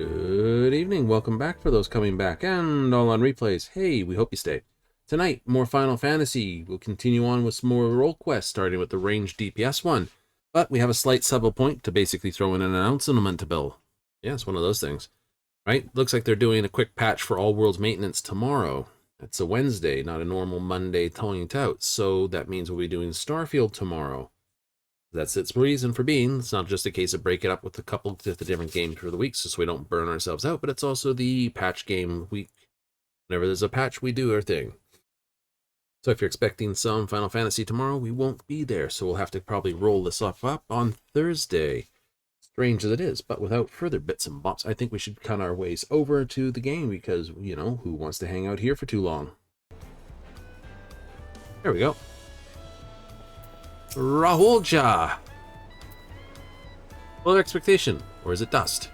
Good evening. Welcome back for those coming back and all on replays. Hey, we hope you stay. Tonight, more Final Fantasy. We'll continue on with some more role quests, starting with the ranged DPS one. But we have a slight subtle point to basically throw in an announcement bill. Yeah, it's one of those things. Right? Looks like they're doing a quick patch for all worlds maintenance tomorrow. It's a Wednesday, not a normal Monday toning out. So that means we'll be doing Starfield tomorrow. That's its reason for being. It's not just a case of break it up with a couple of the different games for the week so we don't burn ourselves out, but it's also the patch game week. Whenever there's a patch, we do our thing. So if you're expecting some Final Fantasy tomorrow, we won't be there, so we'll have to probably roll this up on Thursday. Strange as it is, but without further bits and bops, I think we should cut our ways over to the game because, you know, who wants to hang out here for too long? There we go. Rahulja! Full of expectation, or is it dust?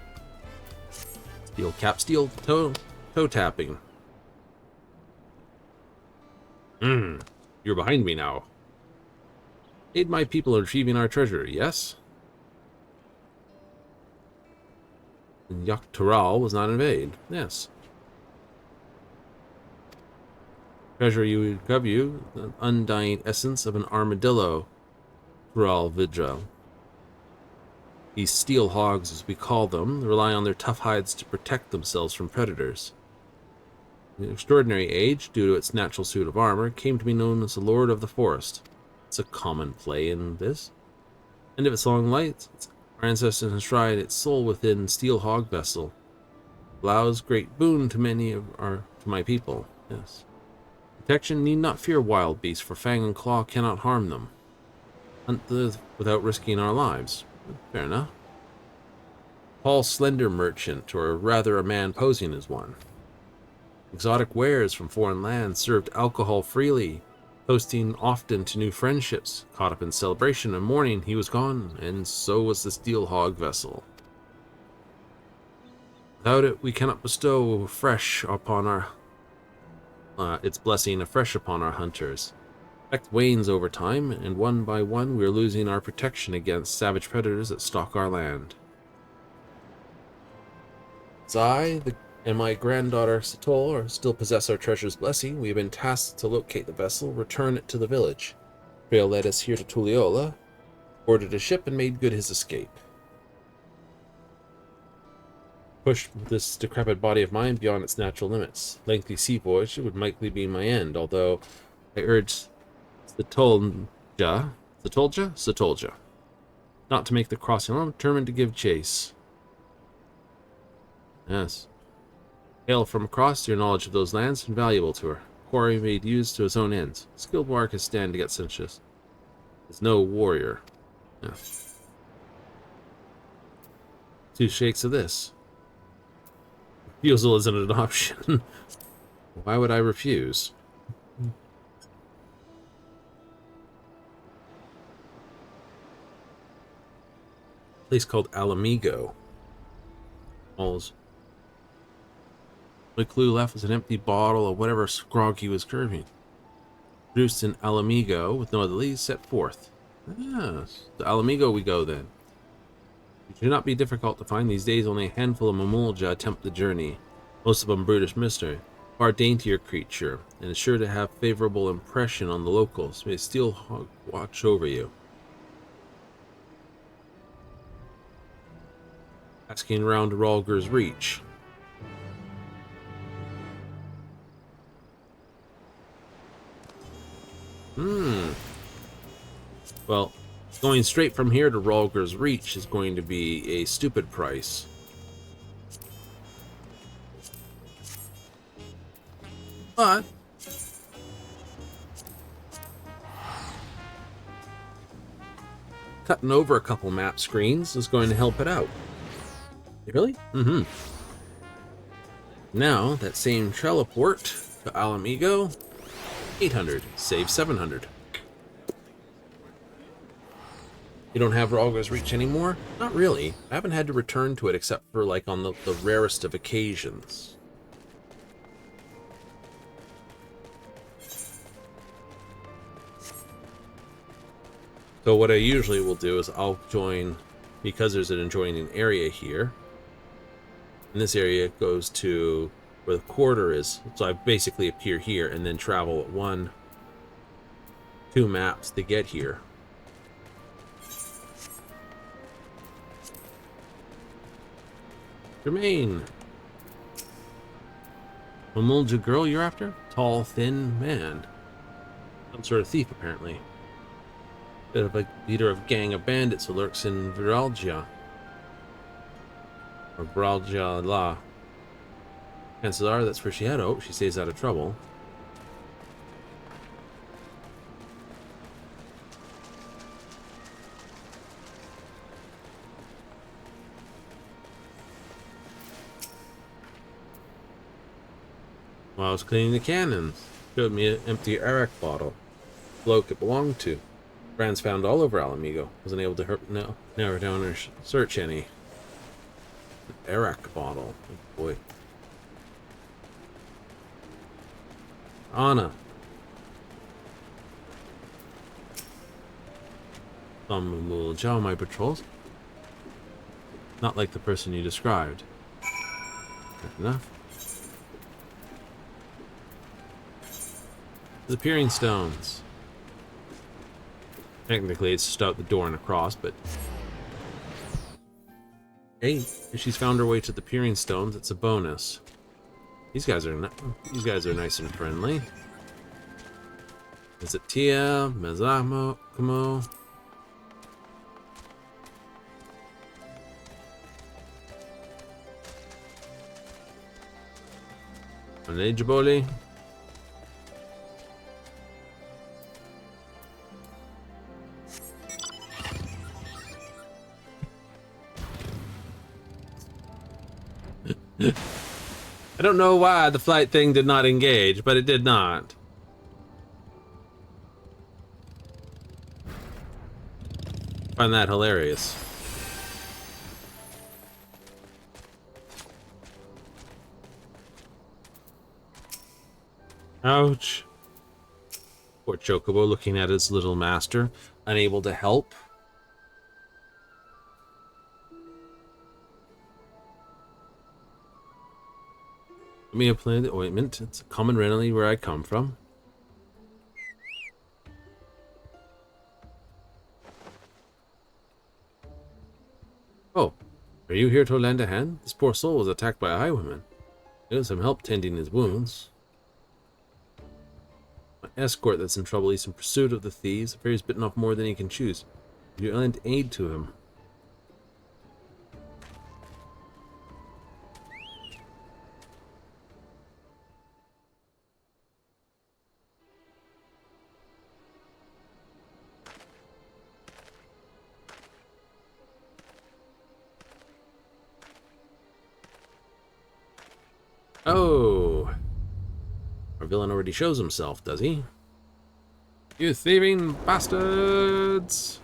Steel cap, steel toe tapping. You're behind me now. Aid my people in retrieving our treasure, yes? Yaktaral was not invaded, yes. Treasure you cover you, the undying essence of an armadillo. Thrall Vidra. These steel hogs, as we call them, rely on their tough hides to protect themselves from predators. In extraordinary age, due to its natural suit of armor, came to be known as the Lord of the Forest. It's a common play in this. End of its long life, our ancestors enshrined its soul within steel hog vessel. Allows great boon to many of my people. Yes. Protection need not fear wild beasts, for fang and claw cannot harm them. Hunt without risking our lives. Fair enough. Tall, slender merchant, or rather a man posing as one. Exotic wares from foreign lands, served alcohol freely, toasting often to new friendships. Caught up in celebration and mourning, he was gone, and so was the steel hog vessel. Without it, we cannot bestow fresh upon our its blessing afresh upon our hunters. Effect wanes over time, and one by one we are losing our protection against savage predators that stalk our land. As I and my granddaughter Satol still possess our treasure's blessing, we have been tasked to locate the vessel, return it to the village. Trail led us here to Tuliola, boarded a ship, and made good his escape. Pushed this decrepit body of mine beyond its natural limits. Lengthy sea voyage would likely be my end, although I urged Satolja, not to make the crossing alone, determined to give chase. Yes. Hail from across, your knowledge of those lands invaluable to her. Quarry made use to his own ends. Skilled warrior can stand to get cinches. Is no warrior. Yeah. 2 shakes of this. Refusal isn't an option. Why would I refuse? Place called Alamigo. All's only clue left was an empty bottle of whatever grog he was curving. Produced in Alamigo with no other leads, set forth. Yes, to Alamigo we go then. It should not be difficult to find these days. Only a handful of Mamulja attempt the journey. Most of them brutish mystery. Far daintier creature, and is sure to have favorable impression on the locals. May steel hog watch over you. Asking around to Ralger's reach. Well, going straight from here to Ralger's reach is going to be a stupid price. But cutting over a couple map screens is going to help it out. Really? Mm-hmm. Now, that same teleport to Alamigo, 800, save 700. You don't have Ralger's reach anymore? Not really. I haven't had to return to it except for, like, on the rarest of occasions. So what I usually will do is I'll join, because there's an adjoining area here, And this area goes to where the quarter is. So I basically appear here and then travel 2 maps to get here. Jermaine. Mamulja girl you're after? Tall, thin man. Some sort of thief, apparently. Bit of a leader of gang of bandits who lurks in Viralgia. Or Viralgia La. Chances are that's where she had hoped. She stays out of trouble. While I was cleaning the cannons, showed me an empty Arak bottle. The bloke it belonged to. Brands found all over Alamigo. Wasn't able to narrow down her search any. An Arak bottle. Oh boy. Anna. Some will jaw my patrols. Not like the person you described. Fair enough. The Peering Stones. Technically, it's just out the door and across, but hey, if she's found her way to the Peering Stones, it's a bonus. These guys are nice and friendly. Is it Tia, Mezamo, Kumo? Jaboli. I don't know why the flight thing did not engage, but it did not. I find that hilarious. Ouch. Poor Chocobo looking at his little master, unable to help. Let me apply the ointment. It's a common remedy where I come from. Oh, are you here to lend a hand? This poor soul was attacked by a highwayman. Need some help tending his wounds. My escort that's in trouble. He's in pursuit of the thieves. The fairy's bitten off more than he can choose. You lend aid to him. Oh, our villain already shows himself, does he? You thieving bastards!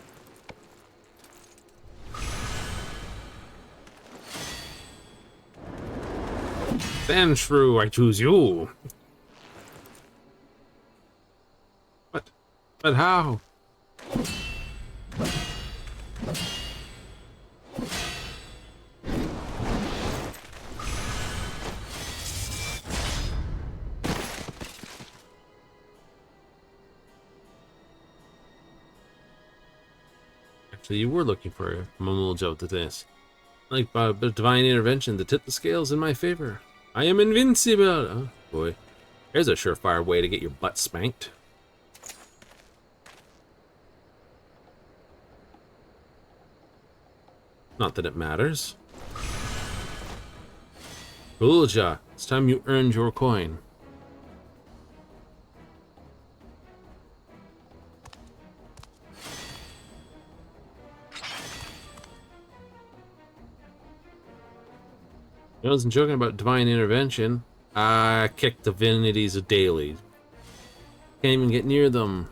Then, shrew, I choose you. What? But how? So you were looking for a Mamuljo to this. Like by a bit of divine intervention to tip the scales in my favor. I am invincible! Oh boy. There's a surefire way to get your butt spanked. Not that it matters. Ulja, it's time you earned your coin. I wasn't joking about divine intervention. I kick divinities daily. Can't even get near them.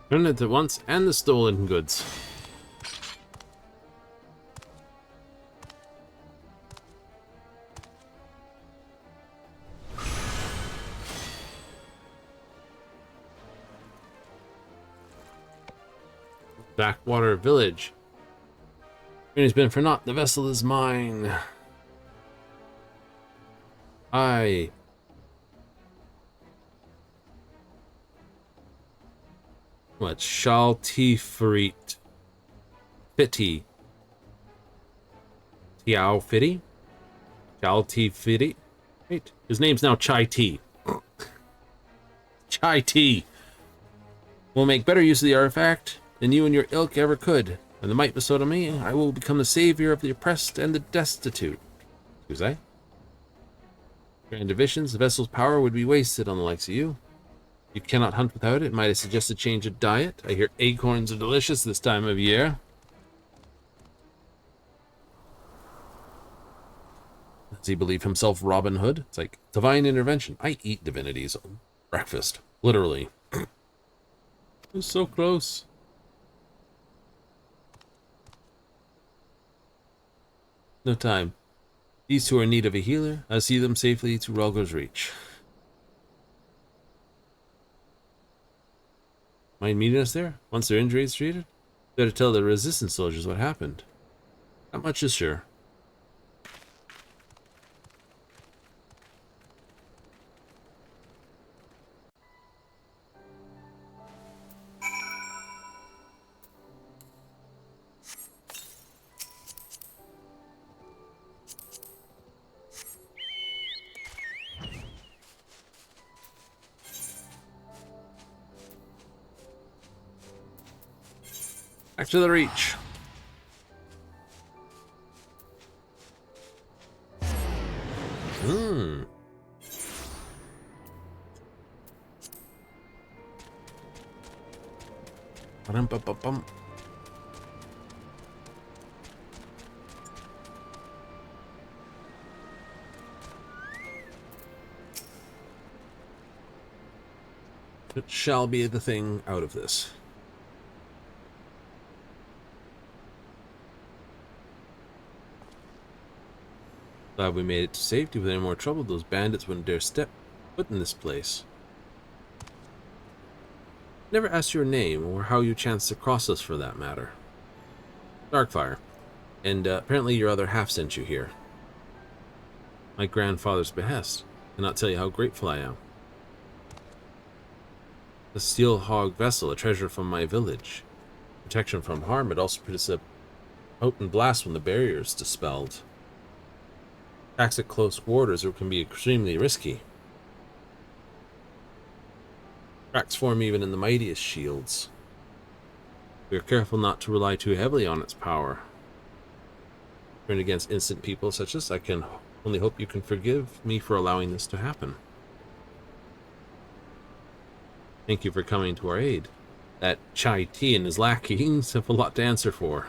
Turn it at once and the stolen goods. Backwater village. Journey's been for naught. The vessel is mine. I. What? Shaltifarit. Fitty. Tiao Fitty? Shaltifitty? Right. His name's now Chai Tea. Chai Tea. Will make better use of the artifact than you and your ilk ever could. When the might bestowed on me, I will become the savior of the oppressed and the destitute. Who's I? Grand divisions, the vessel's power would be wasted on the likes of you. You cannot hunt without it. Might I suggest a change of diet? I hear acorns are delicious this time of year. Does he believe himself Robin Hood? It's like divine intervention. I eat divinities on breakfast. Literally. It was so close. No time. These two are in need of a healer. I see them safely to Relgar's reach. Mind meeting us there? Once their injury is treated? Better tell the resistance soldiers what happened. Not much is sure. Back to the reach. Ba-dum-ba-ba-bum. It shall be the thing out of this. Glad we made it to safety. With any more trouble, those bandits wouldn't dare step foot in this place. Never asked your name, or how you chanced to cross us for that matter. Darkfire. And apparently your other half sent you here. My grandfather's behest. Cannot tell you how grateful I am. The steel hog vessel, a treasure from my village. Protection from harm, but also produces a potent blast when the barrier is dispelled. Attacks at close quarters can be extremely risky. Cracks form even in the mightiest shields. We are careful not to rely too heavily on its power. Turn against innocent people such as I can only hope you can forgive me for allowing this to happen. Thank you for coming to our aid. That Chai Tea and his lackeys have a lot to answer for.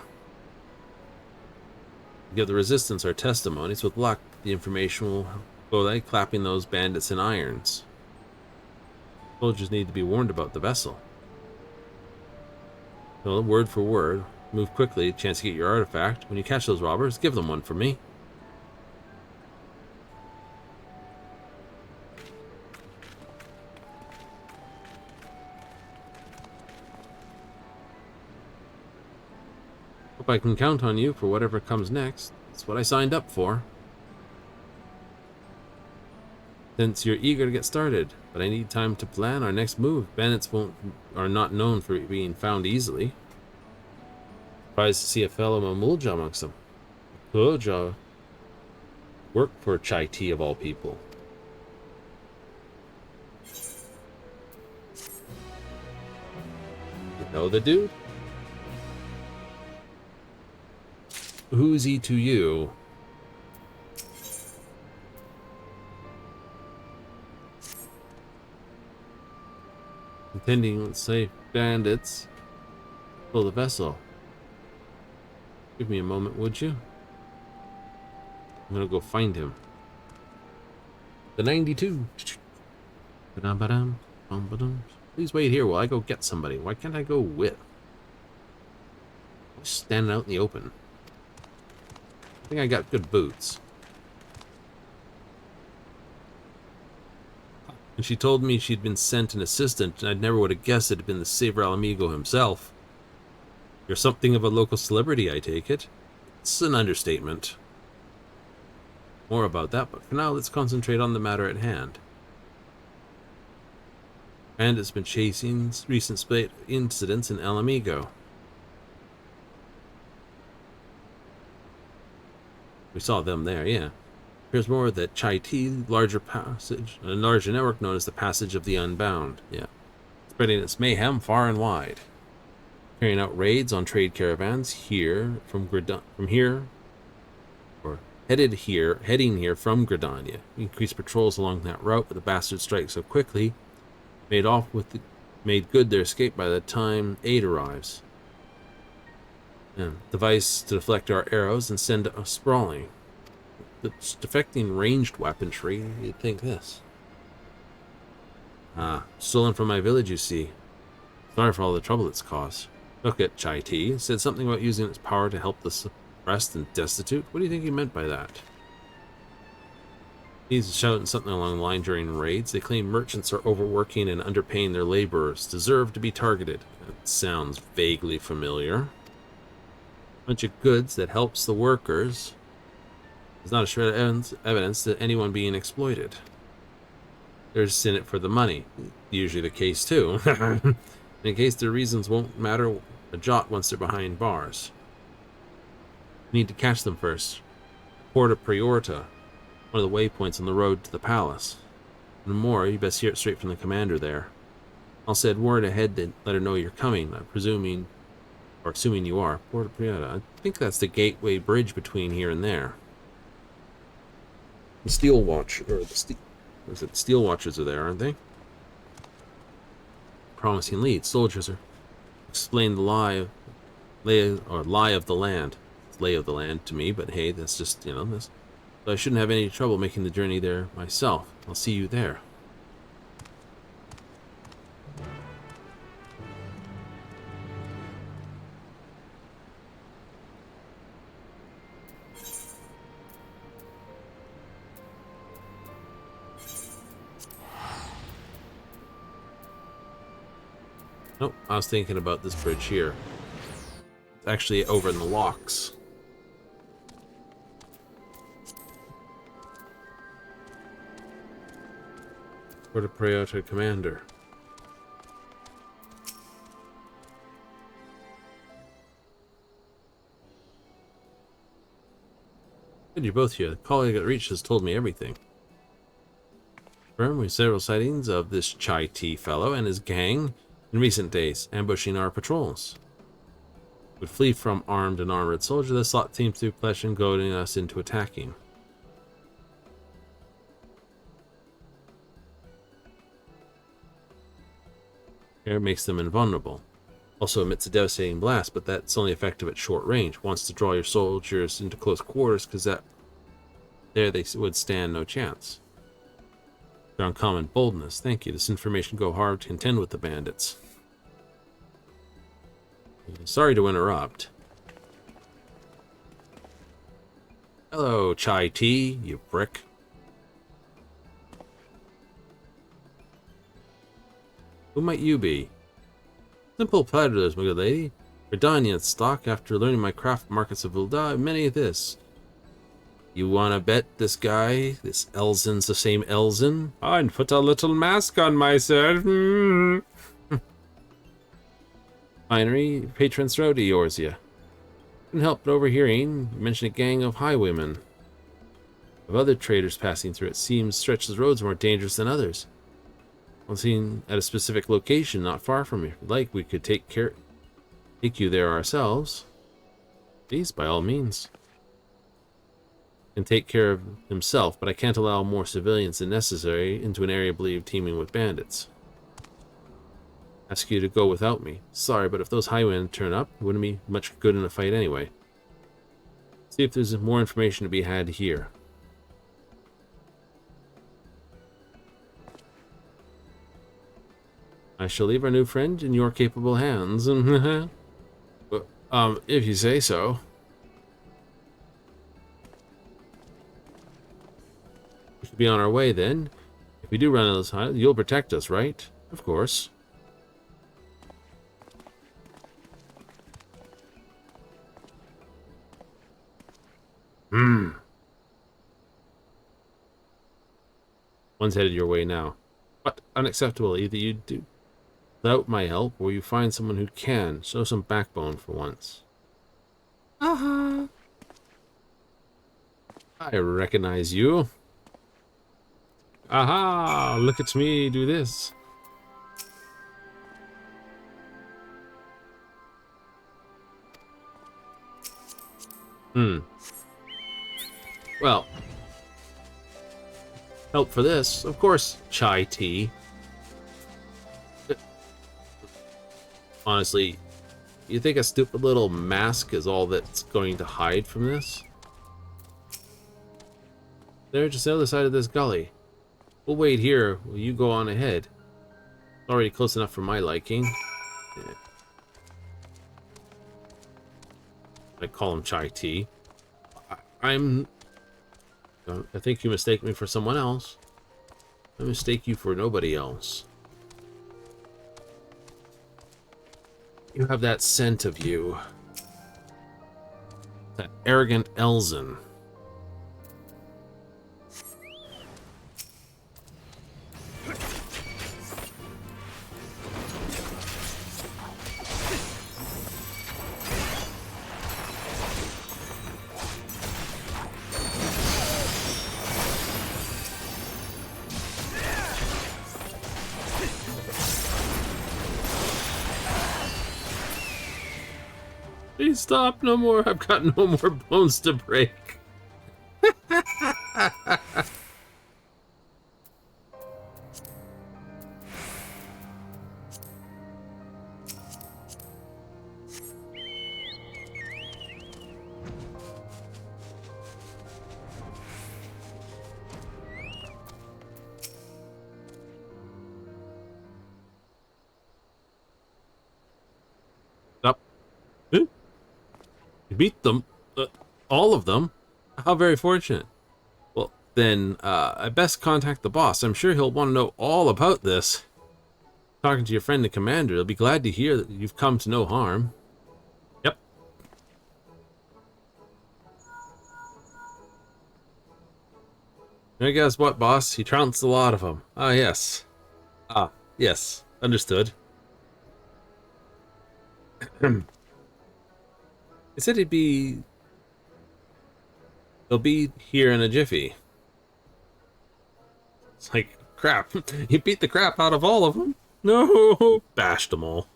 Give the resistance our testimonies. With luck, the information will go like clapping those bandits in irons. Soldiers need to be warned about the vessel. So, word for word. Move quickly, chance to get your artifact. When you catch those robbers, give them one for me. Hope I can count on you for whatever comes next. That's what I signed up for. Since you're eager to get started, but I need time to plan our next move. Bandits are not known for being found easily. Surprised to see a fellow Mamulja amongst them. Mamulja work for Chai Tea of all people. You know the dude? Who's he to you? Contending with safe bandits. Pull the vessel. Give me a moment, would you? I'm gonna go find him. The 92. Please wait here while I go get somebody. Why can't I go with? I'm just standing out in the open. I think I got good boots. And she told me she'd been sent an assistant, and I never would have guessed it had been the Saber Alamigo himself. You're something of a local celebrity, I take it. It's an understatement. More about that, but for now, let's concentrate on the matter at hand. And it's been chasing recent split incidents in El Amigo. We saw them there, yeah. Here's more that Chai Tea, larger network known as the Passage of the Unbound, yeah. Spreading its mayhem far and wide. Carrying out raids on trade caravans heading here from Gridania. Increase patrols along that route, but the bastards strike so quickly, made good their escape by the time aid arrives. And device to deflect our arrows and send us sprawling. It's defecting ranged weaponry, you'd think this. Stolen from my village, you see. Sorry for all the trouble it's caused. Look at Chai Tea. Said something about using its power to help the suppressed and destitute. What do you think he meant by that? He's shouting something along the line during raids. They claim merchants are overworking and underpaying their laborers. Deserve to be targeted. That sounds vaguely familiar. Bunch of goods that helps the workers. There's not a shred of evidence that anyone being exploited. They're just in it for the money. Usually the case too. In case their reasons won't matter a jot once they're behind bars. Need to catch them first. Porta Priorta, one of the waypoints on the road to the palace. And more, you best hear it straight from the commander there. I'll send word ahead to let her know you're coming. assuming you are. Porta Priorta. I think that's the gateway bridge between here and there. The Steel Watchers are there, aren't they? Promising lead. Soldiers are explain the lay of the land. It's lay of the land to me, but hey, that's just, this. So I shouldn't have any trouble making the journey there myself. I'll see you there. Nope, I was thinking about this bridge here. It's actually over in the locks. Porta Priorta Commander. Good, you're both here. The colleague at Reach has told me everything. We have several sightings of this Chai Tea fellow and his gang in recent days, ambushing our patrols. Would flee from armed and armored soldiers. This lot seems to be flesh and goading us into attacking. Air makes them invulnerable. Also emits a devastating blast, but that's only effective at short range. Wants to draw your soldiers into close quarters, because there they would stand no chance. Their uncommon boldness. Thank you. This information go hard to contend with the bandits. Sorry to interrupt. Hello, Chai Tea, you prick. Who might you be? Simple peddlers, my good lady. Redanian stock. After learning my craft markets of Ulda, many of this. You wanna bet this guy, this Elzin's the same Elzin? I'd put a little mask on myself. Finery, patron's road to yours, ya. Couldn't help but overhearing you mention a gang of highwaymen. Of other traders passing through, it seems stretches roads more dangerous than others. One seen at a specific location not far from here. If you'd like, we could take you there ourselves. Please, by all means. Can take care of himself, but I can't allow more civilians than necessary into an area believed teeming with bandits. Ask you to go without me. Sorry, but if those highwaymen turn up, it wouldn't be much good in a fight anyway. See if there's more information to be had here. I shall leave our new friend in your capable hands. If you say so. We should be on our way then. If we do run into those highways, you'll protect us, right? Of course. One's headed your way now. But unacceptable. Either you do without my help, or you find someone who can. Show some backbone for once. Uh-huh. I recognize you. Aha! Look at me do this. Well, help for this, of course, chai tea. Honestly, you think a stupid little mask is all that's going to hide from this? They're just the other side of this gully. We'll wait here while you go on ahead. It's already close enough for my liking. Yeah. I call him chai tea. I think you mistake me for someone else. I mistake you for nobody else. You have that scent of you. That arrogant Elzen. Please stop, no more. I've got no more bones to break. Stop. You beat them? All of them? How very fortunate. Well, then, I best contact the boss. I'm sure he'll want to know all about this. Talking to your friend the commander, he'll be glad to hear that you've come to no harm. Yep. I guess what, boss? He trounced a lot of them. Ah, yes. Ah, yes. Understood. He said he'll be here in a jiffy. It's like, crap. He beat the crap out of all of them. No, bashed them all.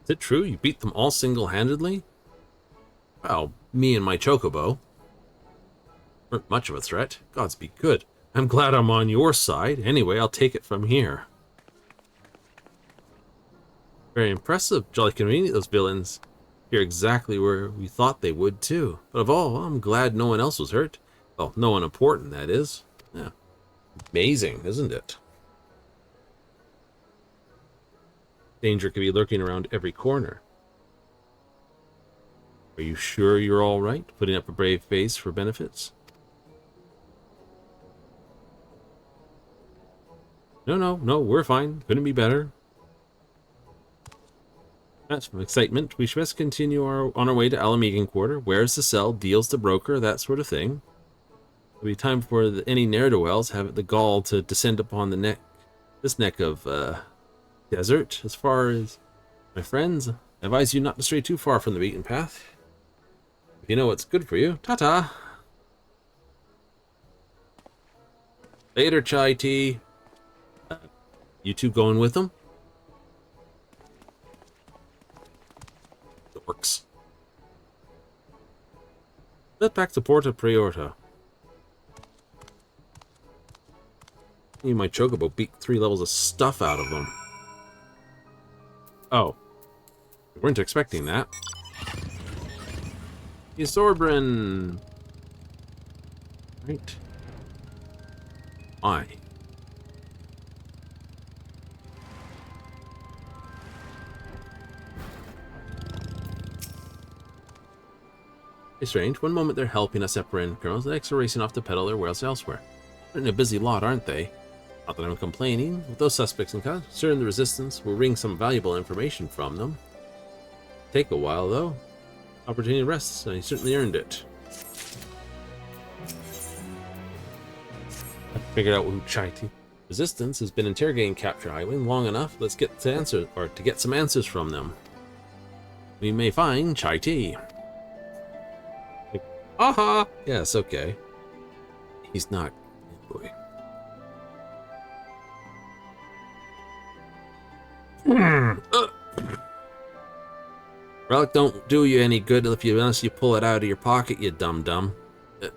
Is it true you beat them all single-handedly? Well, me and my chocobo weren't much of a threat. Gods be good. I'm glad I'm on your side. Anyway, I'll take it from here. Very impressive. Jolly convenient, those villains. Here exactly where we thought they would, too. But of all, I'm glad no one else was hurt. Well, no one important, that is. Yeah. Amazing, isn't it? Danger could be lurking around every corner. Are you sure you're all right? Putting up a brave face for benefits? No, we're fine. Couldn't be better. That's from excitement. We should best continue on our way to Alamegan Quarter. Where's the cell? Deals the broker? That sort of thing. It'll be time before any ne'er-do-wells have the gall to descend upon this neck of desert. As far as my friends, I advise you not to stray too far from the beaten path. If you know what's good for you, ta-ta. Later, chai tea. You two going with them? Dorks. Let back to Porta Priorta. Me and my chocobo beat 3 levels of stuff out of them. Oh. We weren't expecting that. Isorbrin. Right. Why? It's strange. One moment they're helping us separate girls, the next are racing off to peddle their wares elsewhere. They're in a busy lot, aren't they? Not that I'm complaining. With those suspects in custody, certain the resistance will wring some valuable information from them. take a while, though. Opportunity rests, and he certainly earned it. I figured out who Chai Tea. Resistance has been interrogating Capture Highway long enough. Let's get to answer, or to get some answers from them. We may find Chai Tea. Like, aha! Yes, okay. He's not. Oh boy. Relic don't do you any good unless you pull it out of your pocket, you dum-dum. Like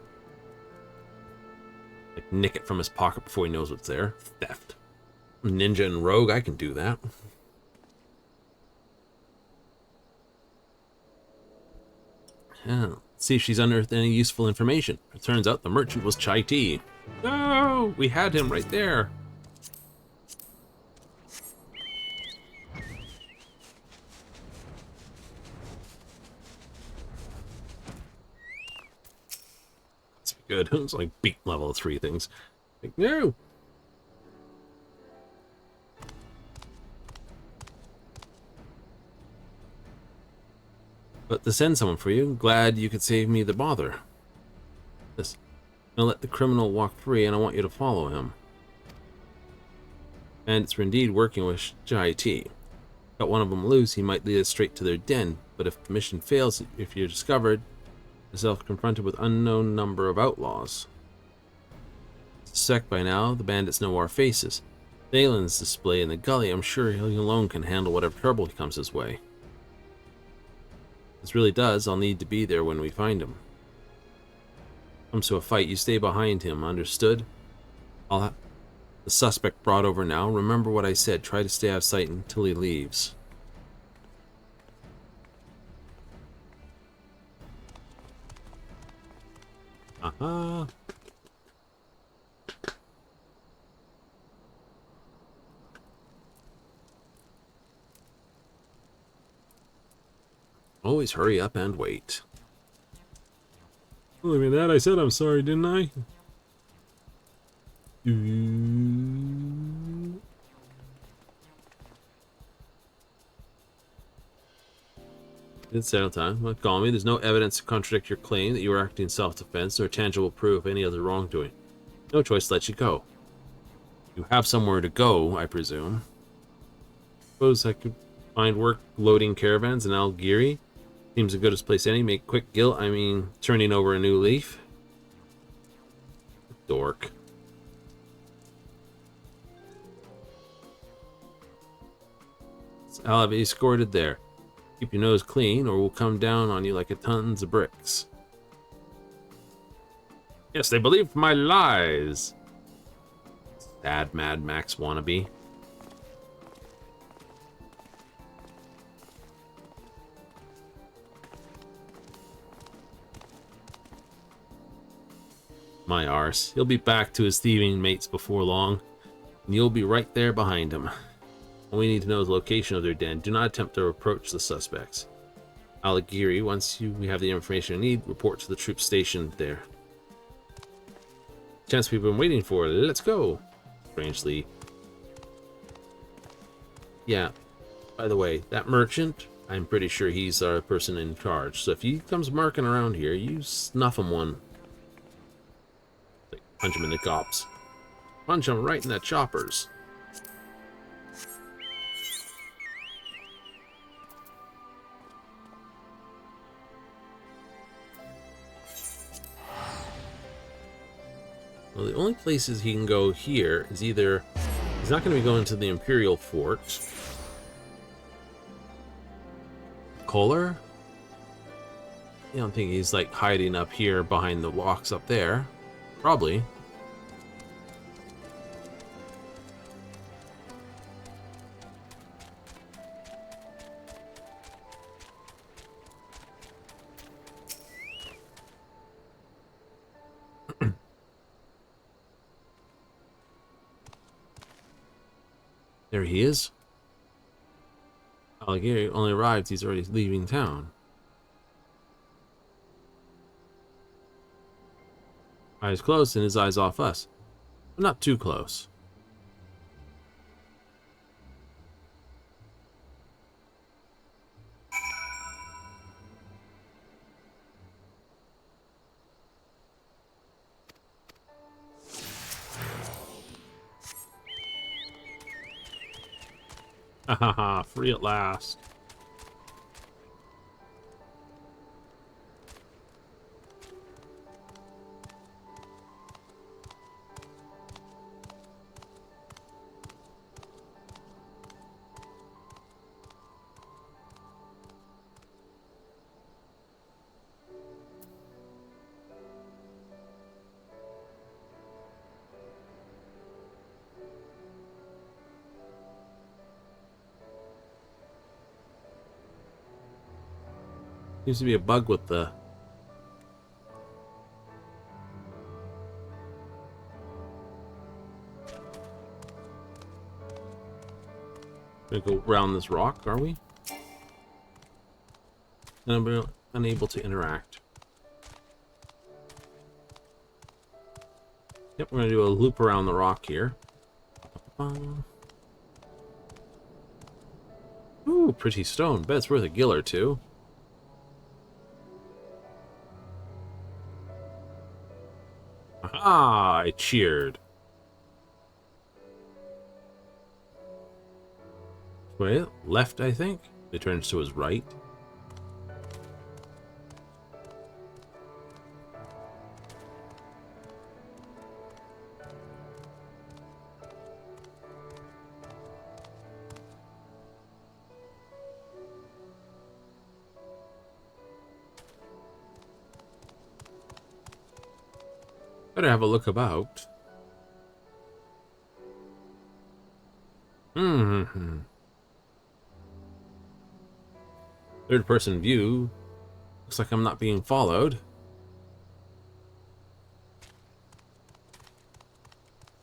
nick it from his pocket before he knows what's there. Theft. Ninja and rogue, I can do that. Yeah, let's see if she's unearthed any useful information. It turns out the merchant was Chai Tea. No, we had him right there. Good. It's like beat level 3 things. Like, no. But to send someone for you, glad you could save me the bother. This. I'll let the criminal walk free, and I want you to follow him. Bandits were indeed working with Chai Tea. Got one of them loose, he might lead us straight to their den. But if the mission fails, if you're discovered, yourself confronted with unknown number of outlaws. Suspect by now, the bandits know our faces. Valen's display in the gully, I'm sure he alone can handle whatever trouble comes his way. This really does, I'll need to be there when we find him. Comes to a fight, you stay behind him, understood? I'll have the suspect brought over now. Remember what I said, try to stay out of sight until he leaves. Aha. Always hurry up and wait. Well, I mean that I said I'm sorry, didn't I? It's settle time. Well, call me. There's no evidence to contradict your claim that you were acting in self-defense or tangible proof of any other wrongdoing. No choice to let you go. You have somewhere to go, I presume. Suppose I could find work loading caravans in Algieri. Seems the goodest place any. Make quick guilt. I mean, turning over a new leaf. Dork. I'll have you escorted there. Keep your nose clean, or we'll come down on you like a tons of bricks. Yes, they believed my lies. Sad Mad Max wannabe. My arse. He'll be back to his thieving mates before long, and you'll be right there behind him. All we need to know is the location of their den. Do not attempt to approach the suspects. Algieri, once we have the information you need, report to the troops stationed there. Chance we've been waiting for. Let's go. Strangely. Yeah. By the way, that merchant, I'm pretty sure he's our person in charge. So if he comes marking around here, you snuff him one. Like, punch him in the gops. Punch him right in the choppers. Well, the only places he can go here is either he's not going to be going to the Imperial Fort. Kohler? I don't think he's like hiding up here behind the rocks up there. Probably. There he is. Algieri only arrived, he's already leaving town. Eyes closed and his eyes off us. But not too close. Haha, free at last. Seems to be a bug with the... Gonna go around this rock, are we? And I'm unable to interact. Yep, we're gonna do a loop around the rock here. Ooh, pretty stone. Bet it's worth a gill or two. Aha! I cheered. Wait, left, I think? It turns to his right. Better have a look about. Third person view. Looks like I'm not being followed.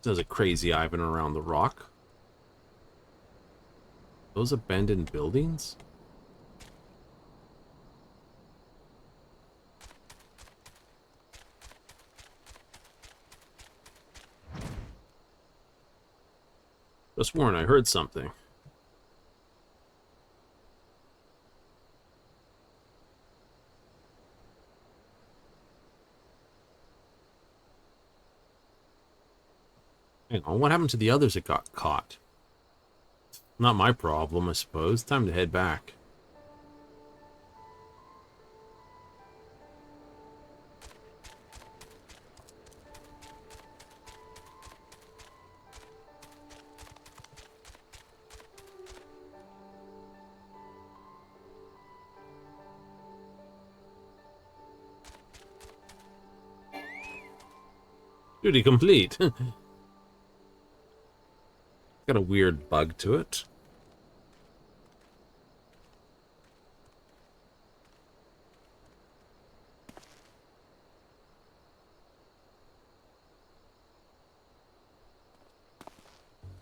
There's a crazy Ivan around the rock. Those abandoned buildings? Just sworn I heard something. Hang on, what happened to the others that got caught? Not my problem, I suppose. Time to head back. Duty complete. Got a weird bug to it.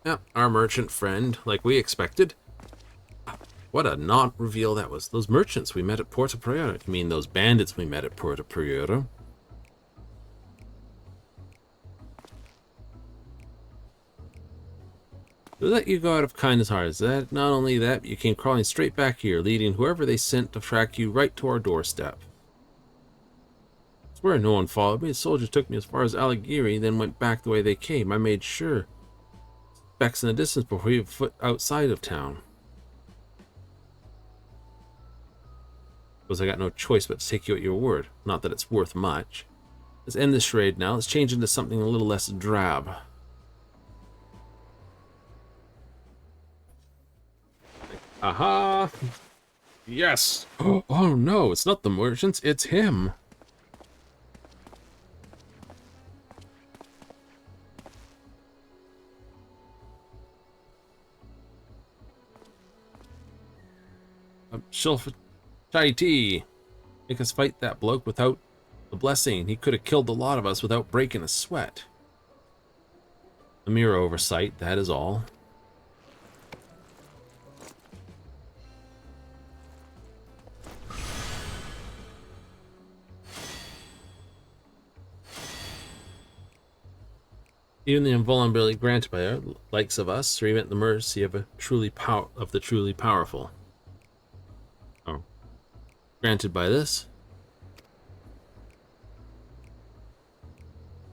Yep, our merchant friend, like we expected. What a not reveal that was. Those merchants we met at Puerto Prieta. I mean, those bandits we met at Puerto Prieta. They let you go out of kindness hearts. That not only that, you came crawling straight back here, leading whoever they sent to track you right to our doorstep. I swear no one followed me. The soldiers took me as far as Alighieri, then went back the way they came. I made sure. Specks in the distance before you foot outside of town. Because I got no choice but to take you at your word. Not that it's worth much. Let's end this charade now. Let's change into something a little less drab. Aha! Yes! Oh no, it's not the merchants, it's him! Shilfati! Make us fight that bloke without the blessing. He could have killed a lot of us without breaking a sweat. A mere oversight, that is all. Even the invulnerability granted by our likes of us, or even at the mercy of the truly powerful. Oh, granted by this.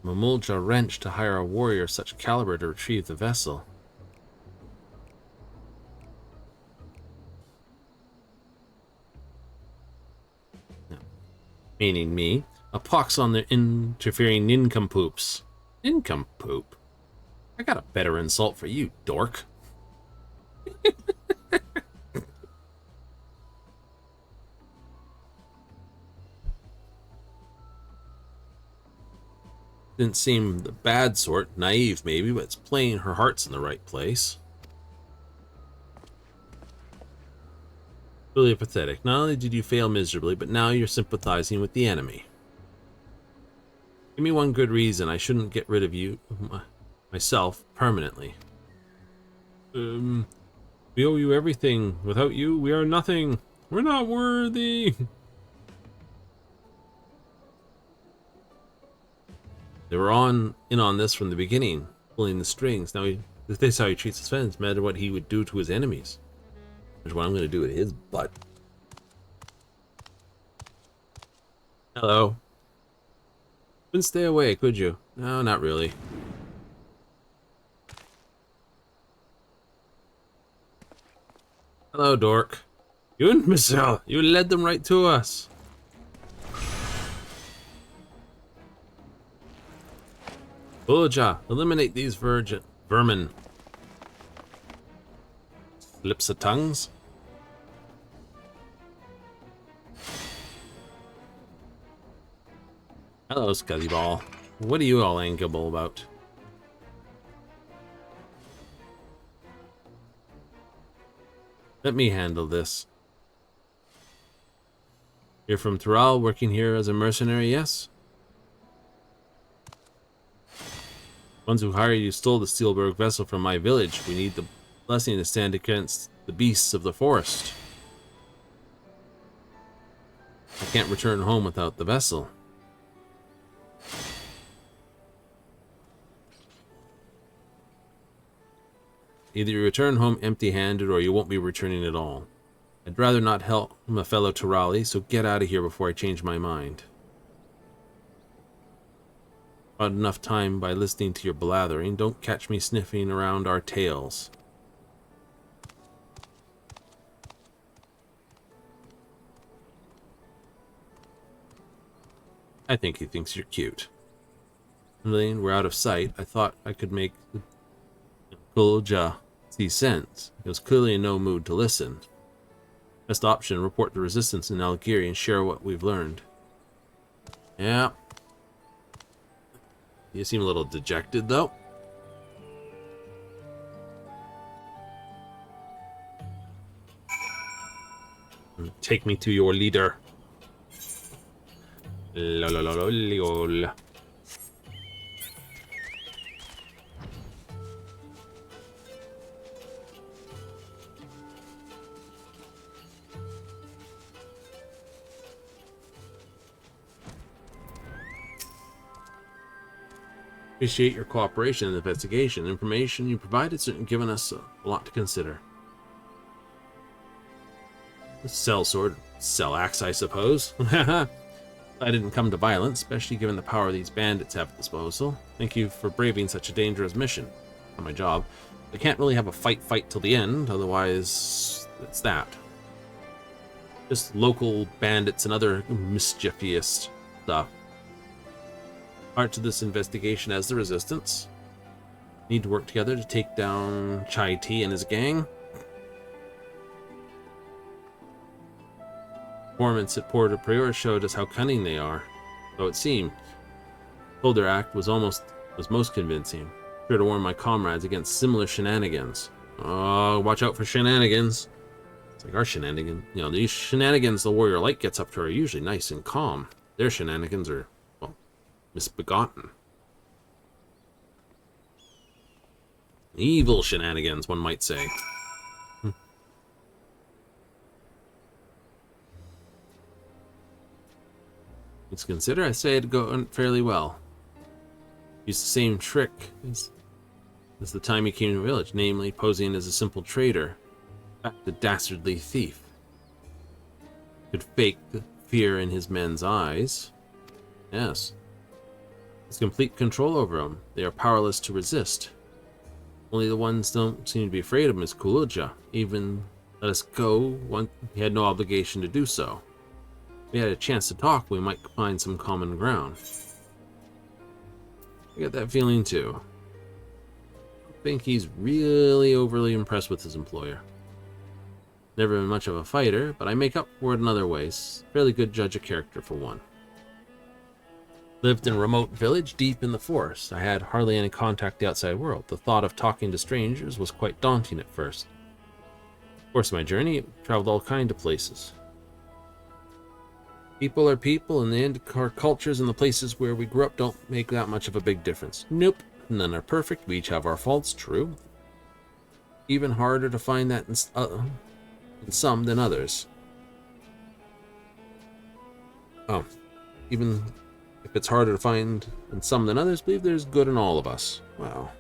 Mamulja wrench to hire a warrior of such caliber to retrieve the vessel. meaning me, a pox on the interfering nincompoops. Nincompoop? I got a better insult for you, dork. Didn't seem the bad sort, naive maybe, but it's plain her heart's in the right place. Really pathetic. Not only did you fail miserably, but now you're sympathizing with the enemy. Give me one good reason I shouldn't get rid of you, myself, permanently. We owe you everything. Without you, we are nothing. We're not worthy. They were in on this from the beginning, pulling the strings. Now, if this is how he treats his friends, imagine what he would do to his enemies. Which is what I'm going to do to his butt. Hello. Couldn't stay away, could you? No, not really. Hello, dork. You and Michelle, you led them right to us. Bulja, eliminate these vermin. Lips of tongues. Hello, Scuzzyball. What are you all amiable about? Let me handle this. You're from Thrall, working here as a mercenary, yes? Ones who hired you stole the Steelberg vessel from my village. We need the blessing to stand against the beasts of the forest. I can't return home without the vessel. Either you return home empty-handed or you won't be returning at all. I'd rather not help a fellow Tyrali, so get out of here before I change my mind. Not enough time by listening to your blathering. Don't catch me sniffing around our tails. I think he thinks you're cute. Lane, we're out of sight. I thought I could make Gulja see sense. He was clearly in no mood to listen. Best option, report the resistance in Algiri and share what we've learned. Yeah. You seem a little dejected, though. Take me to your leader. Lololololol. Appreciate your cooperation in the investigation. The information you provided certainly given us a lot to consider. Sell sword, sell axe, I suppose. I didn't come to violence, especially given the power these bandits have at disposal. Thank you for braving such a dangerous mission. Not my job. I can't really have a fight till the end, otherwise it's that. Just local bandits and other mischievous stuff. Part to this investigation as the Resistance. Need to work together to take down Chai T and his gang. Performance at Port of Prior showed us how cunning they are. So it seemed. Told their act was most convincing. Sure to warn my comrades against similar shenanigans. Oh, watch out for shenanigans. It's like our shenanigans. You know, these shenanigans the Warrior Light gets up to are usually nice and calm. Their shenanigans are, well, misbegotten. Evil shenanigans, one might say. Let's consider, I say it'd go fairly well. Used the same trick as the time he came to the village, namely posing as a simple trader. In fact, a dastardly thief. Could fake the fear in his men's eyes. Yes. Has complete control over them. They are powerless to resist. Only the ones don't seem to be afraid of him is Kuluja. Even let us go, he had no obligation to do so. If we had a chance to talk, we might find some common ground. I get that feeling too. I think he's really overly impressed with his employer. Never been much of a fighter, but I make up for it in other ways. Fairly good judge of character for one. Lived in a remote village deep in the forest. I had hardly any contact with the outside world. The thought of talking to strangers was quite daunting at first. Of course, my journey traveled all kinds of places. People are people, and the end, our cultures and the places where we grew up don't make that much of a big difference. Nope, none are perfect. We each have our faults, true. Even harder to find that in some than others. Oh, even if it's harder to find in some than others, believe there's good in all of us. Wow.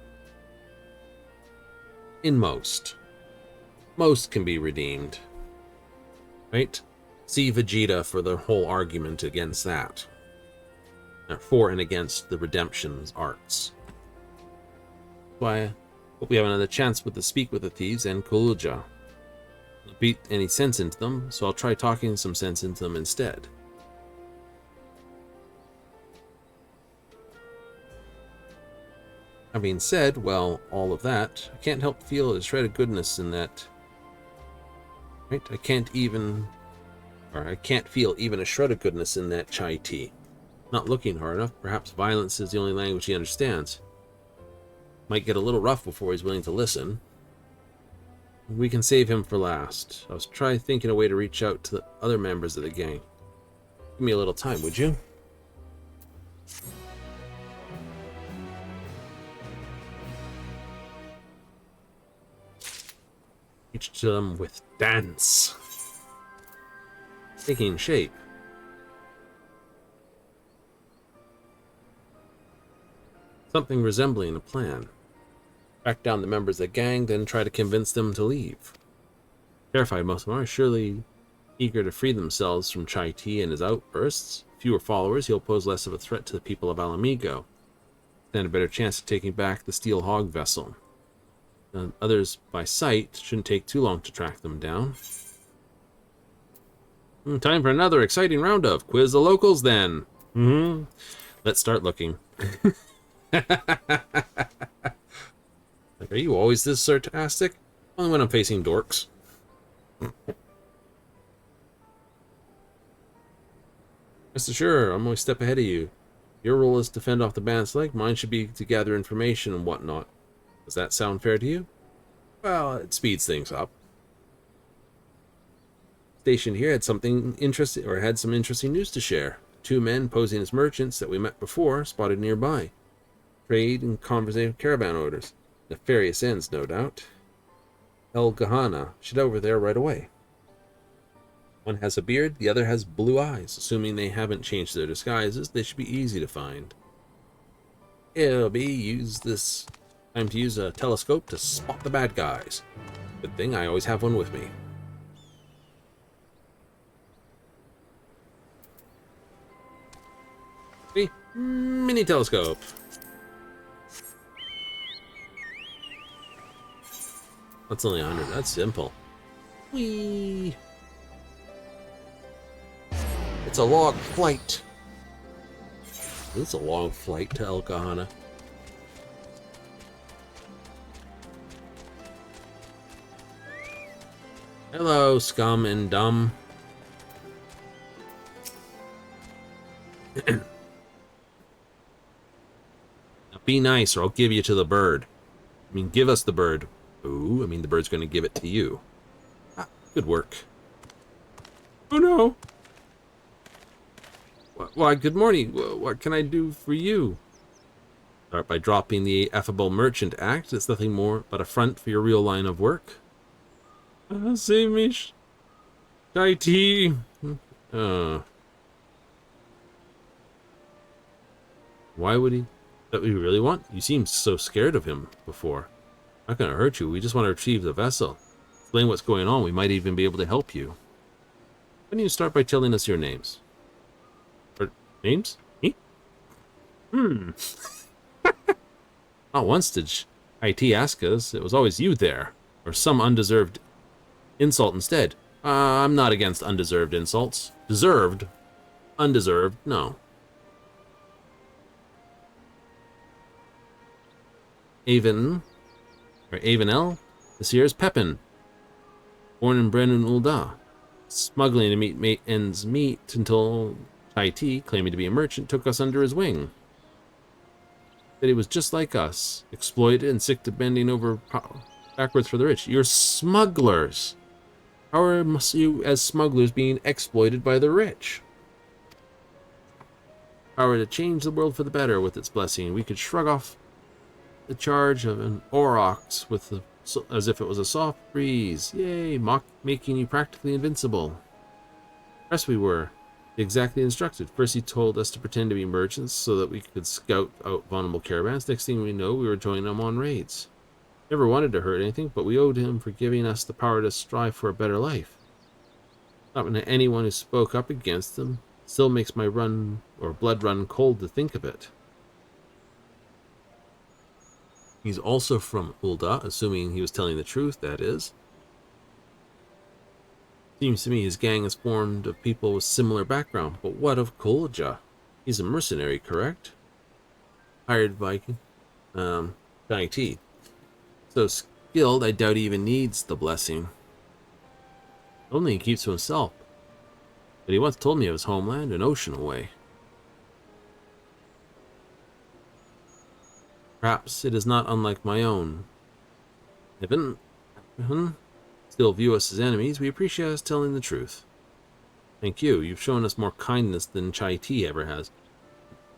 In most. Most can be redeemed. Right? See Vegeta for the whole argument against that. For and against the redemption's arts. Why, I hope we have another chance with the Speak with the Thieves and Kuluja. I'll beat any sense into them, so I'll try talking some sense into them instead. Having said, well, all of that, I can't help feel a shred of goodness in that. Right? I can't feel even a shred of goodness in that chai tea. Not looking hard enough, perhaps violence is the only language he understands. Might get a little rough before he's willing to listen. We can save him for last. I was trying thinking a way to reach out to the other members of the gang. Give me a little time, would you? Reach to them with dance. Taking shape. Something resembling a plan. Track down the members of the gang, then try to convince them to leave. Terrified, most of them are surely eager to free themselves from Chai Tea and his outbursts. Fewer followers, he'll pose less of a threat to the people of Alamigo. Stand a better chance of taking back the Steel Hog vessel. Others by sight shouldn't take too long to track them down. Time for another exciting round of Quiz the Locals, then. Let's start looking. Like, are you always this sarcastic? Only when I'm facing dorks. Rest assured, I'm always a step ahead of you. Your role is to fend off the band's leg. Mine should be to gather information and whatnot. Does that sound fair to you? Well, it speeds things up. Station here had something interesting, or had some interesting news to share. 2 men posing as merchants that we met before spotted nearby. Trade and conversation caravan orders. Nefarious ends, no doubt. El Gahana should over there right away. One has a beard, the other has blue eyes. Assuming they haven't changed their disguises, they should be easy to find. It'll be time to use a telescope to spot the bad guys. Good thing I always have one with me. See? Mini telescope. That's only 100. That's simple. Whee! It's a long flight. It's a long flight to El Gahana. Hello, scum and dumb. Now be nice or I'll give you to the bird. I mean, give us the bird. Ooh, I mean, the bird's going to give it to you. Ah, good work. Oh, no. Why, good morning. What can I do for you? Start by dropping the affable merchant act. It's nothing more but a front for your real line of work. Save me, Chai Tea. Why would he? That we really want? You seemed so scared of him before. Not gonna hurt you. We just want to retrieve the vessel. Explain what's going on. We might even be able to help you. Why don't you start by telling us your names? Or names? Me? Not once did IT ask us. It was always you there, or some undeserved insult instead. I'm not against undeserved insults. Deserved, Undeserved, no. Avenel, this here is Pepin, born and bred in Ul'dah, smuggling to meet ends meet until Chai Tea, claiming to be a merchant, took us under his wing. That he was just like us, exploited and sick to bending over backwards for the rich. You're smugglers. How are you, as smugglers, being exploited by the rich? Power to change the world for the better with its blessing. We could shrug off the charge of an aurochs as if it was a soft breeze. Yay, making you practically invincible. Yes, we were. Exactly instructed. First he told us to pretend to be merchants so that we could scout out vulnerable caravans. Next thing we know, we were joining them on raids. Never wanted to hurt anything, but we owed him for giving us the power to strive for a better life. Not anyone who spoke up against him still makes my blood run cold to think of it. He's also from Ul'dah, assuming he was telling the truth, that is. Seems to me his gang is formed of people with similar background, but what of Kolja? He's a mercenary, correct? Hired by Chai Tea. So skilled, I doubt he even needs the blessing. Only he keeps to himself. But he once told me of his homeland, an ocean away. Perhaps it is not unlike my own. Even still view us as enemies, we appreciate us telling the truth. Thank you. You've shown us more kindness than Chai Tea ever has.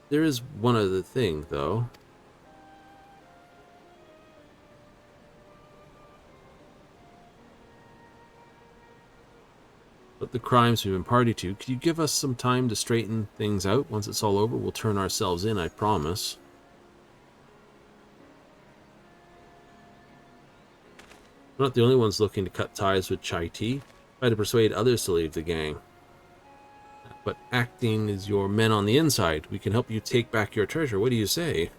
There is one other thing, though. But the crimes we've been party to, could you give us some time to straighten things out? Once it's all over, we'll turn ourselves in, I promise. We're not the only ones looking to cut ties with Chai Tea. Try to persuade others to leave the gang. But acting as your men on the inside, we can help you take back your treasure. What do you say?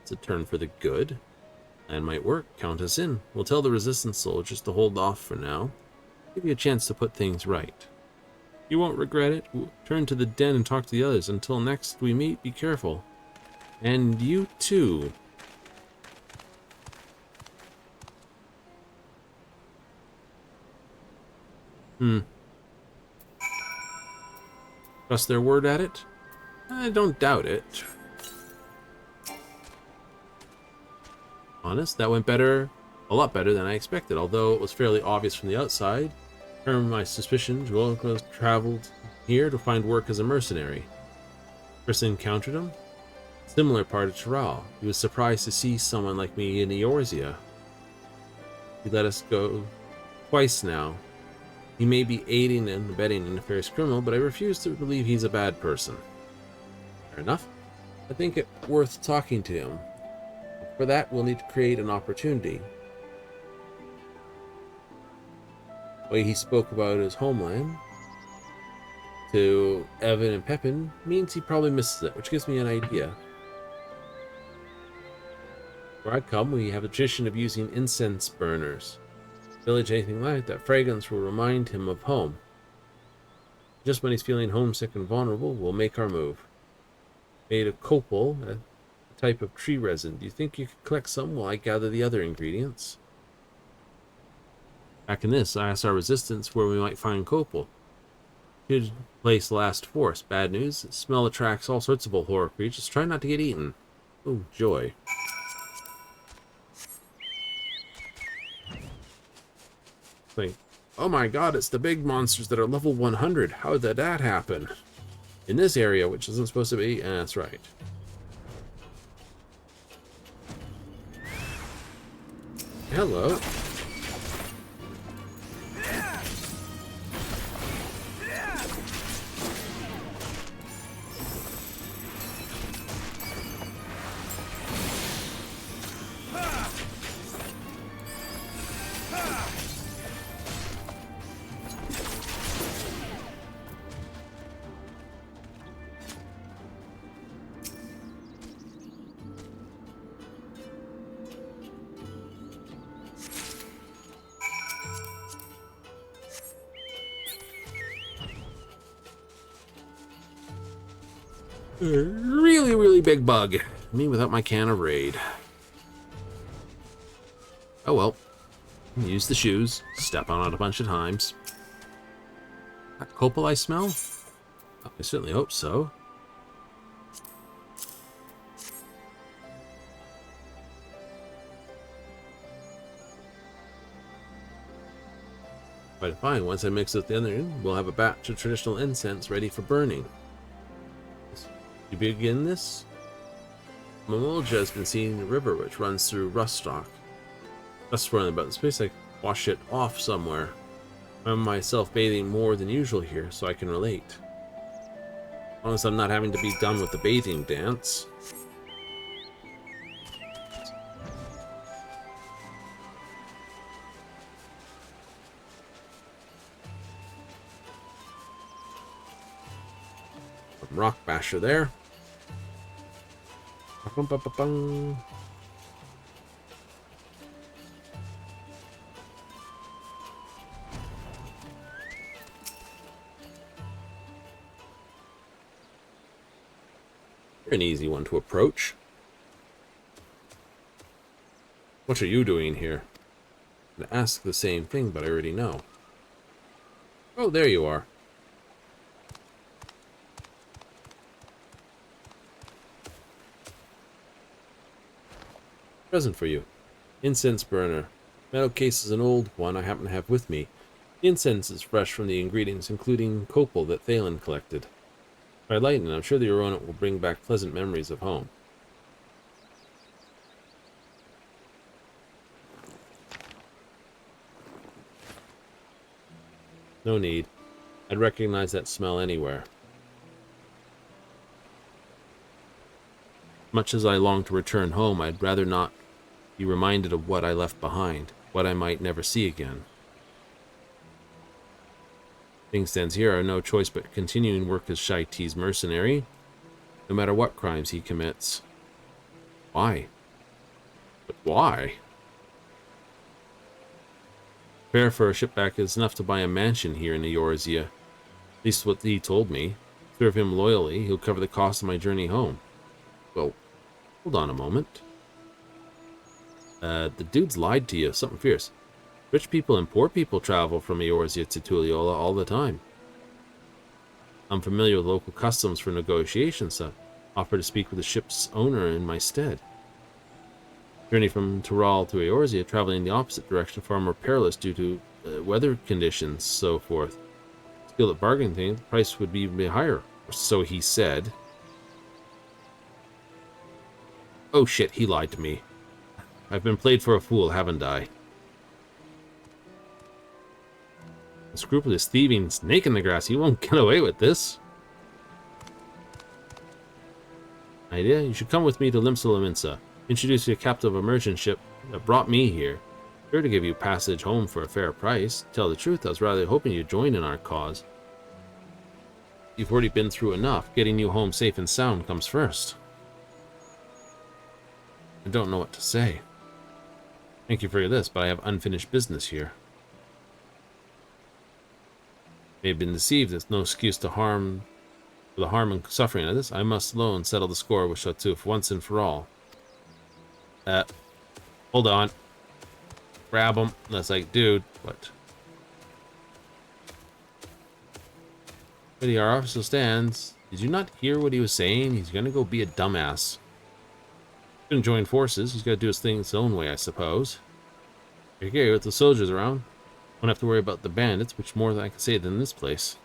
It's a turn for the good. Plan might work. Count us in. We'll tell the resistance soldiers to hold off for now. Give you a chance to put things right. You won't regret it. We'll turn to the den and talk to the others. Until next we meet, be careful. And you too. Trust their word at it? I don't doubt it. Honest, that went better, a lot better than I expected, although it was fairly obvious from the outside. My suspicions, well, was traveled here to find work as a mercenary. First encountered him, similar part of Chiral. He was surprised to see someone like me in Eorzea. He let us go twice now. He may be aiding and abetting a nefarious criminal, but I refuse to believe he's a bad person. Fair enough. I think it worth talking to him. For that, we'll need to create an opportunity. The way he spoke about his homeland to Evan and Pepin means he probably misses it, which gives me an idea. Where I come, we have a tradition of using incense burners. Village, anything like that fragrance will remind him of home. Just when he's feeling homesick and vulnerable, we'll make our move. Made of copal, a type of tree resin. Do you think you could collect some while I gather the other ingredients? Back in this, I asked our resistance where we might find copal. Good place last force. Bad news, the smell attracts all sorts of horror creatures. Try not to get eaten. Oh, joy. Like, oh my god, it's the big monsters that are level 100. How did that happen? In this area, which isn't supposed to be? That's right. Hello. Really, really big bug. Me without my can of Raid. Oh well. Use the shoes. Step on it a bunch of times. That copal I smell? I certainly hope so. Quite fine. Once I mix with the other, we'll have a batch of traditional incense ready for burning. You begin this? Mamolja has been seeing the river which runs through Rustock. Just swirling about the space, I wash it off somewhere. I find myself bathing more than usual here, so I can relate. As long as I'm not having to be done with the bathing dance. Rock basher there. You're an easy one to approach. What are you doing here? I'm gonna ask the same thing, but I already know. Oh, there you are. Present for you. Incense burner. Metal case is an old one I happen to have with me. The incense is fresh from the ingredients, including copal that Thalen collected. If I lighten it, I'm sure the aroma will bring back pleasant memories of home. No need. I'd recognize that smell anywhere. Much as I long to return home, I'd rather not be reminded of what I left behind, what I might never see again. Things stands here, I have no choice but continuing work as Shai T's mercenary, no matter what crimes he commits. Why? But why? Fare for a ship back is enough to buy a mansion here in Eorzea. At least what he told me. Serve him loyally, he'll cover the cost of my journey home. Well, hold on a moment. The dude's lied to you. Something fierce. Rich people and poor people travel from Eorzea to Tulliola all the time. I'm familiar with local customs for negotiations, so offer to speak with the ship's owner in my stead. Journey from Tural to Eorzea, traveling in the opposite direction, far more perilous due to weather conditions, so forth. Skill at bargaining, the price would be higher, or so he said. Oh shit, he lied to me. I've been played for a fool, haven't I? Unscrupulous thieving, snake in the grass. You won't get away with this. Idea? You should come with me to Limsa. Introduce you to a captain of a merchant ship that brought me here. Sure to give you passage home for a fair price. Tell the truth, I was rather hoping you'd join in our cause. You've already been through enough. Getting you home safe and sound comes first. I don't know what to say. Thank you for this, but I have unfinished business here. May have been deceived. There's no excuse to for the harm and suffering of this. I must alone settle the score with Shatuf once and for all. Hold on. Grab him. That's like, dude, what? But our officer stands. Did you not hear what he was saying? He's gonna go be a dumbass. Gonna join forces. He's gotta do his thing his own way, I suppose. You're here with the soldiers around. Won't have to worry about the bandits, which more than I can say than this place.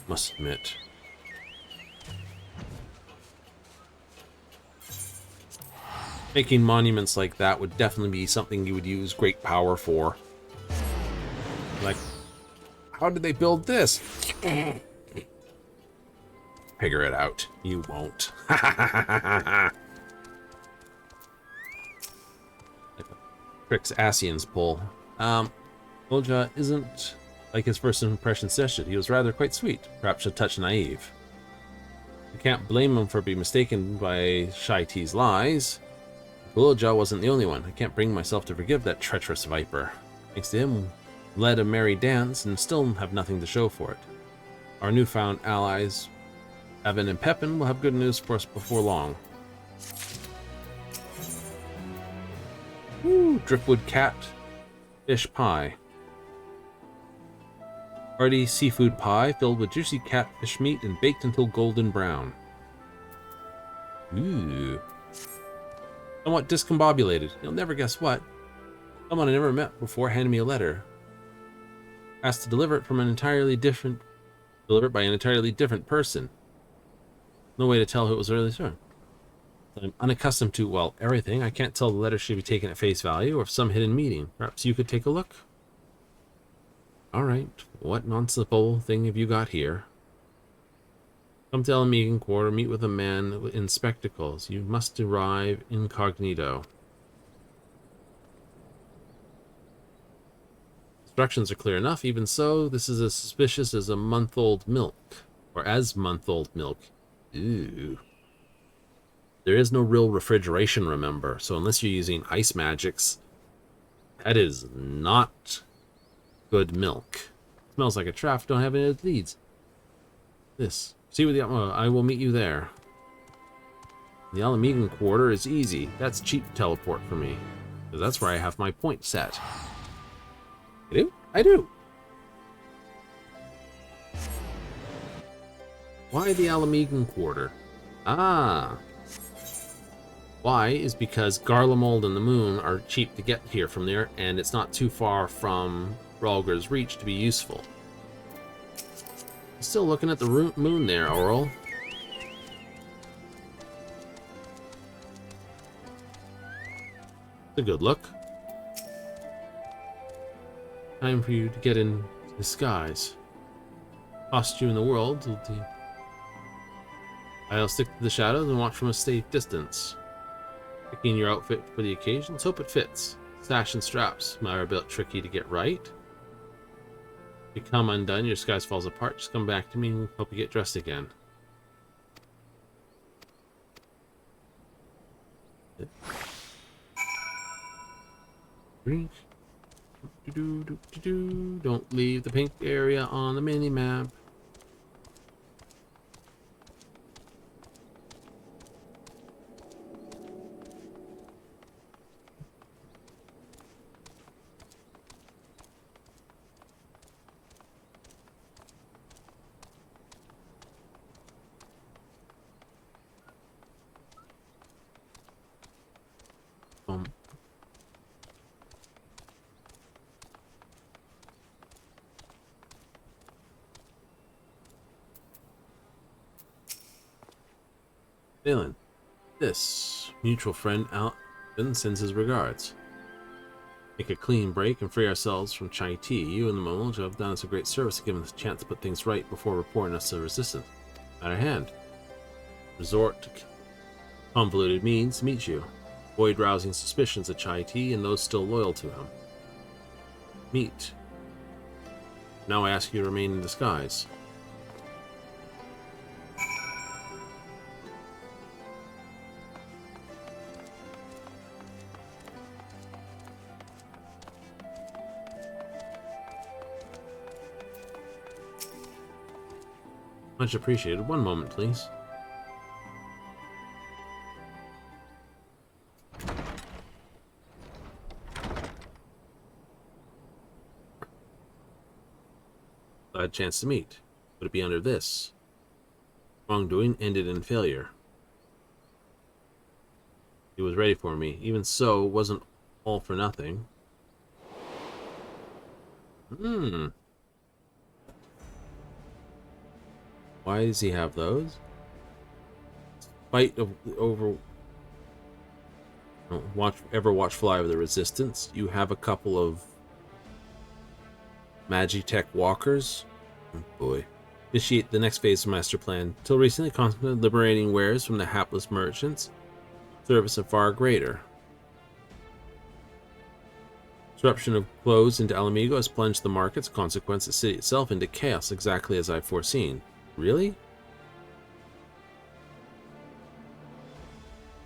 Must admit. Making monuments like that would definitely be something you would use great power for. Like, how did they build this? Figure it out. You won't. Tricks Asian's pull. Olja isn't like his first impression suggested. He was rather quite sweet, perhaps a touch naive. I can't blame him for being mistaken by Shai T's lies. Guloja wasn't the only one. I can't bring myself to forgive that treacherous viper. Thanks to him, we led a merry dance and still have nothing to show for it. Our newfound allies, Evan and Pepin, will have good news for us before long. Woo! Driftwood cat fish pie. Hearty seafood pie filled with juicy catfish meat and baked until golden brown. Ooh. Somewhat discombobulated. You'll never guess what. Someone I never met before handed me a letter. Asked to deliver it by an entirely different person. No way to tell who it was really from. I'm unaccustomed to, well, everything. I can't tell the letter should be taken at face value or if some hidden meaning. Perhaps you could take a look? Alright, what nonsensical thing have you got here? Come to Elamigan Quarter, meet with a man in spectacles. You must arrive incognito. Instructions are clear enough. Even so, this is as suspicious as a month-old milk. Or as month-old milk. Ooh. There is no real refrigeration, remember. So unless you're using ice magics, that is not good milk. Smells like a trap. Don't have any leads. This. See what the I will meet you there. The Elamigan Quarter is easy. That's cheap teleport for me. Because that's where I have my point set. I do? I do. Why the Elamigan Quarter? Ah. Why is because Garlemald and the Moon are cheap to get here from there, and it's not too far from Rhalgr's Reach to be useful. Still looking at the moon there, Aurel. It's a good look. Time for you to get in disguise. Cost you in the world. I'll stick to the shadows and watch from a safe distance. Picking your outfit for the occasion. Let's hope it fits. Sash and straps are a bit tricky to get right. If you come undone, your disguise falls apart. Just come back to me and help you get dressed again. Don't leave the pink area on the mini-map. Valen, this mutual friend Alvin sends his regards. Make a clean break and free ourselves from Chai T. You and the Momo have done us a great service, giving us a chance to put things right before reporting us to the resistance. At our hand. Resort to convoluted means to meet you. Avoid rousing suspicions of Chai T and those still loyal to him. Meet. Now I ask you to remain in disguise. Much appreciated. One moment, please. Glad chance to meet. Would it be under this? Wrongdoing ended in failure. He was ready for me. Even so, it wasn't all for nothing. Why does he have those? Fight over. Watch fly over the resistance. You have a couple of Magitech walkers. Oh boy. Initiate the next phase of master plan. Till recently, constantly liberating wares from the hapless merchants. Service of far greater. Disruption of flows into Alamigo has plunged the markets. Consequence, the city itself into chaos, exactly as I've foreseen. Really?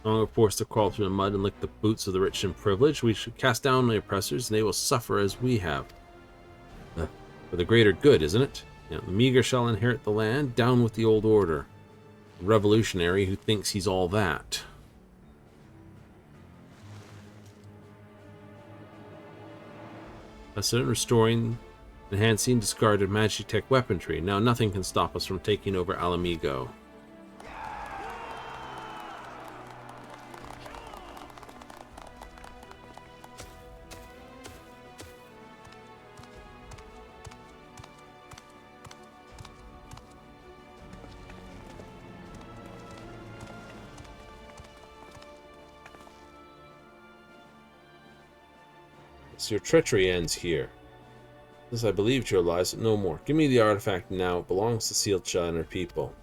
No longer forced to crawl through the mud and lick the boots of the rich and privileged. We should cast down the oppressors, and they will suffer as we have. For the greater good, isn't it? You know, the meager shall inherit the land. Down with the old order. A revolutionary who thinks he's all that. Precedent restoring, enhancing discarded Magitech weaponry. Now nothing can stop us from taking over Alamigo. So your treachery ends here. Since I believed your lies, no more. Give me the artifact now. It belongs to Sealed Shell and her people.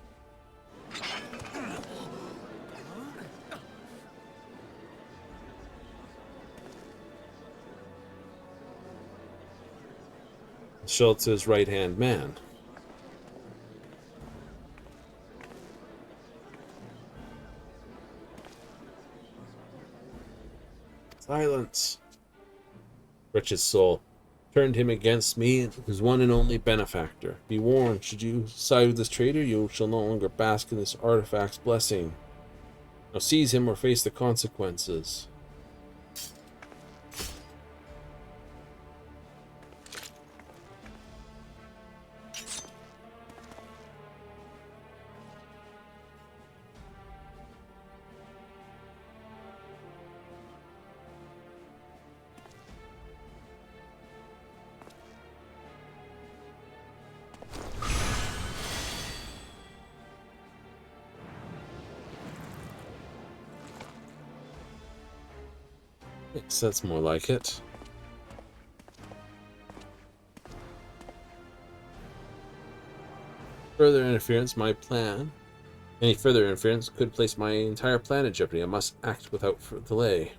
Schultz's right-hand man. Silence. Wretched soul. Turned him against me, his one and only benefactor. Be warned, should you side with this traitor, you shall no longer bask in this artifact's blessing. Now seize him or face the consequences. Yes, that's more like it. Further interference, my plan. Any further interference could place my entire plan in jeopardy. I must act without delay.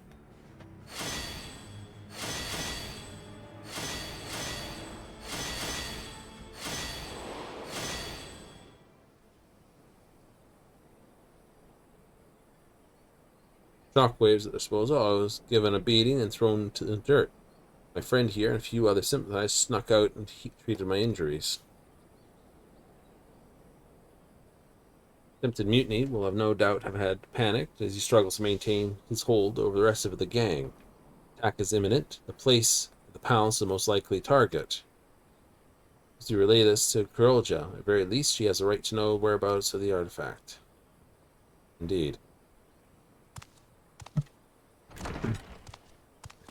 Shockwaves at their disposal. I was given a beating and thrown to the dirt. My friend here and a few other sympathizers snuck out and treated my injuries. Attempted mutiny will have no doubt have had panicked as he struggles to maintain his hold over the rest of the gang. Attack is imminent. The place, the palace, is the most likely target. As you relay this to Kurolja, at the very least, she has a right to know whereabouts of the artifact. Indeed.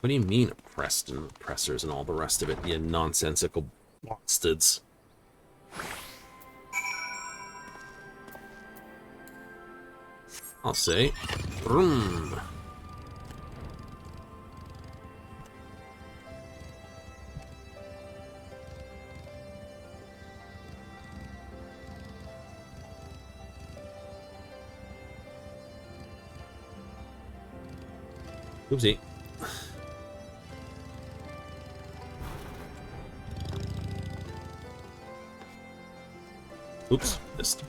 What do you mean oppressed and oppressors and all the rest of it, you nonsensical bastards? I'll say, vroom. Oopsie. Oops, missed.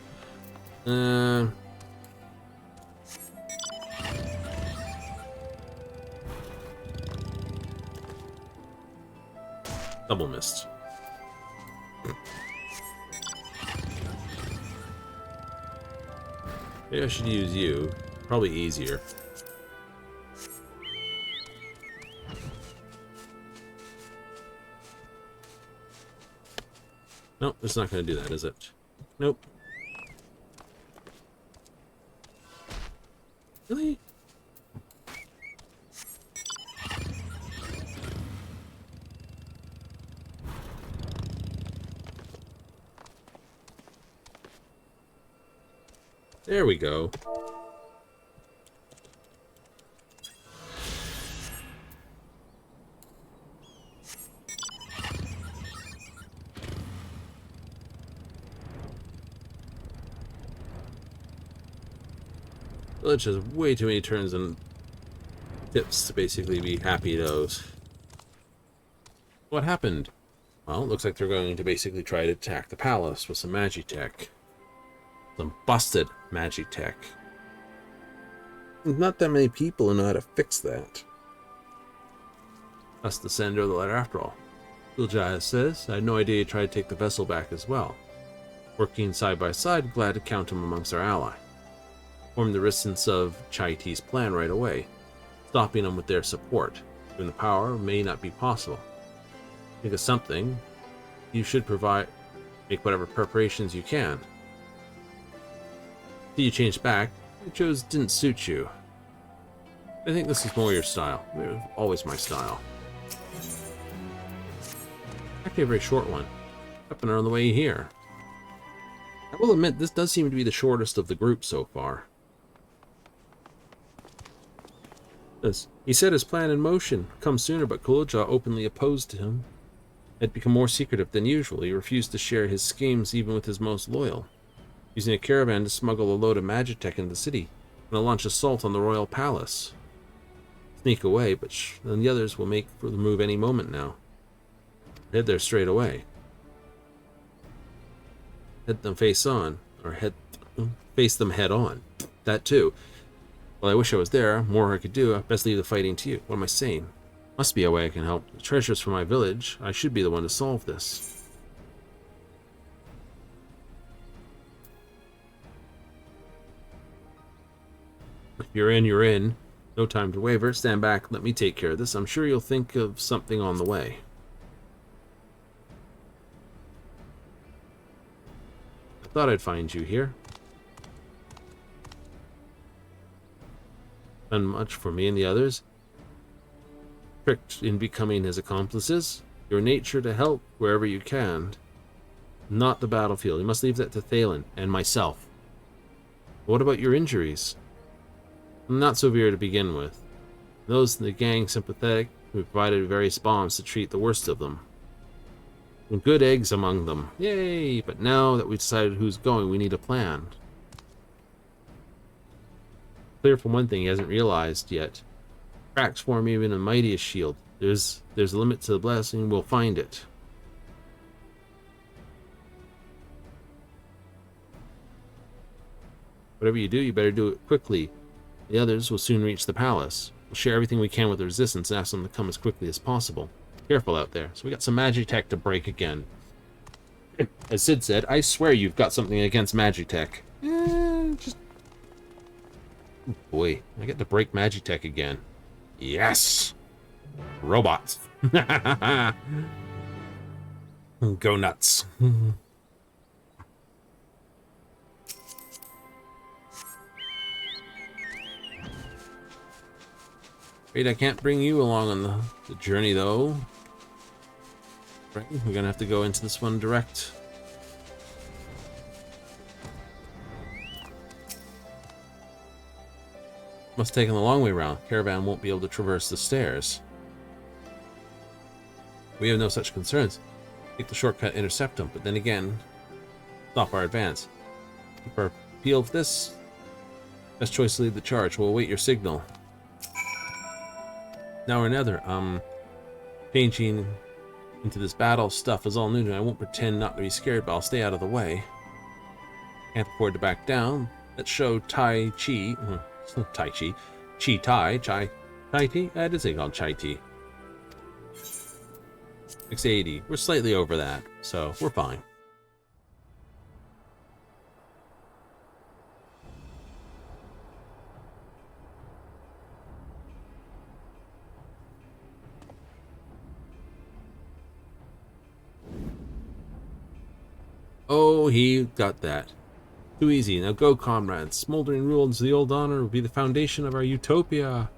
Double missed. Maybe I should use you. Probably easier. Nope, it's not going to do that, is it? Nope. Really? There we go. Village has way too many turns and tips to basically be happy those. What happened? Well, it looks like they're going to basically try to attack the palace with some Magitech. Some busted Magitech. Not that many people who know how to fix that. That's the sender of the letter after all. Gul'Jaz says, I had no idea you tried to take the vessel back as well. Working side by side, glad to count him amongst our ally. Formed the resistance of Chai Tea's plan right away, stopping them with their support. Given the power may not be possible. Think of something. You should make whatever preparations you can. See you changed back. It chose didn't suit you. I think this is more your style. Always my style. Actually a very short one. Up and on the way here. I will admit, this does seem to be the shortest of the group so far. He set his plan in motion. Come sooner, but Gul'Jaz openly opposed to him. Had become more secretive than usual. He refused to share his schemes even with his most loyal. Using a caravan to smuggle a load of Magitech into the city, and to launch assault on the royal palace. Sneak away, but then the others will make for the move any moment now. Head there straight away. Head them face on, or face them head on. That too. Well, I wish I was there. More I could do. I'd best leave the fighting to you. What am I saying? Must be a way I can help. The treasures for my village. I should be the one to solve this. If you're in, you're in. No time to waver. Stand back. Let me take care of this. I'm sure you'll think of something on the way. I thought I'd find you here. Done much for me and the others. Tricked in becoming his accomplices. Your nature to help wherever you can. Not the battlefield. You must leave that to Thalen and myself. What about your injuries? Not severe to begin with. Those in the gang sympathetic, we provided various bombs to treat the worst of them. And good eggs among them. Yay! But now that we've decided who's going, we need a plan. Clear from one thing he hasn't realized yet. Cracks form even a mightiest shield. There's a limit to the blessing, we'll find it. Whatever you do, you better do it quickly. The others will soon reach the palace. We'll share everything we can with the resistance and ask them to come as quickly as possible. Careful out there. So we got some Magitech to break again. As Sid said, I swear you've got something against Magitech. Just... Oh boy, I get to break Magitech again. Yes! Robots. Go nuts. Wait, I can't bring you along on the journey, though. Right, we're gonna have to go into this one direct. Must have taken the long way around. Caravan won't be able to traverse the stairs. We have no such concerns. Take the shortcut, intercept them, but then again, stop our advance. Keep our appeal for this. Best choice to lead the charge. We'll await your signal. Now or another, changing into this battle stuff is all new to me. I won't pretend not to be scared, but I'll stay out of the way. Can't afford to back down. Let's show Tai Chi. Tai Chi. Chi Tai. Chai Tea? I did say called Chai Tea. 680. We're slightly over that, so we're fine. Oh, he got that. Too easy. Now go, comrades. Smoldering ruins of the old honor will be the foundation of our utopia.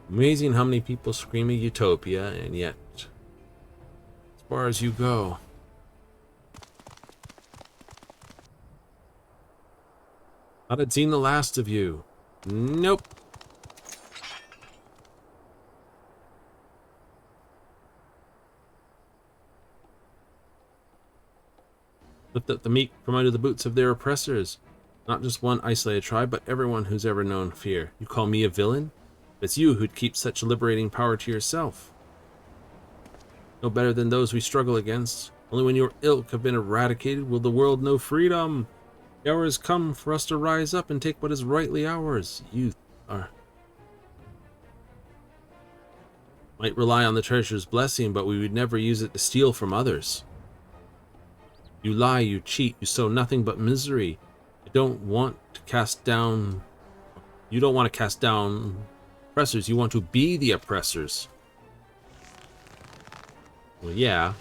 Amazing how many people scream a utopia, and yet, as far as you go. Thought I'd seen the last of you. Nope. Lift up the meek from under the boots of their oppressors. Not just one isolated tribe, but everyone who's ever known fear. You call me a villain? It's you who'd keep such liberating power to yourself. No better than those we struggle against. Only when your ilk have been eradicated will the world know freedom. The hour has come for us to rise up and take what is rightly ours. Youth, might rely on the treasure's blessing, but we would never use it to steal from others. You lie, you cheat, you sow nothing but misery. You don't want to cast down oppressors, you want to be the oppressors. Well, yeah.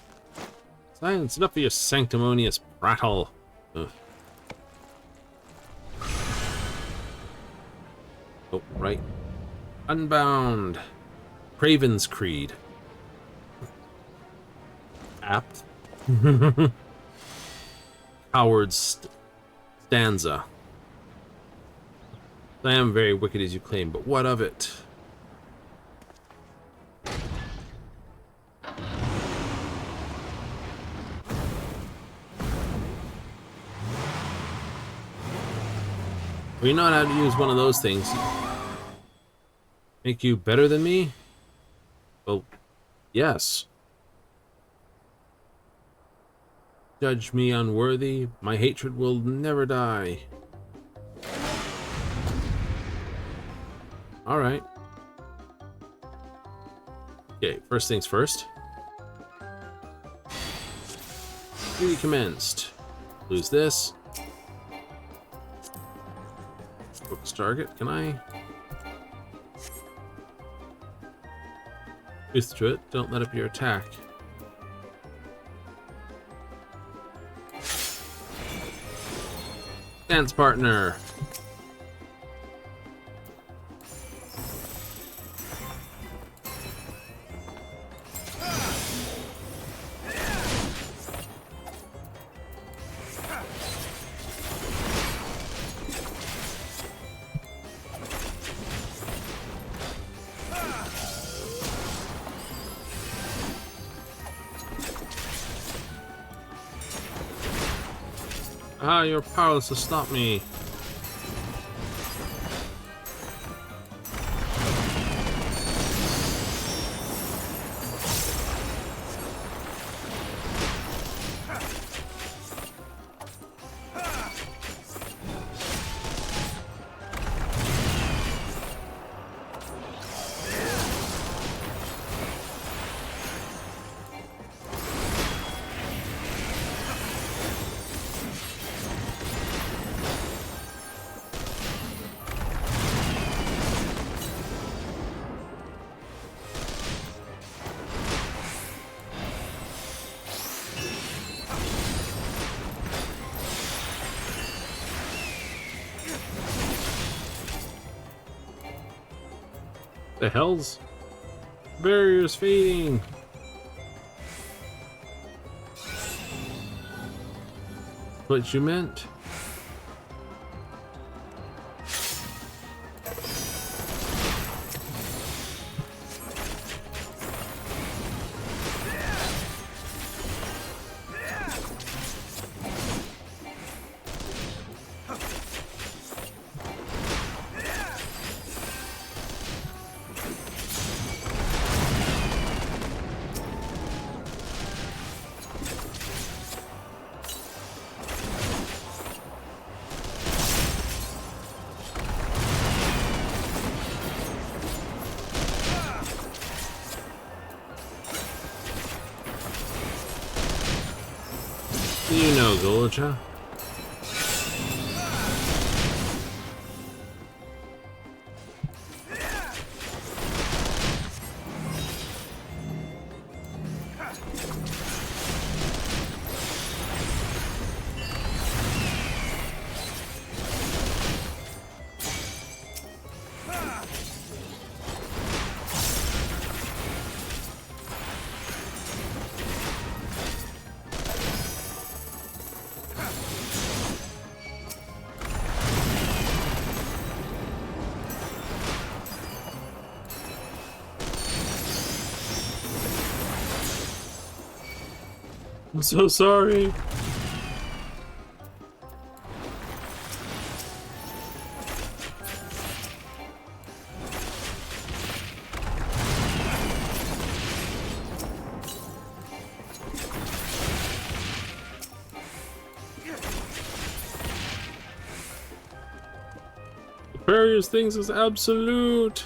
Silence, enough of your sanctimonious prattle. Ugh. Oh, right. Unbound. Craven's Creed. Apt. Howard's stanza. I am very wicked as you claim, but what of it? Well, you know how to use one of those things. Make you better than me? Well, yes. Judge me unworthy, my hatred will never die. Alright. Okay, first things first. Duty commenced. Lose this. Focus target, can I? Boost to it, don't let up your attack. Dance partner. Ah, you're powerless to stop me. The hell's barriers fading? What you meant? You know, Golacha. I'm so sorry. various things as absolute.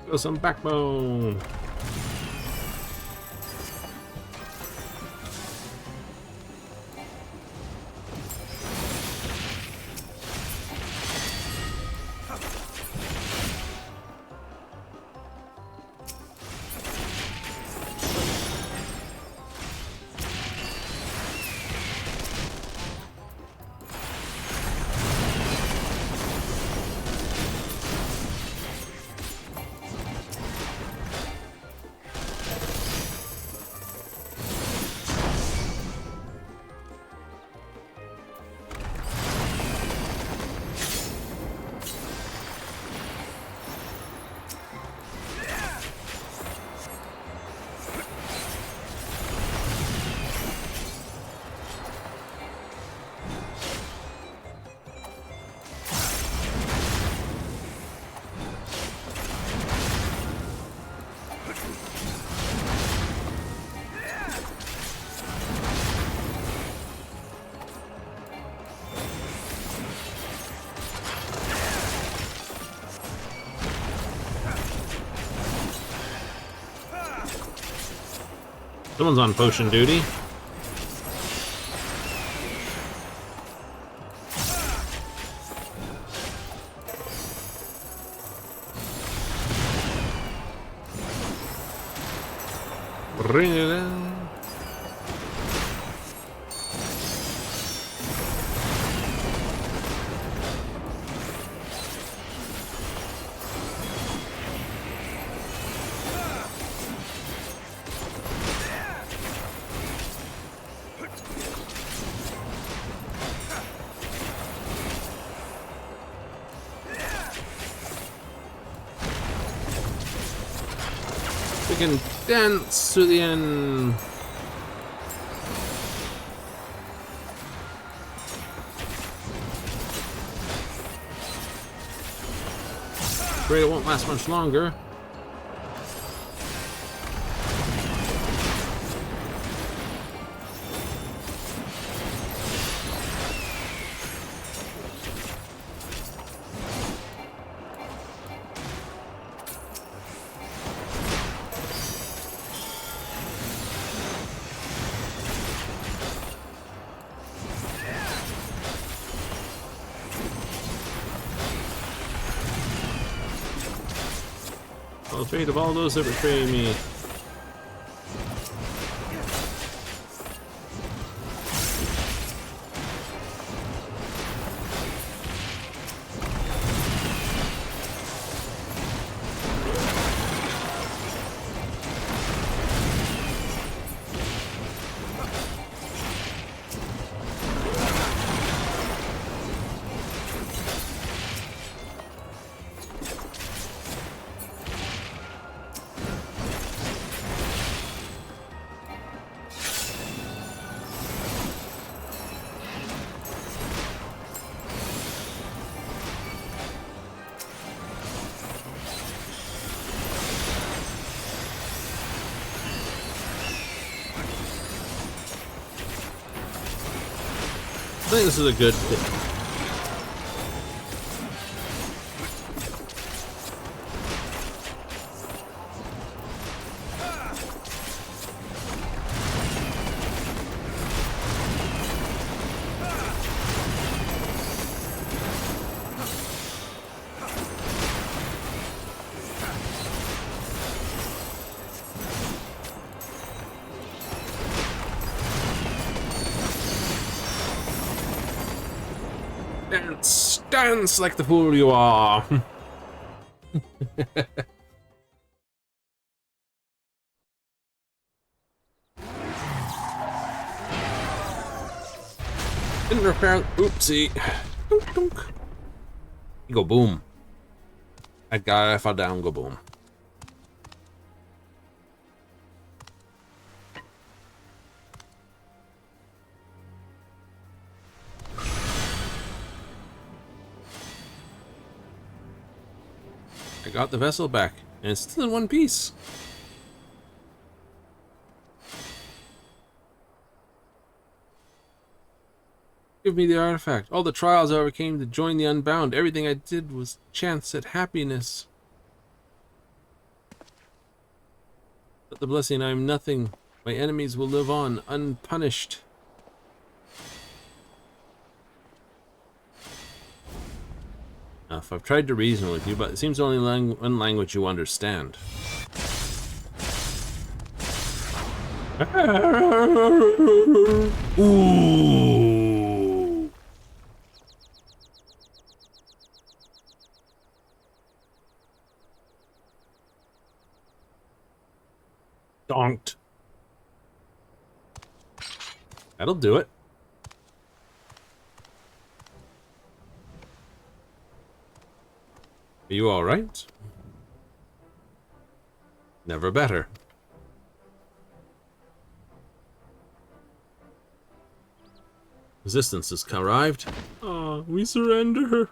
Go some backbone. Someone's on potion duty. Bring it in. We can dance to the end. Afraid it won't last much longer. The fate of all those that betray me. I think this is a good fit. Dance, dance like the fool you are. Didn't repair. Oopsie. Dunk, dunk. You go boom. That guy fell down, go boom. I got the vessel back, and it's still in one piece. Give me the artifact. All the trials I overcame to join the Unbound. Everything I did was chance at happiness. But the blessing, I am nothing. My enemies will live on, unpunished. Enough. I've tried to reason with you, but it seems only one language you understand. Ooh. Donked. That'll do it. Are you all right? Never better. Resistance has arrived. Oh, we surrender.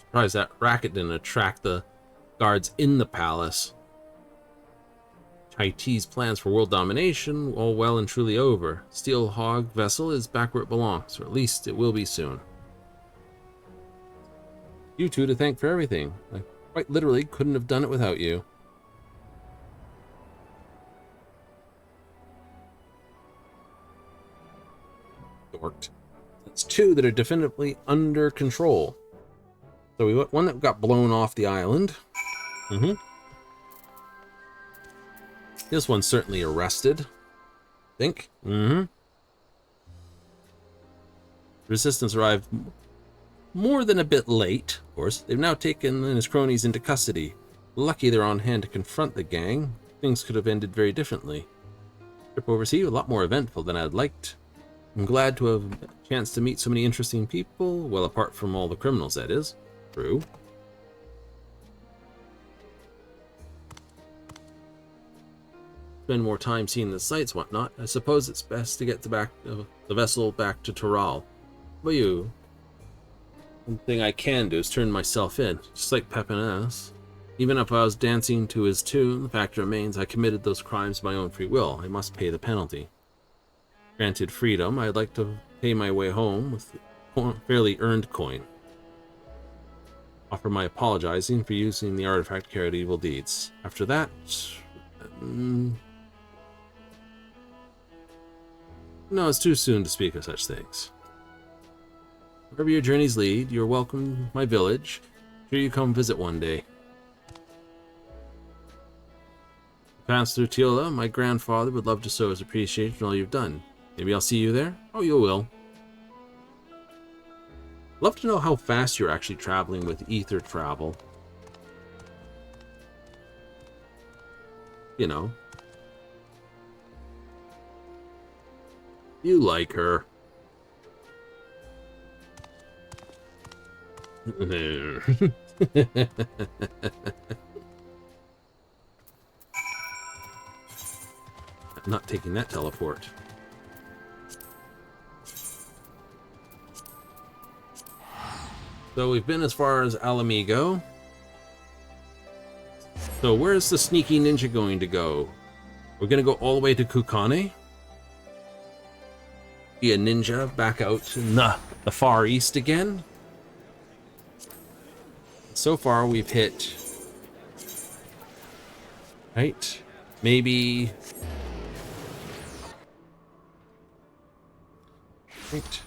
Surprised that racket didn't attract the guards in the palace. Haiti's plans for world domination, all well and truly over. Steel Hog vessel is back where it belongs, or at least it will be soon. You two to thank for everything. I quite literally couldn't have done it without you. Dorked. That's two that are definitively under control. So we got one that got blown off the island. This one's certainly arrested. Think. Resistance arrived more than a bit late, of course. They've now taken his cronies into custody. Lucky they're on hand to confront the gang. Things could have ended very differently. Trip overseas, a lot more eventful than I'd liked. I'm glad to have a chance to meet so many interesting people. Well, apart from all the criminals, that is. True. Spend more time seeing the sights, whatnot. I suppose it's best to get the vessel back to Toral. But you... One thing I can do is turn myself in, just like Pepiness. Even if I was dancing to his tune, the fact remains I committed those crimes of my own free will. I must pay the penalty. Granted freedom, I'd like to pay my way home with fairly earned coin. Offer my apologizing for using the artifact to carry evil deeds. After that... no, it's too soon to speak of such things. Wherever your journeys lead, you're welcome to my village. Sure you come visit one day. Pass through Tila, my grandfather would love to show his appreciation for all you've done. Maybe I'll see you there? Oh, you will. Love to know how fast you're actually traveling with ether travel. You know. You like her. I'm not taking that teleport. So we've been as far as Alamigo. So where's the sneaky ninja going to go? We're going to go all the way to Kukane? Be a ninja back out in the Far East again? So far we've hit... Right? Maybe... Right.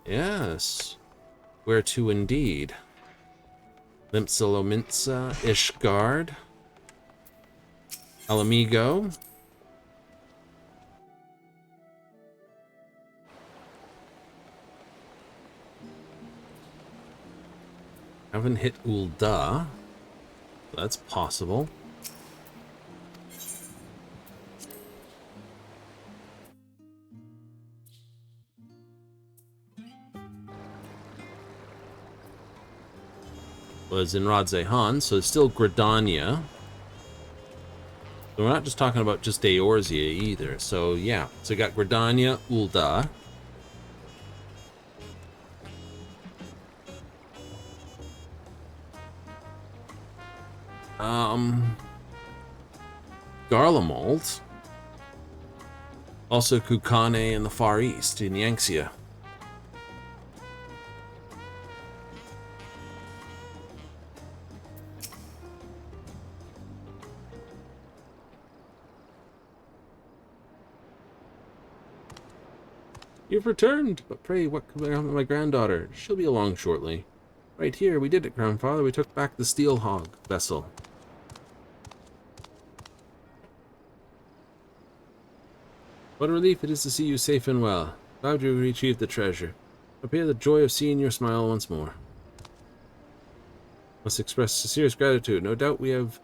Yes. Where to indeed? Limpsalominsa, Ishgard, Alamigo. Haven't hit Ul'dah. That's possible. was in Radzehan, so it's still Gridania. So we're not just talking about just Eorzea either. So yeah, so we got Gridania, Ul'dah. Garlemald. Also Kukane in the Far East, in Yangtze. You've returned, but pray, what could become of my granddaughter? She'll be along shortly. Right here, we did it, grandfather. We took back the Steel Hog vessel. What a relief it is to see you safe and well. Glad you retrieved the treasure. Prepare the joy of seeing your smile once more. Must express sincerest gratitude. No doubt we have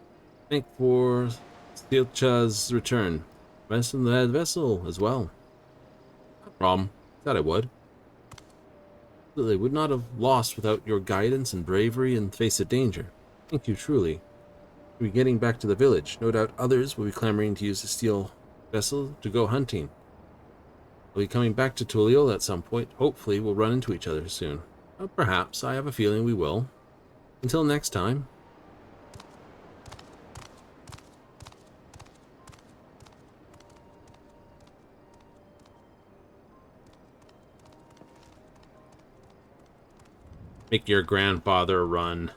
thanked for Steelcha's return. Ransom the vessel as well. No problem. Thought I would. They would not have lost without your guidance and bravery in the face of danger. Thank you truly. We'll be getting back to the village. No doubt others will be clamoring to use the steel vessel to go hunting. We'll be coming back to Tuliol at some point. Hopefully we'll run into each other soon. Perhaps. I have a feeling we will. Until next time. Make your grandfather run.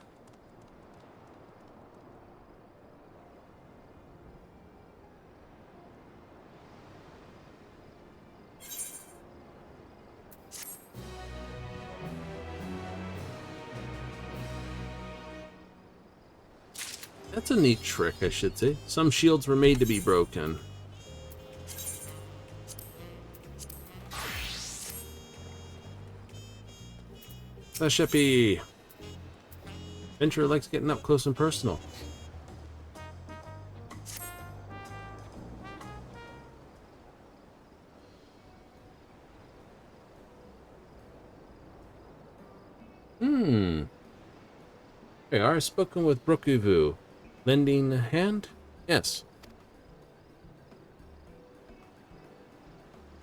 That's a neat trick, I should say. Some shields were made to be broken. Shippy. Venturer likes getting up close and personal. They are spoken with Brokuvu. Lending a hand? Yes.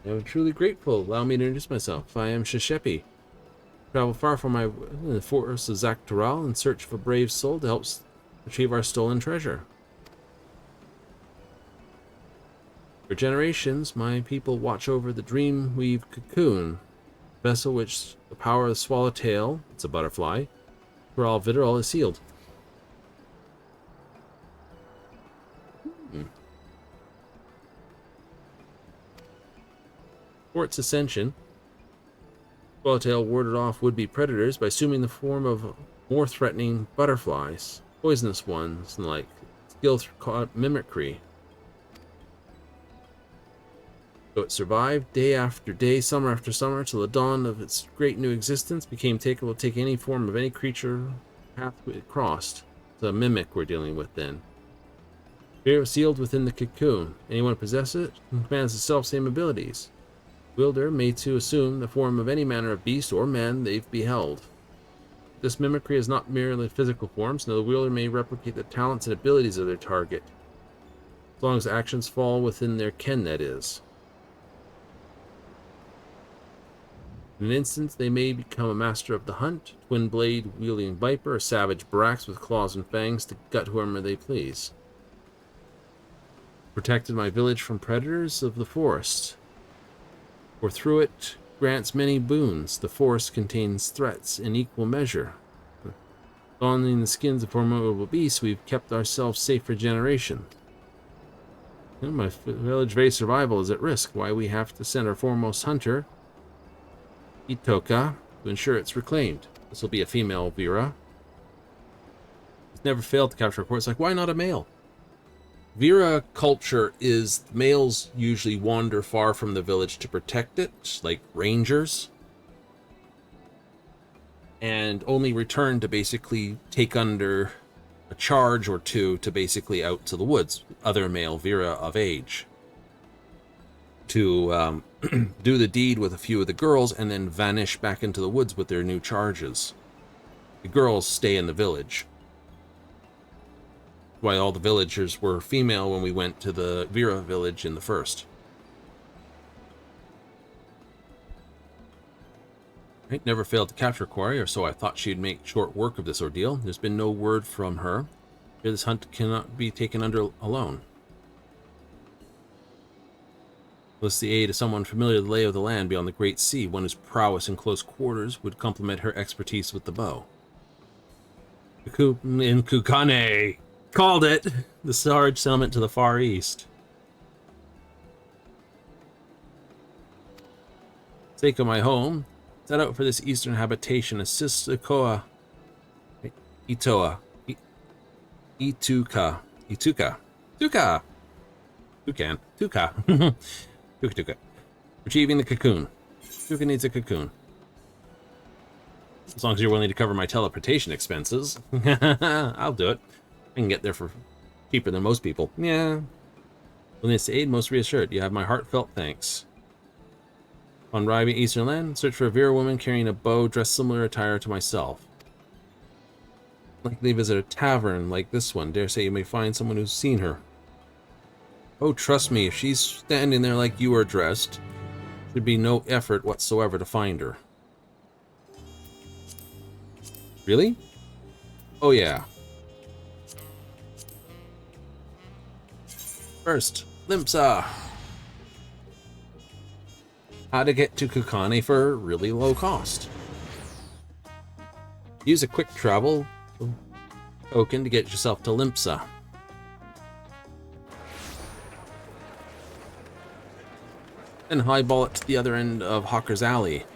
I am truly grateful. Allow me to introduce myself. I am Shishepi. Travel far from the forest of Zak'Toral in search of a brave soul to help retrieve our stolen treasure. For generations, my people watch over the Dreamweave cocoon, a vessel which the power of the swallowtail, it's a butterfly, for all Vitrol is sealed. For its ascension, Swallowtail warded off would-be predators by assuming the form of more threatening butterflies, poisonous ones, and like skill mimicry. So it survived day after day, summer after summer, till the dawn of its great new existence became capable of taking any form of any creature path it crossed. It's a mimic we're dealing with then. Spirit was sealed within the cocoon. Anyone who possesses it commands the self-same abilities. Wielder made to assume the form of any manner of beast or man they've beheld. This mimicry is not merely physical forms, no, the wielder may replicate the talents and abilities of their target, as long as actions fall within their ken, that is. In an instant, they may become a master of the hunt, twin blade wielding viper, or savage Brax with claws and fangs to gut whoever they please. Protected my village from predators of the forest. For through it grants many boons. The forest contains threats in equal measure. Donning the skins of formidable beasts, we've kept ourselves safe for generations. My village very survival is at risk. Why we have to send our foremost hunter, Itoka, to ensure it's reclaimed. This will be a female Vera. It's never failed to capture reports like, why not a male? Vera culture is males usually wander far from the village to protect it, like rangers, and only return to basically take under a charge or two to basically out to the woods, other male Vera of age, to do the deed with a few of the girls and then vanish back into the woods with their new charges. The girls stay in the village. Why all the villagers were female when we went to the Vera village in the first. I never failed to capture Quarry, or so I thought she'd make short work of this ordeal. There's been no word from her. This hunt cannot be taken under alone. Unless the aid of someone familiar with the lay of the land beyond the Great Sea, one whose prowess in close quarters would complement her expertise with the bow. In Kukane! Called it! The Sarge settlement to the far east. Sake of my home, set out for this eastern habitation, assist Itoa. Tuka. Retrieving the cocoon. Tuka needs a cocoon. As long as you're willing to cover my teleportation expenses. I'll do it. I can get there for cheaper than most people. Yeah. Willingness to aid, most reassured. You have my heartfelt thanks. On arriving at Eastern Land, search for a Vera woman carrying a bow, dressed similar attire to myself. Likely visit a tavern like this one. Dare say you may find someone who's seen her. Oh, trust me, if she's standing there like you are dressed, there'd be no effort whatsoever to find her. Really? Oh, yeah. First, Limsa. How to get to Kukane for really low cost. Use a quick travel token to get yourself to Limsa. And highball it to the other end of Hawker's Alley.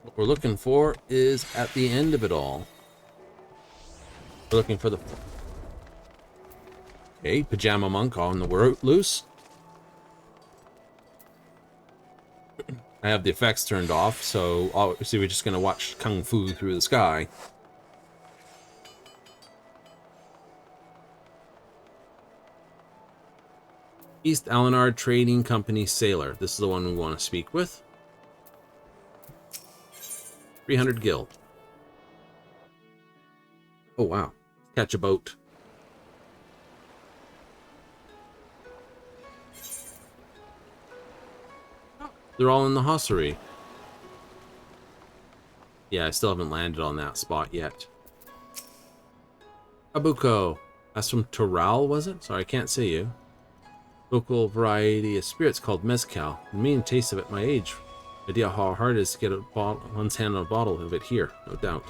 What we're looking for is at the end of it all. We're looking for the... Okay, Pajama Monk on the loose. I have the effects turned off, so obviously we're just going to watch Kung Fu through the sky. East Alenard Trading Company Sailor. This is the one we want to speak with. 300 gil. Oh, wow. Catch a boat. They're all in the hosiery. Yeah, I still haven't landed on that spot yet. Abuko. That's from Toral, was it? Sorry, I can't see you. Local variety of spirits called mezcal. The mean taste of it at my age. Idea how hard it is to get one's hand on a bottle of it here, no doubt.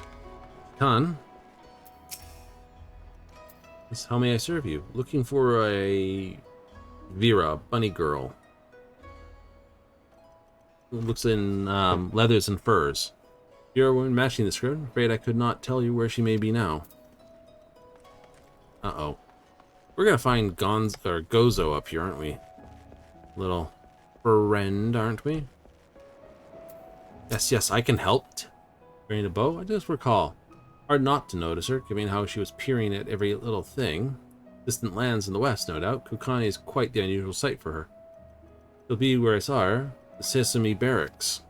Khan. How may I serve you? Looking for a Vera, bunny girl. Looks in leathers and furs. You're a woman matching the description. Afraid I could not tell you where she may be now. Uh-oh. We're gonna find Gozo up here, aren't we? Little friend, aren't we? Yes, I can help. Carrying a bow? I just recall. Hard not to notice her, given how she was peering at every little thing. Distant lands in the west, no doubt. Kukane is quite the unusual sight for her. It'll be where I saw her. The Sesame Barracks.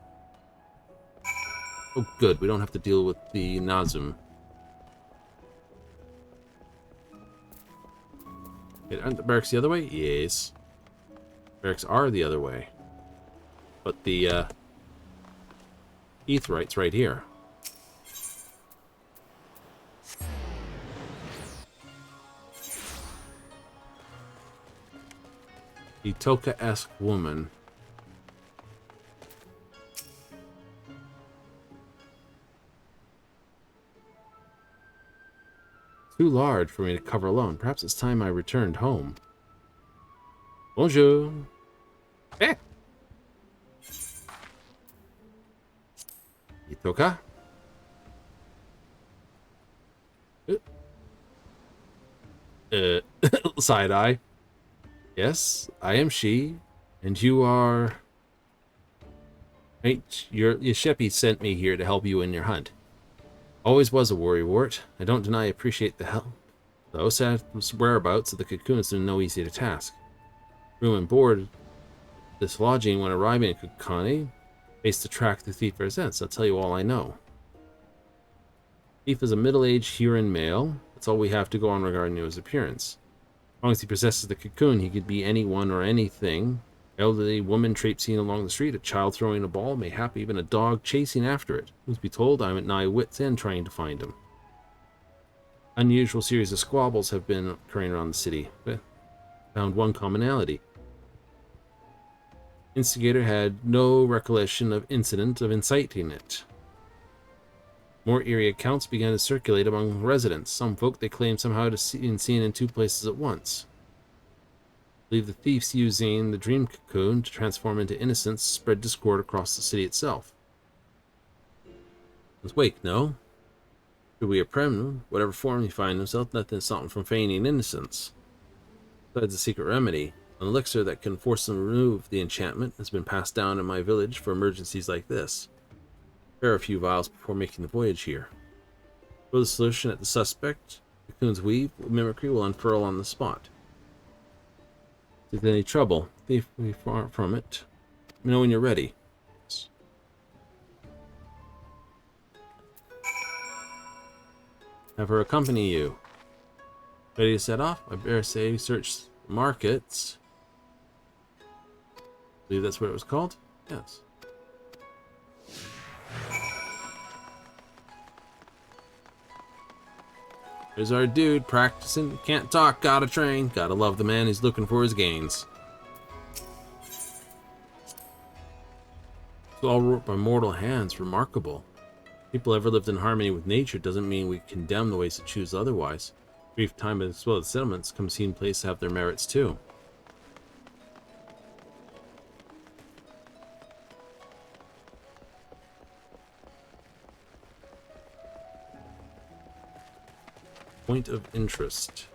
Oh, good. We don't have to deal with the Nazum. Aren't the barracks the other way? Yes. Barracks are the other way. But the Aetheryte's right here. Itoka-esque woman. Too large for me to cover alone. Perhaps it's time I returned home. Bonjour. Eh. Itoka? Side eye. Yes, I am she, and you are... Right, your Sheppy sent me here to help you in your hunt. Always was a worrywart. I don't deny I appreciate the help. Though sad whereabouts of the cocoons are no easy to task. Room and board this lodging when arriving at Kukane. Face the track the thief presents. I'll tell you all I know. Thief is a middle-aged Huron male. That's all we have to go on regarding his appearance. As long as he possesses the cocoon, he could be anyone or anything. Elderly woman traipsing along the street, a child throwing a ball, mayhap even a dog chasing after it. Truth be told, I'm at nigh wit's end trying to find him. Unusual series of squabbles have been occurring around the city, but found one commonality. Instigator had no recollection of incident of inciting it. More eerie accounts began to circulate among residents. Some folk they claim somehow to be seen in two places at once. I believe the thieves using the dream cocoon to transform into innocence spread discord across the city itself. Let's wake, no? Should we apprehend him, whatever form he find himself, nothing stopping from feigning innocence. Besides a secret remedy, an elixir that can force them to remove the enchantment has been passed down in my village for emergencies like this. Prepare a few vials before making the voyage here. Throw the solution at the suspect. The cocoon's weave mimicry will unfurl on the spot. If there's any trouble, be far from it. Let me know when you're ready. Have her accompany you. Ready to set off? I better say search markets. I believe that's what it was called? Yes. There's our dude practicing. Can't talk, gotta train. Gotta love the man who's looking for his gains. It's all wrought by mortal hands. Remarkable. People ever lived in harmony with nature doesn't mean we condemn the ways to choose otherwise. Brief time as well as settlements come seen place have their merits too. Point of interest.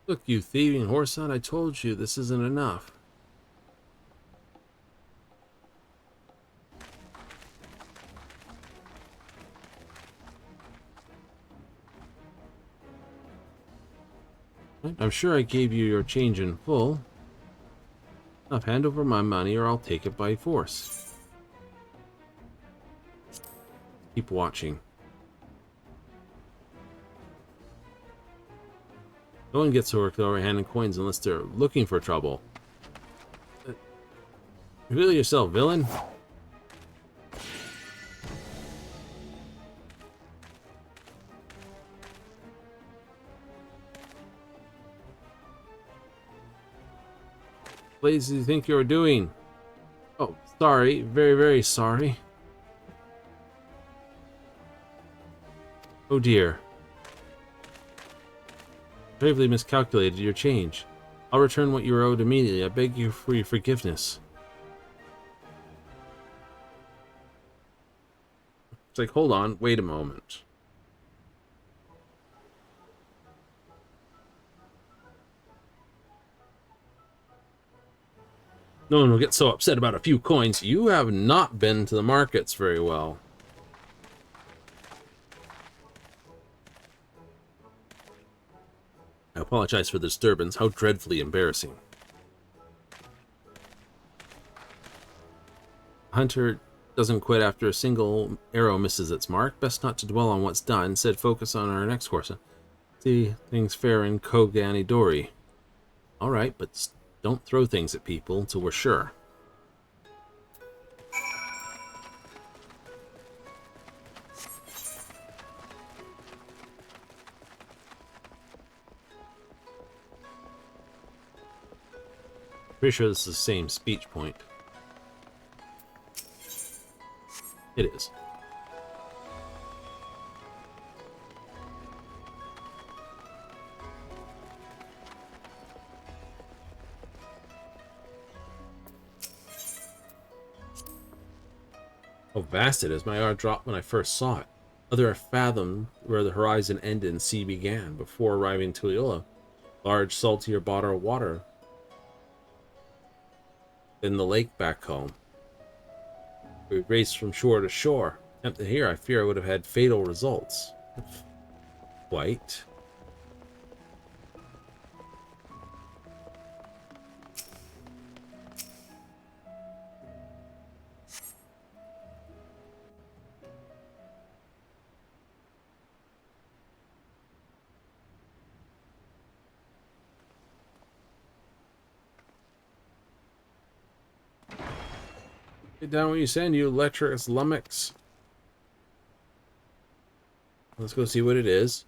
Look, you thieving horseson, I told you this isn't enough. I'm sure I gave you your change in full. Now hand over my money or I'll take it by force. Keep watching. No one gets to work over handing coins unless they're looking for trouble. Reveal yourself, villain. What do you think you're doing? Oh, sorry. Very, very sorry. Oh dear. Gravely miscalculated your change. I'll return what you were owed immediately. I beg you for your forgiveness. It's like, hold on, wait a moment. No one will get so upset about a few coins. You have not been to the markets very well. I apologize for the disturbance. How dreadfully embarrassing. Hunter doesn't quit after a single arrow misses its mark. Best not to dwell on what's done. Instead, focus on our next course. See things fair in Kogani Dori. Alright, but don't throw things at people until we're sure. Pretty sure this is the same speech point. It is. How vast it is. My heart dropped when I first saw it. Other fathom where the horizon ended and sea began before arriving to Iola. Large, saltier bottle of water in the lake back home. We raced from shore to shore. Tempted here, I fear I would have had fatal results. White. Get down what you send, you electric lummox. Let's go see what it is.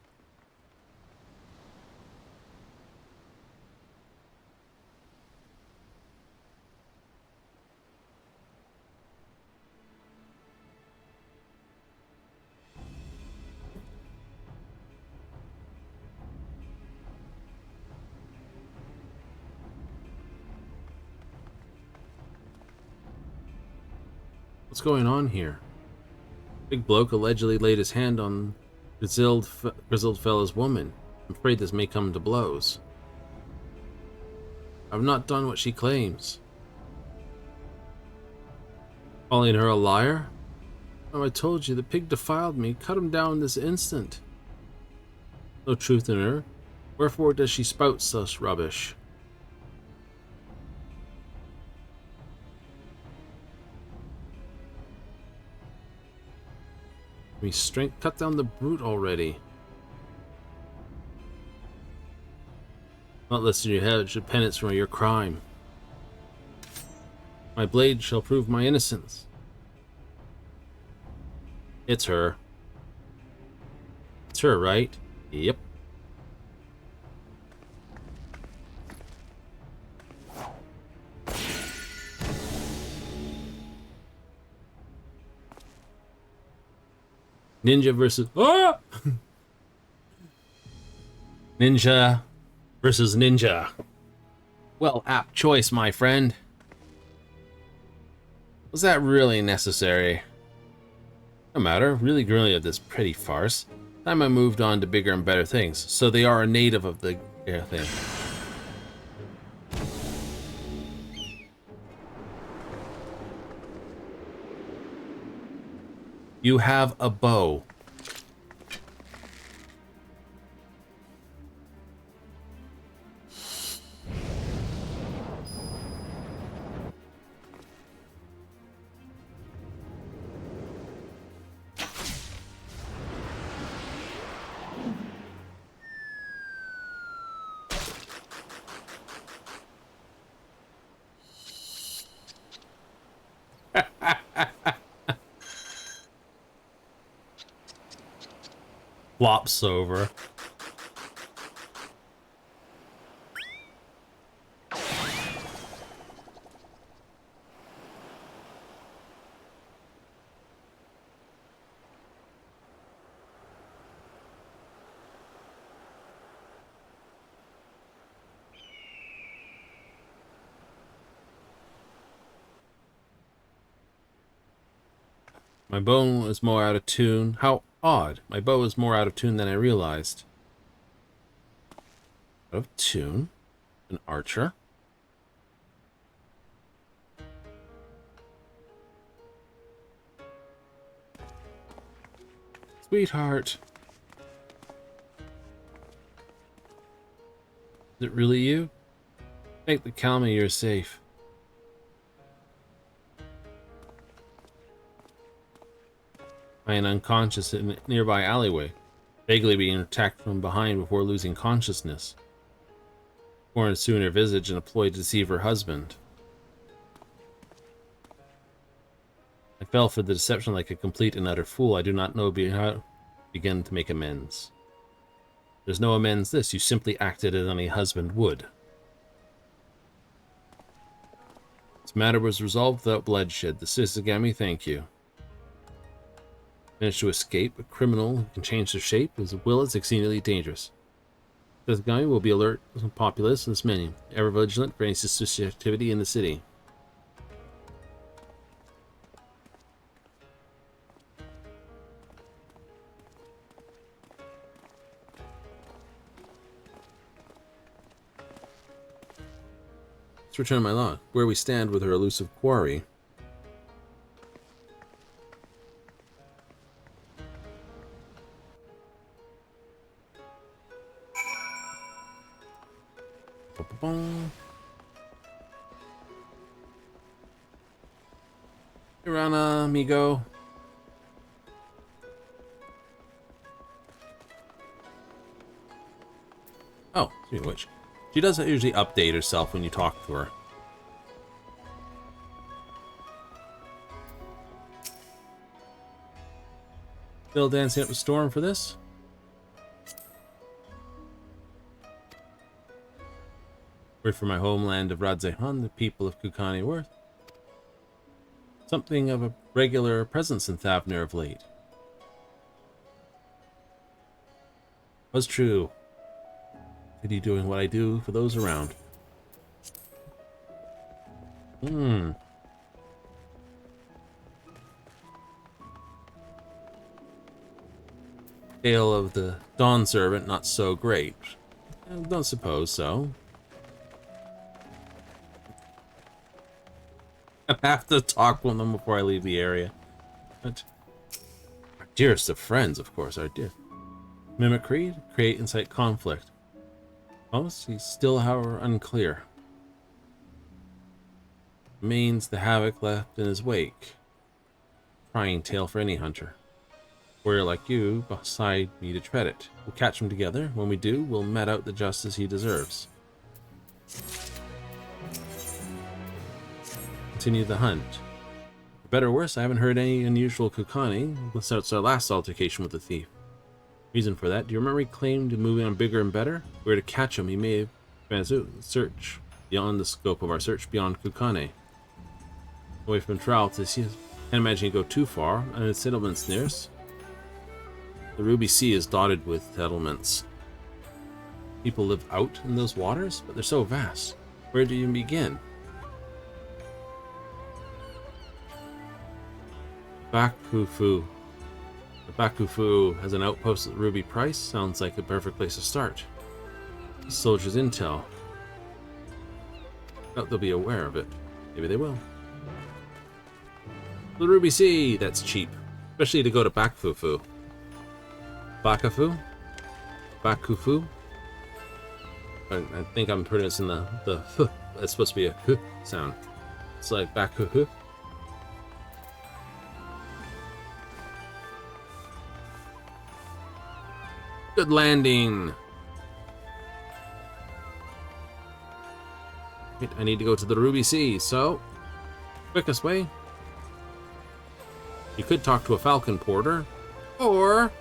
What's going on here? Big bloke allegedly laid his hand on grizzled fellow's woman. I'm afraid this may come to blows. I've not done what she claims. Calling her a liar? Oh, I told you, the pig defiled me. Cut him down this instant. No truth in her. Wherefore does she spout such rubbish? Me strength, cut down the brute already. Not less than your head should penance for your crime. My blade shall prove my innocence. It's her. It's her, right? Yep. Ninja versus... Oh! Ninja versus ninja. Well, apt choice, my friend. Was that really necessary? No matter, really grueling at this pretty farce. Time I moved on to bigger and better things, so they are a native of the thing. You have a bow. Flops over. My bow is more out of tune. How odd. My bow is more out of tune than I realized. Out of tune? An archer? Sweetheart. Is it really you? Take the calm, you're safe. I am unconscious in a nearby alleyway, vaguely being attacked from behind before losing consciousness. Or assume her visage and a ploy to deceive her husband. I fell for the deception like a complete and utter fool. I do not know how to begin to make amends. There's no amends this, you simply acted as any husband would. This matter was resolved without bloodshed. The Sisagami thank you. Managed to escape, a criminal who can change their shape as well as exceedingly dangerous. The Sisagami will be alert to the populace this many, ever vigilant for any suspicious activity in the city. Let's return my log. Where we stand with her elusive quarry. Irana, amigo. Oh, speaking of which, she doesn't usually update herself when you talk to her. Still dancing up a storm for this? Word from my homeland of Radzehan, the people of Kukani Worth. Something of a regular presence in Thavner of late. Was true. Pity doing what I do for those around. Tale of the Dawn Servant, not so great. I don't suppose so. I have to talk with them before I leave the area. But our dearest of friends, of course, our dear. Mimicry, create, incite conflict. Most, he's still, however, unclear. Remains the havoc left in his wake. Trying tale for any hunter. Warrior like you beside me to tread it. We'll catch him together. When we do, we'll met out the justice he deserves. Continue the hunt. For better or worse, I haven't heard any unusual Kukani since our last altercation with the thief. Reason for that, do you remember he claimed moving on bigger and better? If we were to catch him, he may have been search beyond the scope of our search beyond Kukane. Away from trial to see, can't imagine he'd go too far, and its settlements near us. The Ruby Sea is dotted with settlements. People live out in those waters, but they're so vast. Where do you begin? Bakufu. The Bakufu has an outpost at Ruby Price. Sounds like a perfect place to start. Soldiers' intel. Doubt they'll be aware of it. Maybe they will. The Ruby Sea! That's cheap. Especially to go to Bakufu. Bakafu? Bakufu? I think I'm pronouncing the h. That's supposed to be a h sound. It's like Bakufu. Good landing. Wait, I need to go to the Ruby Sea, so quickest way. You could talk to a Falcon Porter, or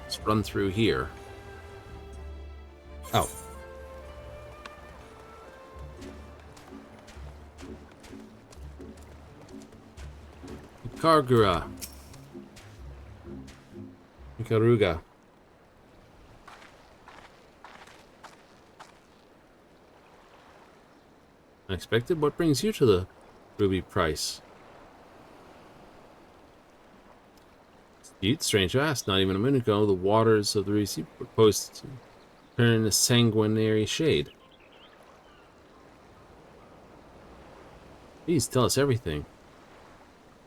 let's run through here. Oh. Kargura. Ikaruga. Unexpected? What brings you to the Ruby Price? Indeed, strange to ask. Not even a minute ago, the waters of the Ruby Sea were poised to turn a sanguinary shade. Please tell us everything.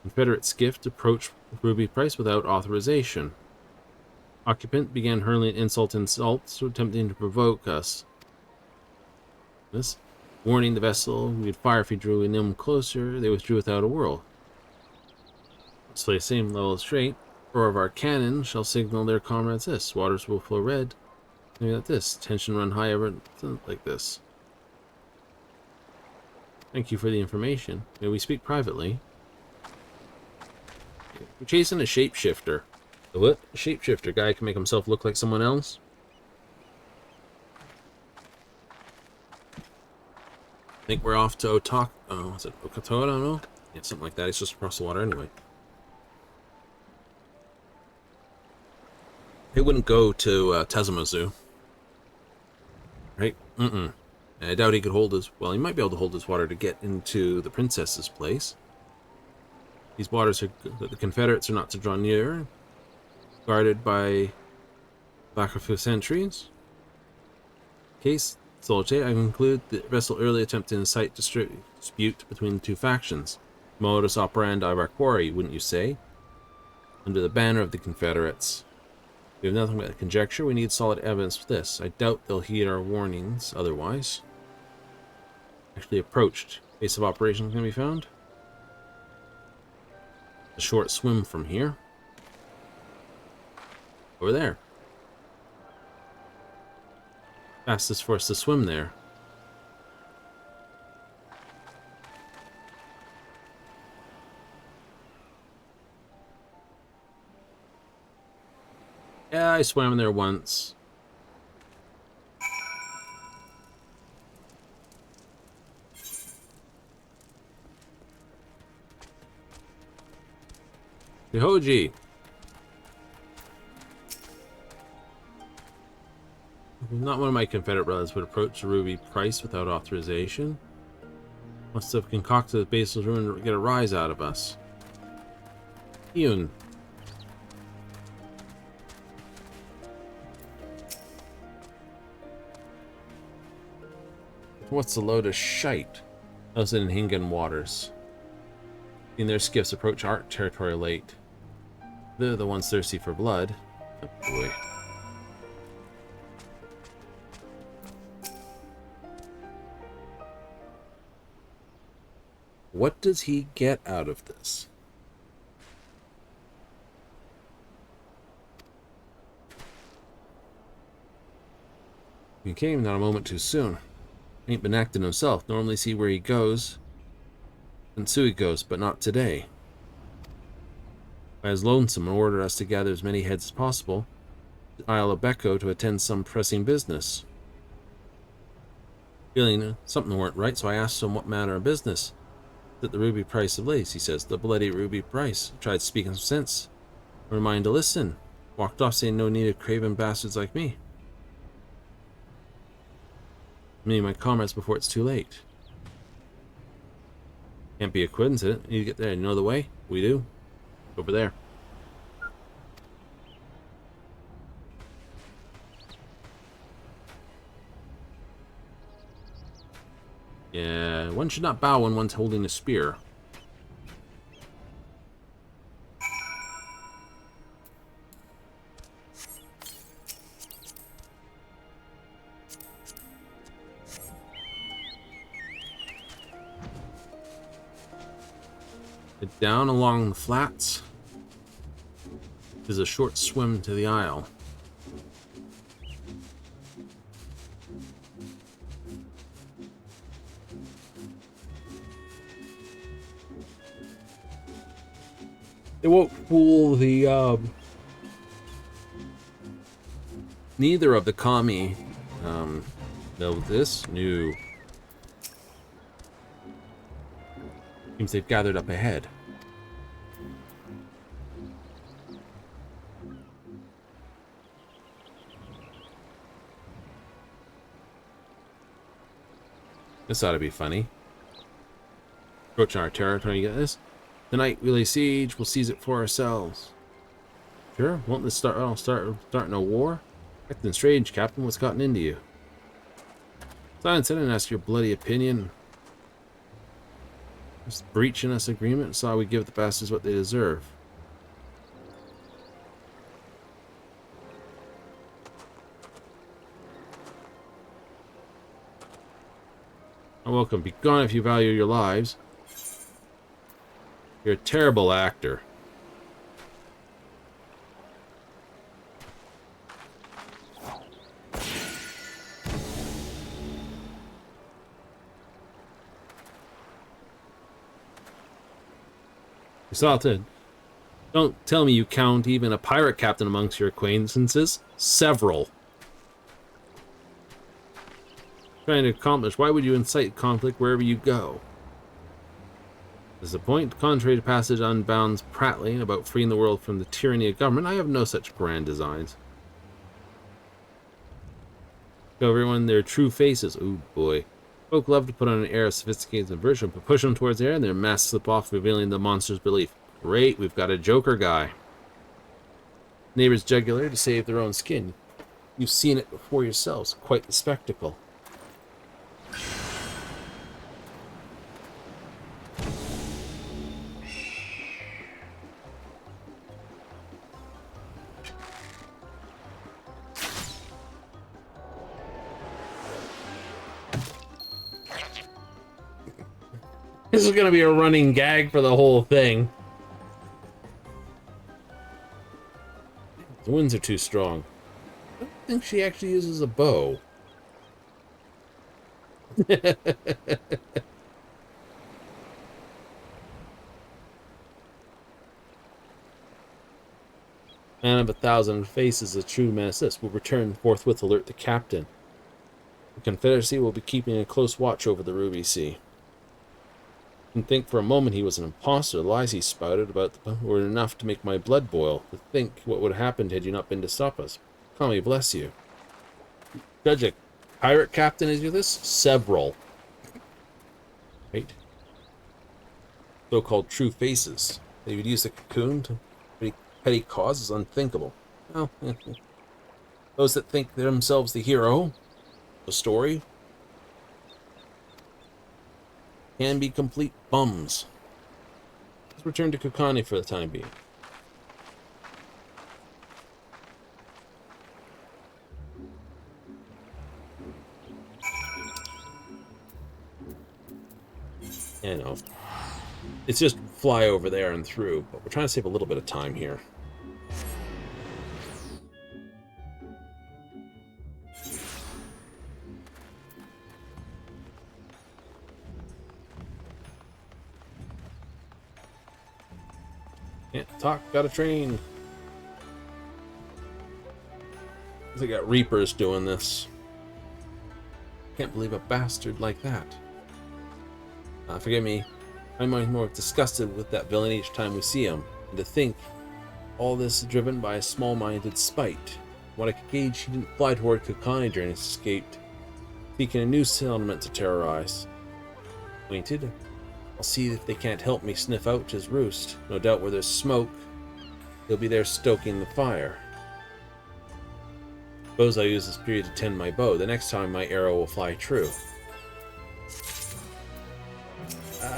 Confederate skiff approached Ruby Price without authorization. Occupant began hurling insults, attempting to provoke us. This, warning the vessel we'd fire if he drew them closer, they withdrew without a whirl. Display the same level of straight. Roar of our cannon shall signal their comrades this. Waters will flow red. Maybe not this. Tension run high over like this. Thank you for the information. May we speak privately? We're chasing a shapeshifter. A what? A shapeshifter guy can make himself look like someone else? I think we're off to Otak. Oh, is it Okato? I don't know. Yeah, something like that. It's just across the water anyway. He wouldn't go to Tezumazu. Right? Mm-mm. I doubt he could hold his... Well, he might be able to hold his water to get into the princess's place. These waters are... The Confederates are not to draw near. Guarded by Bakufu sentries. In case Solitaire, I conclude the vessel early attempted to incite dispute between the two factions. Modus operandi of our quarry, wouldn't you say? Under the banner of the Confederates. We have nothing but conjecture. We need solid evidence for this. I doubt they'll heed our warnings otherwise. Actually approached. Base of operations can be found. A short swim from here. Over there. Fastest for us to swim there. Yeah, I swam there once. The Hoji. Not one of my Confederate brothers would approach the ruby price without authorization. Must have concocted the baseless ruin to get a rise out of us. Ian. What's the load of shite? Those in Hingan waters. Seeing their skiffs approach our territory late. They're the ones thirsty for blood. Oh boy. What does he get out of this? He came not a moment too soon. Ain't been acting himself. Normally see where he goes. And so he goes, but not today. I was lonesome and ordered us to gather as many heads as possible to Isle of Becco to attend some pressing business. Feeling something weren't right, so I asked him what matter of business. That the ruby price of lace, he says. The bloody ruby price. I tried speaking some sense. Never mind to listen. Walked off saying no need of craven bastards like me. Me and my comrades before it's too late. Can't be a coincidence. You get there. You know the way? We do. Over there. Yeah, one should not bow when one's holding a spear. Get down along the flats. There's a short swim to the isle. It won't fool the neither of the kami know this. No. Seems they've gathered up ahead. This ought to be funny. Approaching our territory, you get this? Tonight we lay siege, we'll seize it for ourselves. Sure, won't this starting a war? Acting strange, Captain, what's gotten into you? Silence, I didn't ask your bloody opinion. Just breaching us agreement, saw we give the bastards what they deserve. Oh, welcome. Be gone if you value your lives. You're a terrible actor. Exalted. Don't tell me you count even a pirate captain amongst your acquaintances. Several. Trying to accomplish. Why would you incite conflict wherever you go? Is the point? Contrary to passage unbound's prattling about freeing the world from the tyranny of government, I have no such grand designs. Show everyone their true faces. Oh boy. Folk love to put on an air of sophisticated subversion, but push them towards the air and their masks slip off, revealing the monster's belief. Great, we've got a Joker guy. Neighbors jugular to save their own skin. You've seen it before yourselves. Quite the spectacle. This is gonna be a running gag for the whole thing. The winds are too strong. I don't think she actually uses a bow. Man of 1,000 faces, a true man assist, will return forthwith, alert the captain. The Confederacy will be keeping a close watch over the Ruby Sea. And think for a moment he was an impostor. The lies he spouted about were enough to make my blood boil. To think what would have happened had you not been to stop us. Call me, bless you. Judge, a pirate captain is you this? Several. Right? So-called true faces. They would use the cocoon to petty cause is unthinkable. Well, those that think themselves the hero, the story, can be complete bums. Let's return to Kokani for the time being. You know, it's just fly over there and through, but we're trying to save a little bit of time here. Can't talk, gotta train. They got Reapers doing this. Can't believe a bastard like that. Forgive me, I'm more disgusted with that villain each time we see him. And to think all this is driven by a small-minded spite. What I could gauge, he didn't fly toward Kokani during his escape, seeking a new settlement to terrorize. Acquainted? I'll see if they can't help me sniff out his roost. No doubt where there's smoke, he'll be there stoking the fire. Suppose I'll use this period to tend my bow. The next time my arrow will fly true.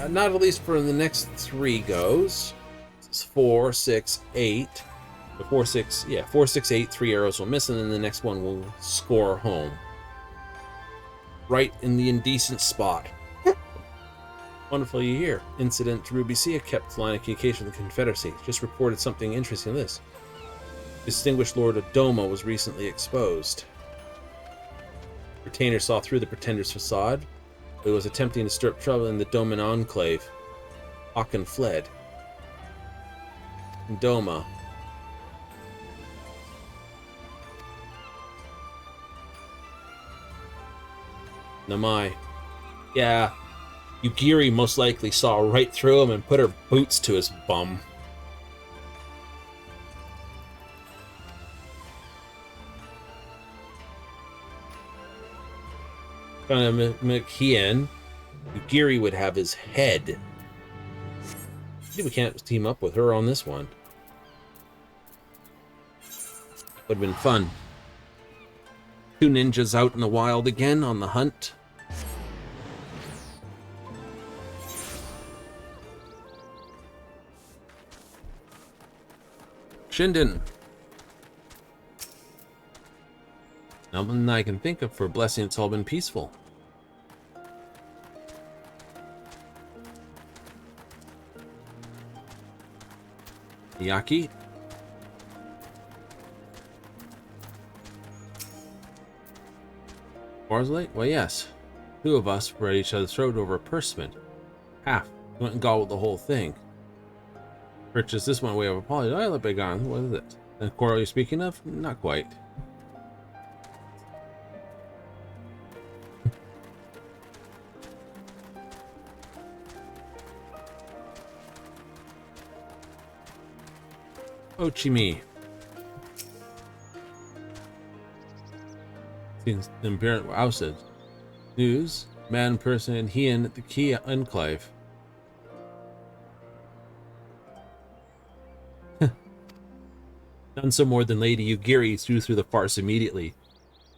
Not at least for the next 3 goes. It's 4, 6, 8. 4, 6, yeah, 4, 6, 8. 3 arrows will miss, and then the next one will score home. Right in the indecent spot. Wonderful you hear. Incident to Ruby Sea, kept line of communication with the Confederacy. Just reported something interesting in this. Distinguished Lord Adoma was recently exposed. Retainer saw through the pretender's facade, but was attempting to stir up trouble in the Doman Enclave. Aachen fled. Doma. Namai. Yeah, Yugiri most likely saw right through him and put her boots to his bum. Kind of McKeon, Yugiri would have his head. See, we can't team up with her on this one. Would have been fun. 2 ninjas out in the wild again on the hunt. Shinden. Nothing I can think of for a blessing, it's all been peaceful. Yaki. Barsley? Well, yes. 2 of us were at each other's throat over a pursuit. Half went and gobbled the whole thing. Purchased this one way of apology. I let be gone. What is it? The quarrel you're speaking of? Not quite. Ochimi. Seems the apparent were ousted. News, man, person, and Heian at the Key Enclave. None so more than Lady Yugiri threw the farce immediately.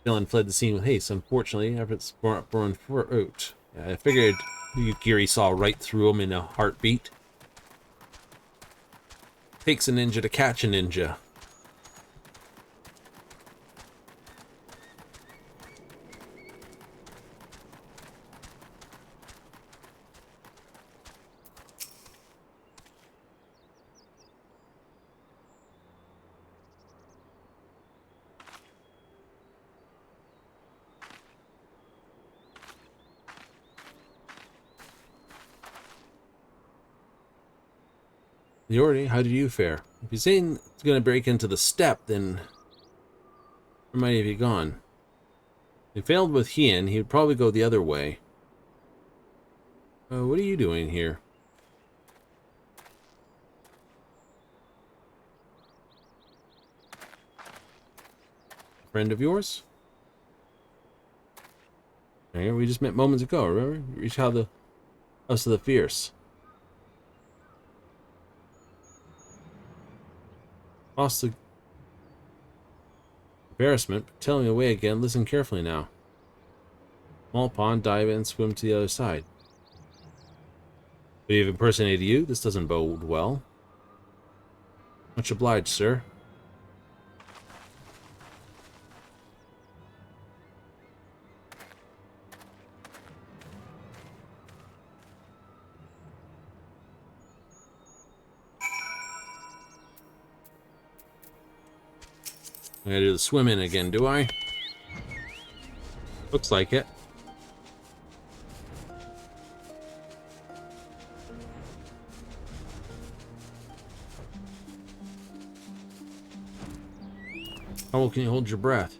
Dylan fled the scene with haste. Unfortunately, efforts burned fruit. I figured Yugiri saw right through him in a heartbeat. Takes a ninja to catch a ninja. Yordi, how did you fare? If he's saying it's going to break into the step, then where might he be gone? If he failed with Hien, he would probably go the other way. What are you doing here? Friend of yours? Here, we just met moments ago, remember? Reach out the House of the Fierce. Lost the embarrassment, but telling me the way again. Listen carefully now. Small pond, dive in, swim to the other side. But you've impersonated you? This doesn't bode well. Much obliged, sir. I gotta do the swim in again, do I? Looks like it. How well can you hold your breath?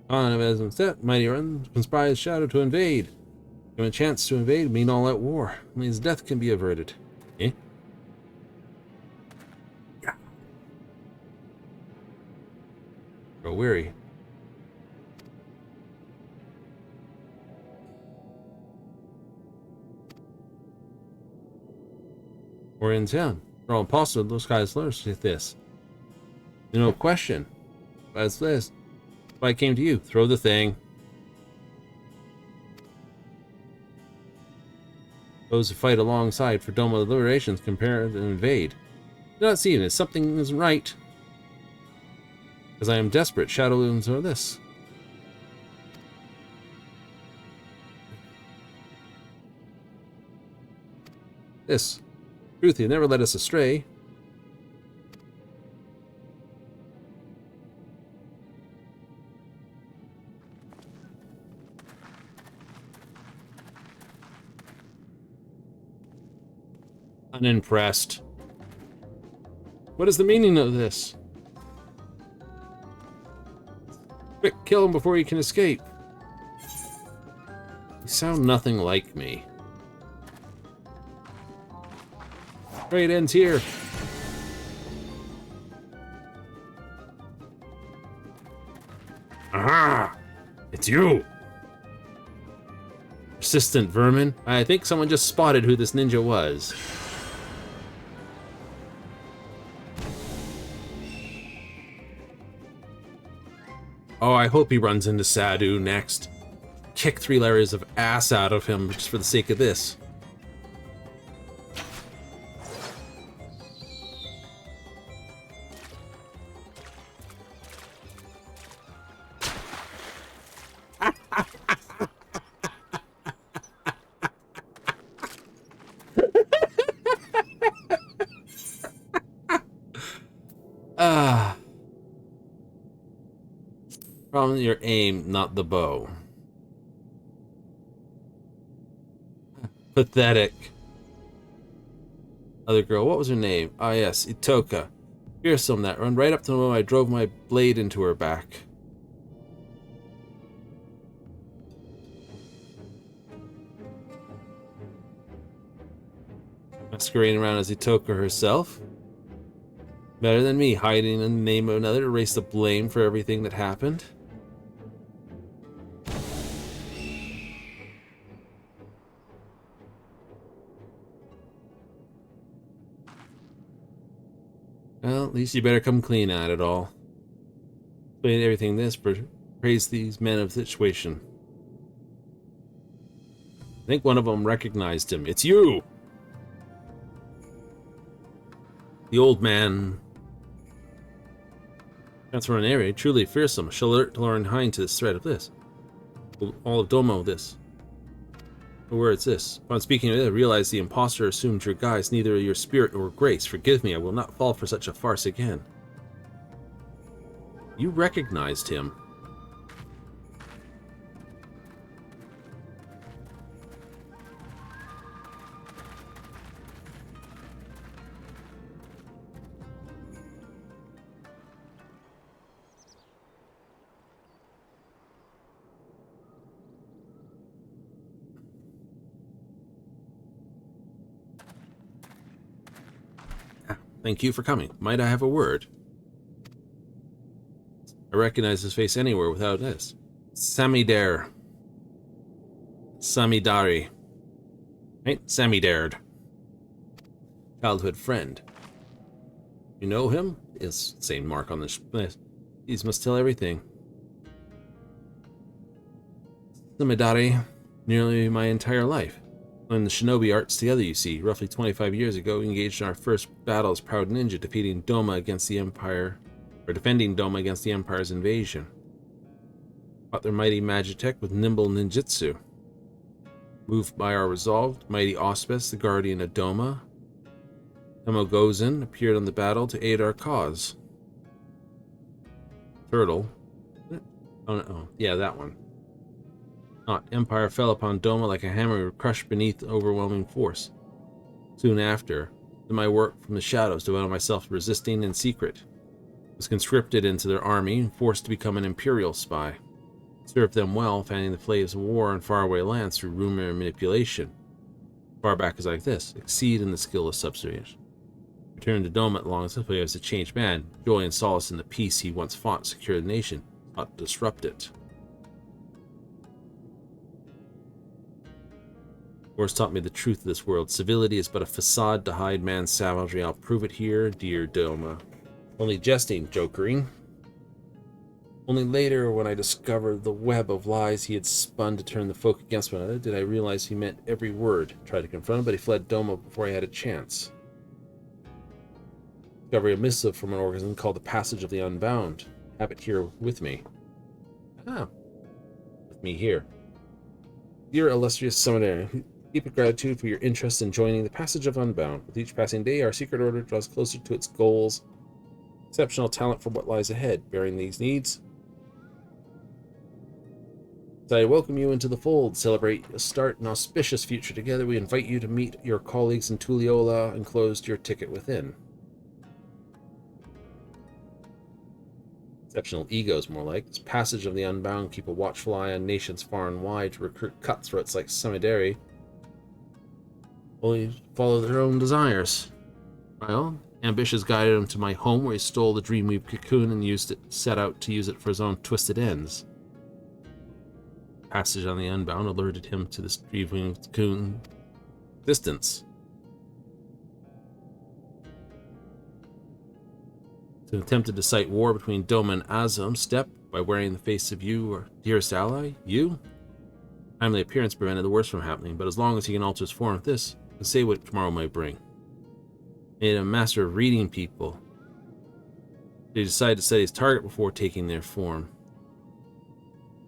On as instead, mighty run, conspires shadow to invade. Given a chance to invade, mean all out war. Only his death can be averted. Eh? Yeah. Grow weary. We're in town. We're all impossible. Those guys learn this. No question. That's this. I came to you. Throw the thing. Those who fight alongside for Dome of Liberations compare and invade. Do not see it. Something isn't right. Because I am desperate. Shadow looms are this. This. Truth, you never led us astray. Unimpressed. What is the meaning of this? Quick, kill him before he can escape. You sound nothing like me. Trade ends here. Aha! It's you! Persistent vermin. I think someone just spotted who this ninja was. Oh, I hope he runs into Sadhu next. Kick 3 layers of ass out of him just for the sake of this. Problem your aim, not the bow. Pathetic. Other girl, what was her name? Ah yes, Itoka. Fearsome that run right up to the moment I drove my blade into her back. Masquerading around as Itoka herself. Better than me, hiding in the name of another to erase the blame for everything that happened. Well, at least you better come clean at it all. Explain everything this, praise these men of the situation. I think one of them recognized him. It's you! The old man Transfer an area, truly fearsome. Shall alert Lauren Hine to this threat of this. All of Domo this. The words this. Upon speaking of it, I realize the impostor assumed your guise, neither your spirit nor grace. Forgive me, I will not fall for such a farce again. You recognized him. Thank you for coming. Might I have a word? I recognize his face anywhere without this. Samidare. Samidari. Right? Samidared. Childhood friend. You know him? Yes, same mark on the list. These must tell everything. Samidari. Nearly my entire life. In the shinobi arts together, you see. Roughly 25 years ago, we engaged in our first battle as Proud Ninja, defeating Doma against the Empire, or defending Doma against the Empire's invasion. Fought their mighty Magitech with nimble ninjutsu. Moved by our resolve, mighty Auspis, the guardian of Doma, Temogozan, appeared on the battle to aid our cause. Turtle. Oh, no. Yeah, that one. Not Empire fell upon Doma like a hammer, we were crushed beneath overwhelming force. Soon after, did my work from the shadows, devoted myself to resisting in secret. Was conscripted into their army and forced to become an imperial spy. Served them well, fanning the flames of war in faraway lands through rumor and manipulation. Far back as like this, exceed in the skill of subterfuge. Returned to Doma at long simply as a changed man, joy and solace in the peace he once fought to secure the nation, not disrupt it. Wars taught me the truth of this world. Civility is but a facade to hide man's savagery. I'll prove it here, dear Doma. Only jesting, jokering. Only later, when I discovered the web of lies he had spun to turn the folk against one another, did I realize he meant every word. Tried to confront him, but he fled Doma before I had a chance. Discovery a missive from an organism called the Passage of the Unbound. Have it here with me. Ah, with me here. Dear illustrious summoner, deep gratitude for your interest in joining the Passage of Unbound. With each passing day, our secret order draws closer to its goals. Exceptional talent for what lies ahead. Bearing these needs, so I welcome you into the fold. Celebrate a start an auspicious future together. We invite you to meet your colleagues in Tulliola. Enclosed your ticket within. Exceptional egos, more like. This Passage of the Unbound keep a watchful eye on nations far and wide to recruit cutthroats like Samidari. Only follow their own desires. Well, ambitions guided him to my home, where he stole the Dreamweave cocoon and set out to use it for his own twisted ends. Passage on the Unbound alerted him to this Dreamweave cocoon distance. To attempted to cite war between Doma and Azum, step by wearing the face of you, or dearest ally, you. Timely appearance prevented the worst from happening, but as long as he can alter his form of this, he can say what tomorrow might bring. Made him a master of reading people. He decided to set his target before taking their form.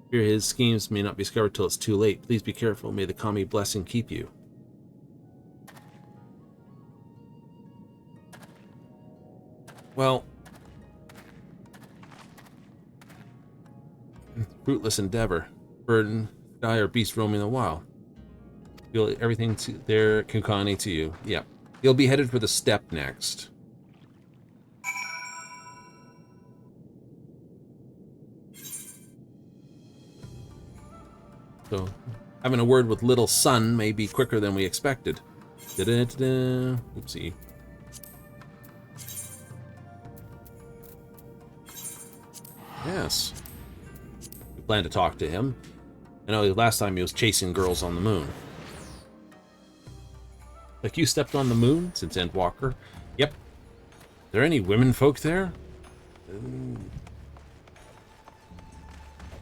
Fear his schemes may not be discovered till it's too late. Please be careful. May the Kami bless and keep you. Well, fruitless endeavor. Burden, sky, or beast roaming the wild. Feel everything there Kunkani to you. Yeah. You'll be headed for the steppe next. So, having a word with Little Sun may be quicker than we expected. Da-da-da-da. Oopsie. Yes. We plan to talk to him. I know last time he was chasing girls on the moon. Like you stepped on the moon since Endwalker? Yep. Are there any women folk there?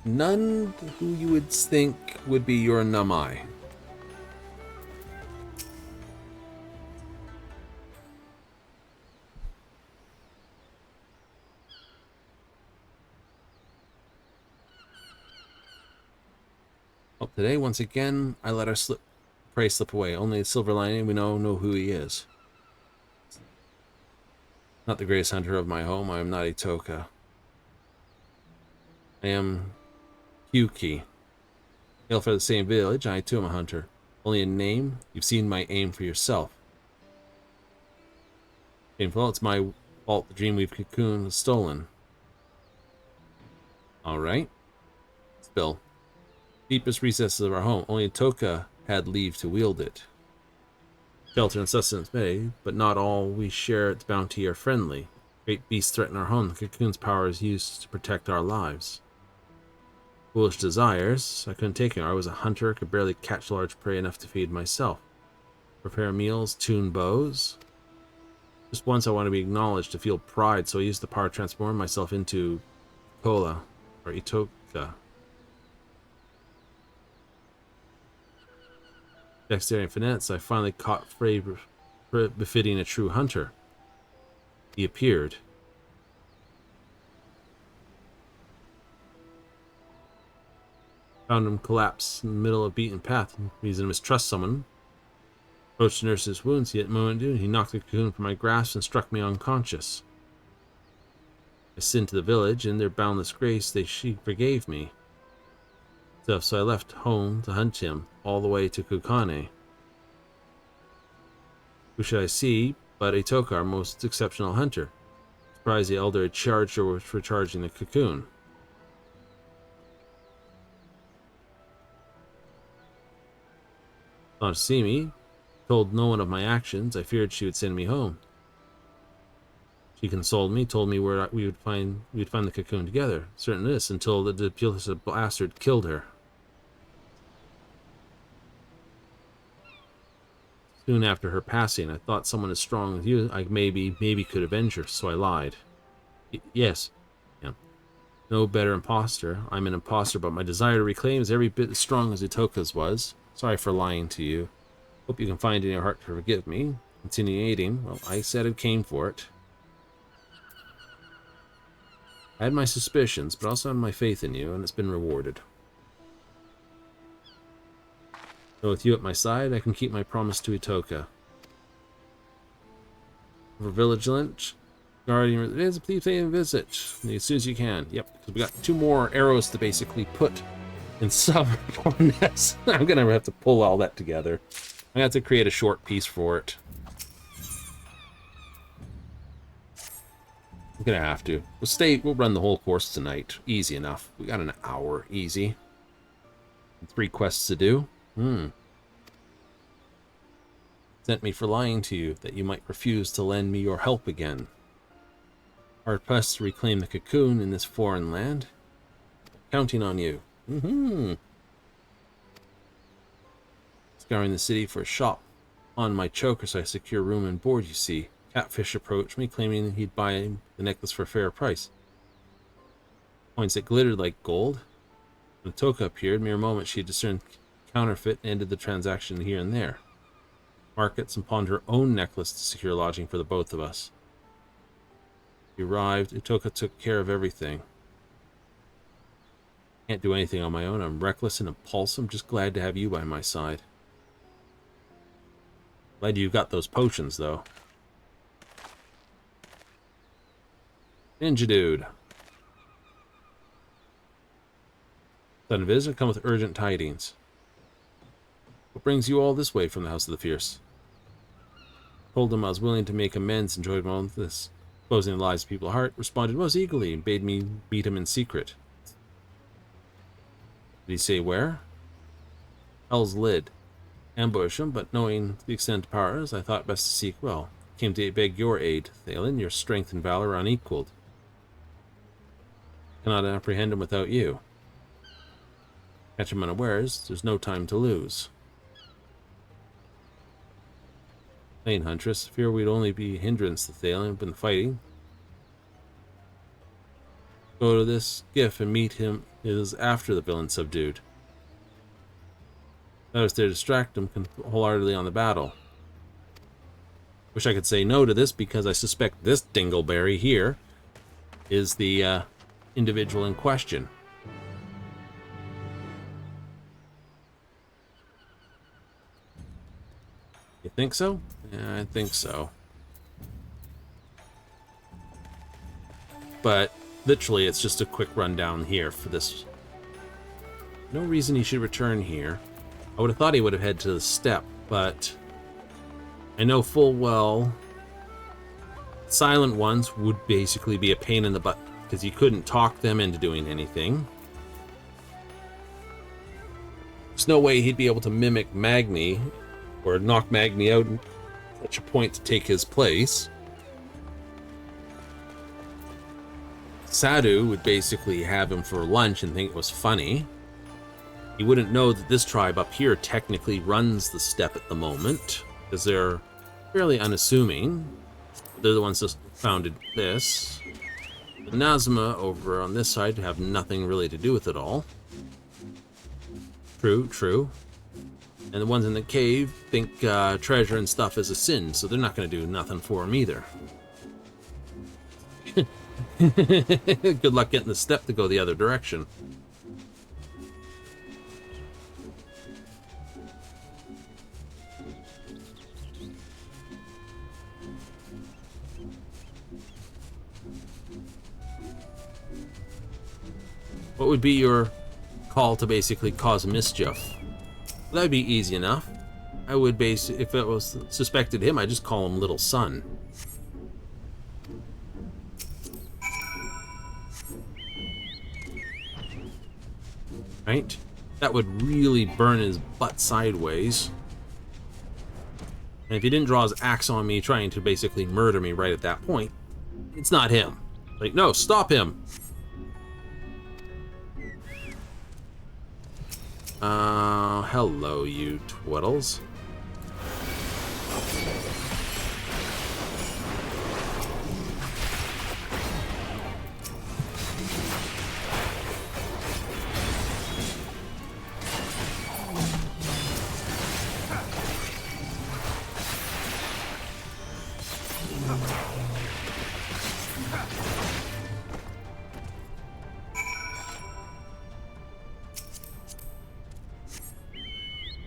None who you would think would be your Namai. Well, today, once again, I let our prey slip away. Only the silver lining, we know who he is. Not the greatest hunter of my home. I am not Itoka. I am Hyuki. Hail from the same village. I too am a hunter. Only in name, you've seen my aim for yourself. Painful, it's my fault the Dreamweave cocoon was stolen. Alright. Still. Deepest recesses of our home. Only Itoka had leave to wield it. Shelter and sustenance may, but not all we share its bounty are friendly. Great beasts threaten our home. The cocoon's power is used to protect our lives. Foolish desires. I couldn't take it. I was a hunter, could barely catch large prey enough to feed myself. Prepare meals, tune bows. Just once I want to be acknowledged, to feel pride, so I used the power to transform myself into Kola, or Itoka. Dexterity and finesse, I finally caught prey befitting a true hunter. He appeared. Found him collapsed in the middle of a beaten path. Reason to mistrust someone. Approached to nurse his wounds. He had moment to. He knocked the cocoon from my grasp and struck me unconscious. I sinned to the village. In their boundless grace, she forgave me. So I left home to hunt him, all the way to Kukane. Who should I see but Itoka, our most exceptional hunter? Surprised the elder had charged her for charging the cocoon. Thought to see me. Told no one of my actions. I feared she would send me home. She consoled me, told me where we would find the cocoon together. Certain this, until the duplicitous bastard killed her. Soon after her passing, I thought someone as strong as you, I maybe could avenge her, so I lied. Yes. Yeah. No better imposter. I'm an imposter, but my desire to reclaim is every bit as strong as Itoka's was. Sorry for lying to you. Hope you can find in your heart to forgive me. Continuating. Well, I said it came for it. I had my suspicions, but also had my faith in you, and it's been rewarded. So with you at my side, I can keep my promise to Itoka. For vigilant, guardian, please pay a visit as soon as you can. Yep, because we got 2 more arrows to basically put in summer on this. I'm gonna have to pull all that together. I have to create a short piece for it. I'm gonna have to. We'll run the whole course tonight. Easy enough. We got an hour, easy. 3 quests to do. Sent me for lying to you, that you might refuse to lend me your help again. Hard pressed to reclaim the cocoon in this foreign land. Counting on you. Scouring the city for a shop. On my choker, so I secure room and board, you see. Catfish approached me, claiming he'd buy the necklace for a fair price. Coins that glittered like gold. When Itoka appeared, mere moment she discerned counterfeit and ended the transaction here and there. Markets and pawned her own necklace to secure lodging for the both of us. We arrived. Itoka took care of everything. Can't do anything on my own. I'm reckless and impulsive. I'm just glad to have you by my side. Glad you got those potions, though. Ninja dude. Sudden visit, come with urgent tidings. What brings you all this way from the House of the Fierce? Told him I was willing to make amends and join on with this. Exposing the lies of people's heart, responded most eagerly and bade me meet him in secret. Did he say where? Hell's Lid. Ambush him, but knowing the extent of powers, I thought best to seek well. Came to beg your aid, Thalen. Your strength and valor are unequaled. Cannot apprehend him without you. Catch him unawares, there's no time to lose. Plain Huntress, fear we'd only be a hindrance to Thalen in fighting. Go to this skiff and meet him is after the villain subdued. That was there to distract him wholeheartedly on the battle. Wish I could say no to this because I suspect this dingleberry here is the individual in question. think so? Yeah, I think so. But literally, it's just a quick run down here for this. No reason he should return here. I would have thought he would have headed to the step, but I know full well silent ones would basically be a pain in the butt because you couldn't talk them into doing anything. There's no way he'd be able to mimic Magni or knock Magni out at such a point to take his place. Sadhu would basically have him for lunch and think it was funny. He wouldn't know that this tribe up here technically runs the steppe at the moment, because they're fairly unassuming. They're the ones that founded this. The Nazma over on this side have nothing really to do with it all. True, true. And the ones in the cave think treasure and stuff is a sin, so they're not going to do nothing for him either. Good luck getting the step to go the other direction. What would be your call to basically cause mischief? Well, that'd be easy enough. I would if it was suspected him, I'd just call him Little Son. Right? That would really burn his butt sideways. And if he didn't draw his axe on me trying to basically murder me right at that point, it's not him. Like, no, stop him! Hello, you twiddles.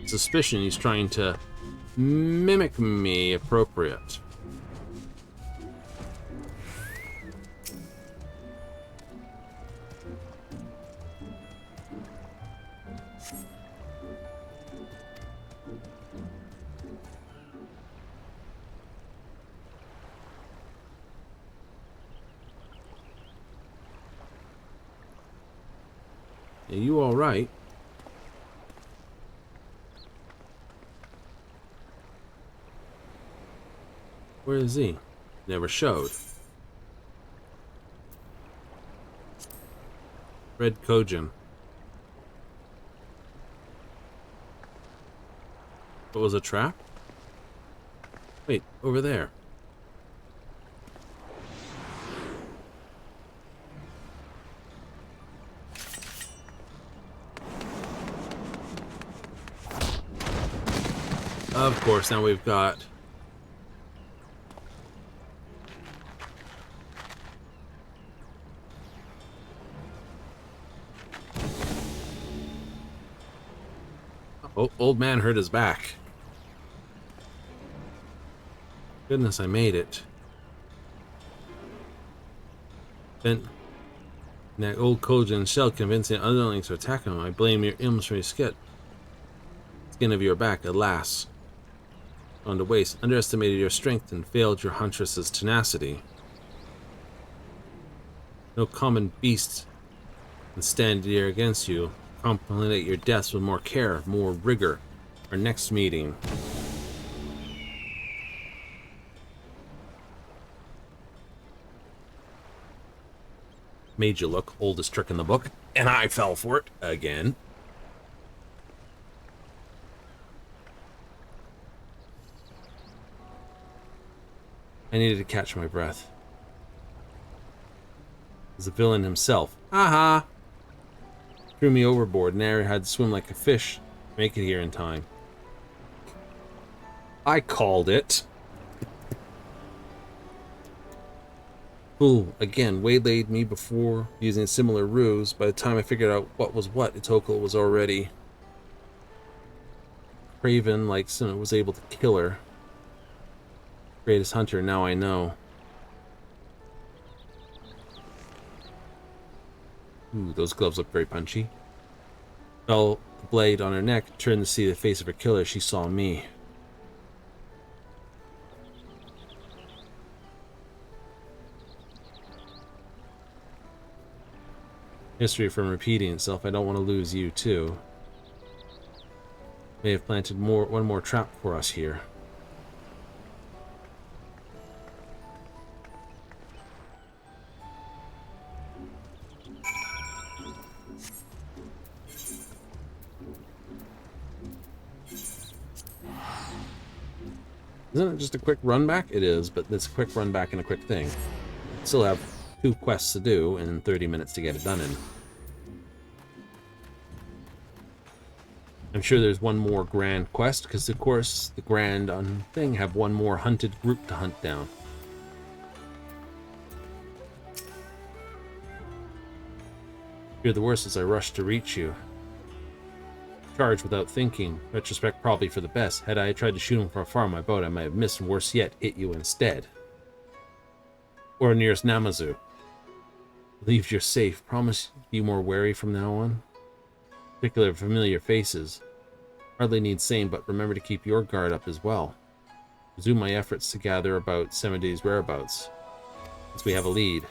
Suspicion he's trying to mimic me appropriate. Are you all right? Where is he? Never showed. Red Kojin. What was a trap? Wait, over there. Of course, now we've got old man hurt his back. Goodness, I made it. Then that old Kojin shell convincing underlings to attack him. I blame your illusory skin of your back, alas. On the waist, underestimated your strength and failed your huntress's tenacity. No common beast can stand here against you. Contemplate your deaths with more care, more rigor. Our next meeting. Made you look, oldest trick in the book, and I fell for it again. I needed to catch my breath. As the villain himself. Aha! Threw me overboard, and I had to swim like a fish to make it here in time. I called it. Fool, again, waylaid me before using a similar ruse. By the time I figured out what was what, Itoko was already craven, like someone was able to kill her. Greatest hunter, now I know. Ooh, those gloves look very punchy. Fell the blade on her neck, turned to see the face of her killer. She saw me. History from repeating itself. I don't want to lose you, too. May have planted one more trap for us here. Isn't it just a quick run back? It is, but it's a quick run back and a quick thing. Still have 2 quests to do and 30 minutes to get it done in. I'm sure there's one more grand quest, because of course the grand thing have one more hunted group to hunt down. Fear the worst as I rush to reach you. Charge without thinking. Retrospect probably for the best. Had I tried to shoot him from afar on my boat, I might have missed, and worse yet, hit you instead. Or nearest Namazu. Believe you're safe. Promise be more wary from now on. Particular familiar faces. Hardly need saying, but remember to keep your guard up as well. Resume my efforts to gather about 70's whereabouts, since we have a lead.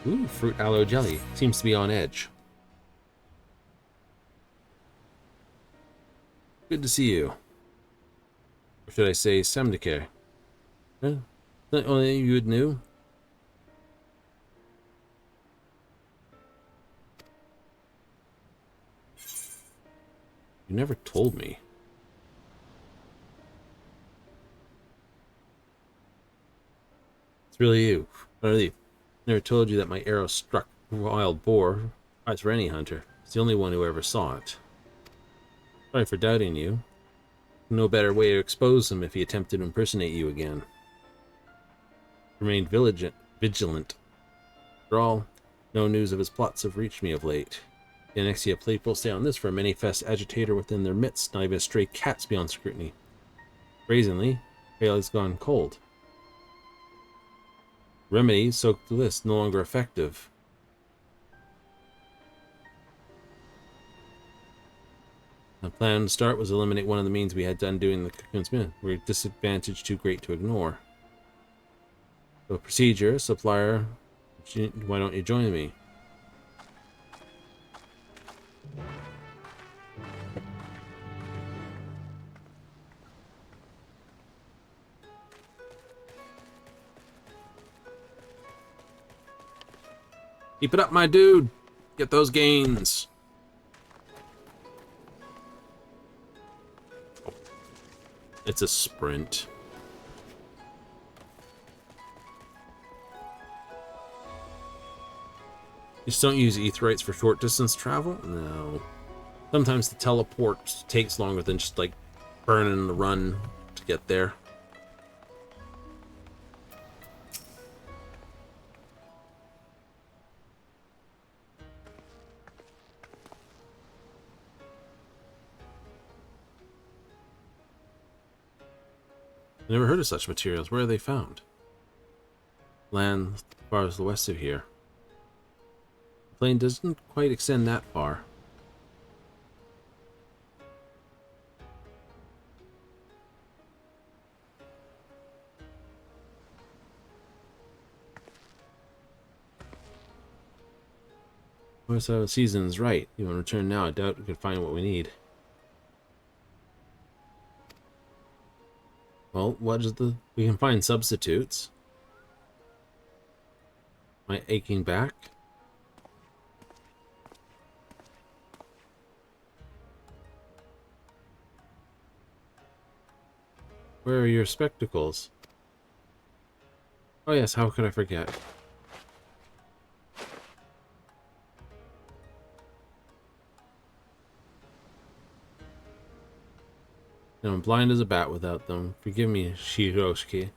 Ooh, fruit aloe jelly. Seems to be on edge. Good to see you. Or should I say Semdike? Huh? That only you knew? You never told me. It's really you. I never told you that my arrow struck a wild boar. It's for any hunter. It's the only one who ever saw it. Sorry for doubting you. No better way to expose him if he attempted to impersonate you again. Remained vigilant. After all, no news of his plots have reached me of late. The Annexia plate will stay on this for a many-fest agitator within their midst, not even a stray cat's beyond scrutiny. Brazenly, Trail has gone cold. Remedy soaked the list, no longer effective. The plan to start was eliminate one of the means we had to undoing the Cocoon's Myth. We're a disadvantage too great to ignore. So procedure, supplier, why don't you join me? Keep it up, my dude! Get those gains! It's a sprint. You just don't use Aetherites for short distance travel? No. Sometimes the teleport takes longer than just like burning the run to get there. I never heard of such materials. Where are they found? Land as far as the west of here. The plain doesn't quite extend that far. So season's right. You want to return now? I doubt we could find what we need. Well, what is we can find substitutes. My aching back. Where are your spectacles? Oh yes, how could I forget? And I'm blind as a bat without them. Forgive me, Shiroshiki.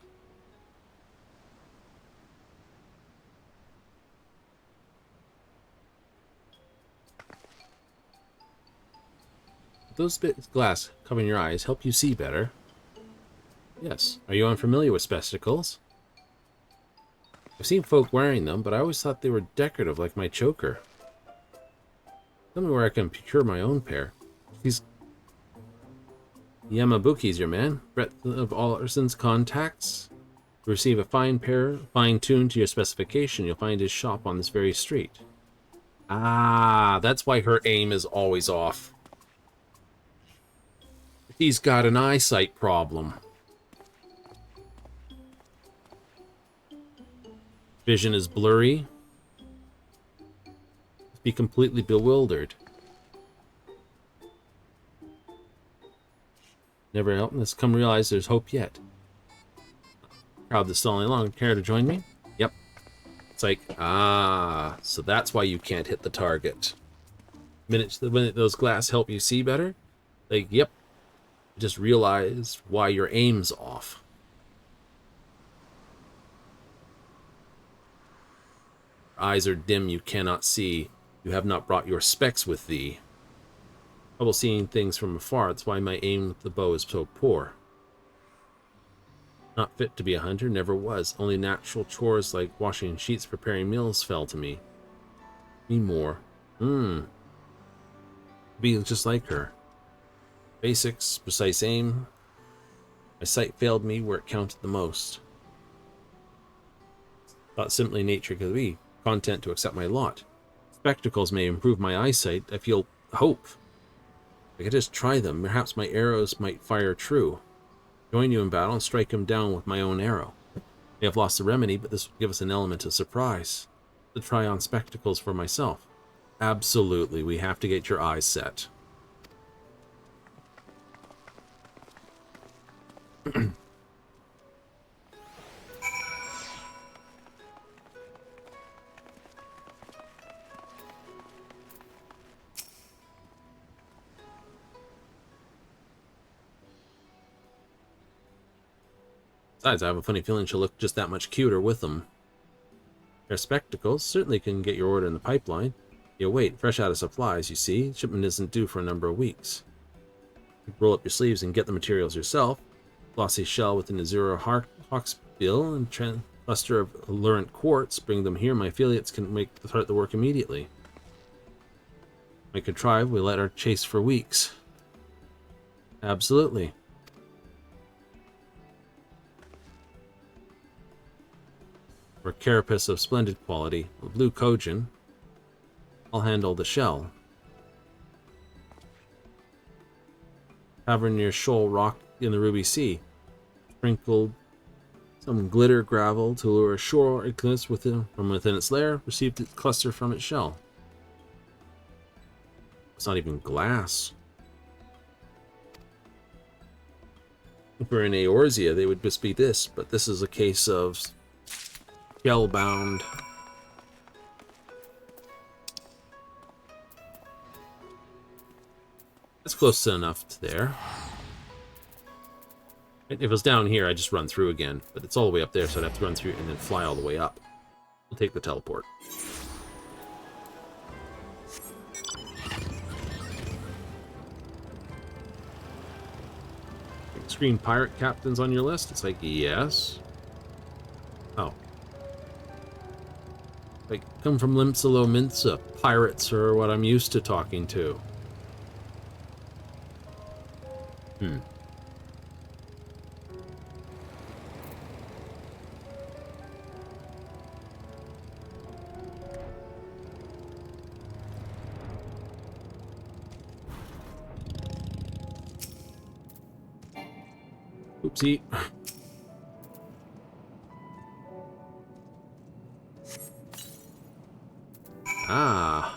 Those bits of glass covering your eyes help you see better. Yes. Are you unfamiliar with spectacles? I've seen folk wearing them, but I always thought they were decorative like my choker. Tell me where I can procure my own pair. These Yamabuki's your man. Breadth of all artisans' contacts. To receive a fine pair, fine-tuned to your specification, you'll find his shop on this very street. Ah, that's why her aim is always off. She's got an eyesight problem. Vision is blurry. Be completely bewildered. Never helped us come realize there's hope yet. Crowd that's still only long. Care to join me? Yep. It's like, ah, so that's why you can't hit the target. The minute those glass help you see better, like, yep. Just realize why your aim's off. Your eyes are dim, you cannot see. You have not brought your specs with thee. Trouble seeing things from afar, that's why my aim with the bow is so poor. Not fit to be a hunter, never was. Only natural chores like washing sheets, preparing meals fell to me. Me more. Be just like her. Basics, precise aim. My sight failed me where it counted the most. Thought simply nature could be, content to accept my lot. Spectacles may improve my eyesight. I feel hope. I could just try them. Perhaps my arrows might fire true. Join you in battle and strike him down with my own arrow. I have lost the remedy, but this will give us an element of surprise. To try on spectacles for myself. Absolutely, we have to get your eyes set. Besides, I have a funny feeling she'll look just that much cuter with them. Their spectacles certainly can get your order in the pipeline. You'll wait, fresh out of supplies, you see. Shipment isn't due for a number of weeks. You roll up your sleeves and get the materials yourself. Glossy shell within a Azura hawksbill and cluster of allurant quartz. Bring them here. My affiliates can start the work immediately. I contrive, we let our chase for weeks. Absolutely. For carapace of splendid quality, a blue Kojin. I'll handle the shell. Tavern near Shoal Rock in the Ruby Sea. Sprinkled some glitter gravel to lure ashore eclipse from within its lair. Received its cluster from its shell. It's not even glass. If we're in Eorzea, they would just be this, but this is a case of shell-bound. That's close enough to there. If it was down here, I'd just run through again, but it's all the way up there, so I'd have to run through and then fly all the way up. We'll take the teleport. Screen pirate captains on your list? It's like, yes. Oh. Like, come from Limsalo Minsa. Pirates are what I'm used to talking to. Oopsie. Ah.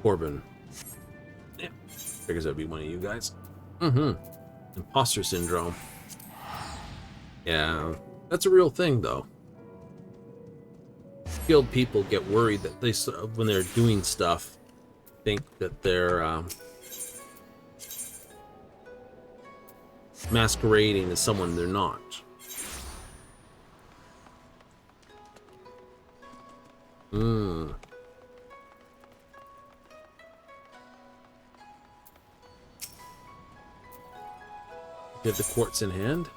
Corbin. Yeah. Figures that'd be one of you guys. Mm-hmm. Imposter syndrome. Yeah, that's a real thing, though. Skilled people get worried that they, when they're doing stuff, think that they're masquerading as someone they're not. Hmm. Get the quartz in hand.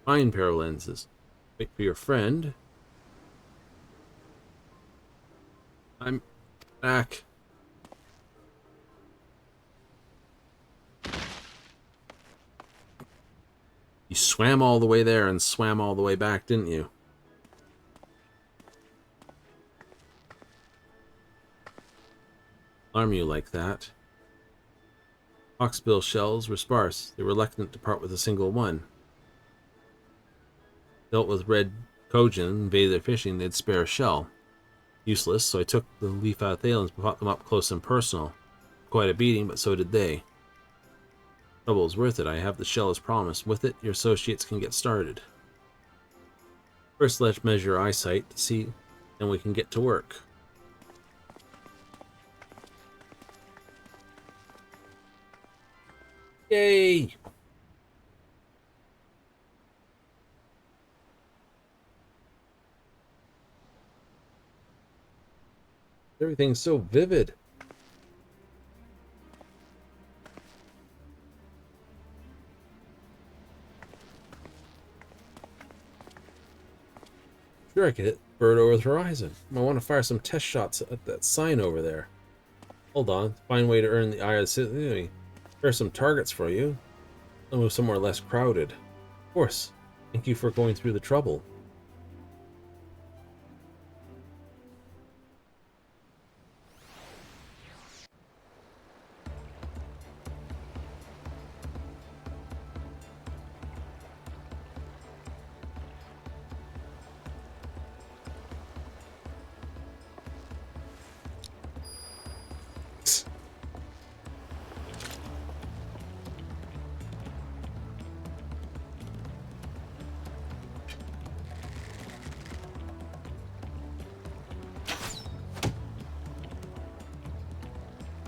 Fine pair of lenses. Wait for your friend. I'm back. You swam all the way there and swam all the way back, didn't you? Arm you like that. Hawksbill shells were sparse. They were reluctant to part with a single one. Dealt with red Kojin, invaded their fishing, they'd spare a shell. Useless, so I took the leaf out of Thalens and brought them up close and personal. Quite a beating, but so did they. Trouble is worth it. I have the shell as promised. With it, your associates can get started. First, let's measure eyesight to see, then we can get to work. Yay! Everything's so vivid. Sure, I could hit bird over the horizon. I want to fire some test shots at that sign over there. Hold on. Fine way to earn the eye of the city. There are some targets for you. I'll move somewhere less crowded. Of course. Thank you for going through the trouble.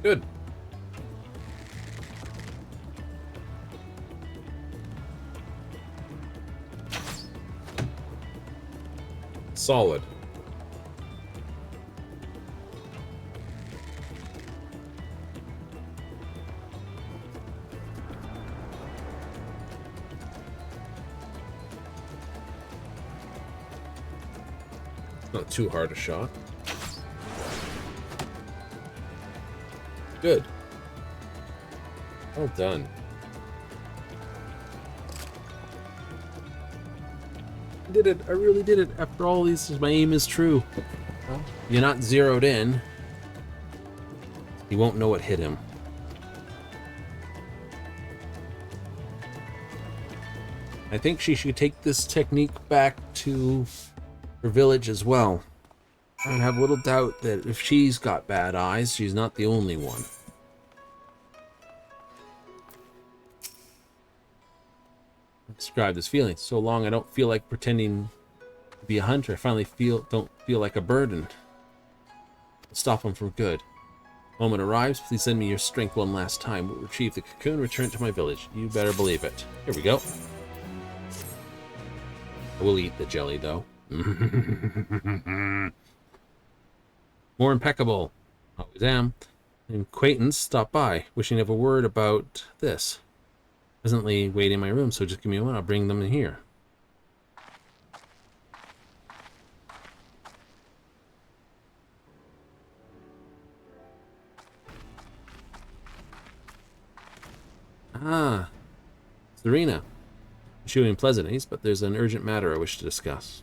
Good. Solid. Not too hard a shot. Good. Well done. I did it. I really did it. After all these, my aim is true. Well, you're not zeroed in. He won't know what hit him. I think she should take this technique back to her village as well. I have little doubt that if she's got bad eyes, she's not the only one. Describe this feeling. So long I don't feel like pretending to be a hunter. I finally don't feel like a burden. Stop him from good. Moment arrives. Please send me your strength one last time. We'll retrieve the cocoon, return it to my village. You better believe it. Here we go. I will eat the jelly, though. More impeccable. Always am. An acquaintance stopped by, wishing to have a word about this. Presently waiting in my room, so just give me a moment. I'll bring them in here. Ah, Serena. Issuing pleasantries, but there's an urgent matter I wish to discuss.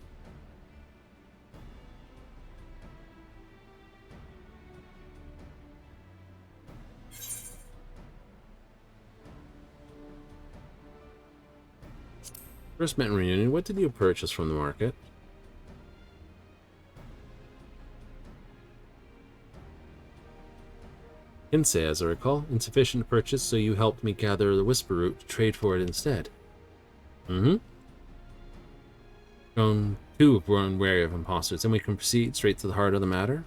First met in reunion, what did you purchase from the market? Insei, as I recall, insufficient to purchase, so you helped me gather the whisper root to trade for it instead. Mm-hmm. Two have grown wary of imposters, and we can proceed straight to the heart of the matter.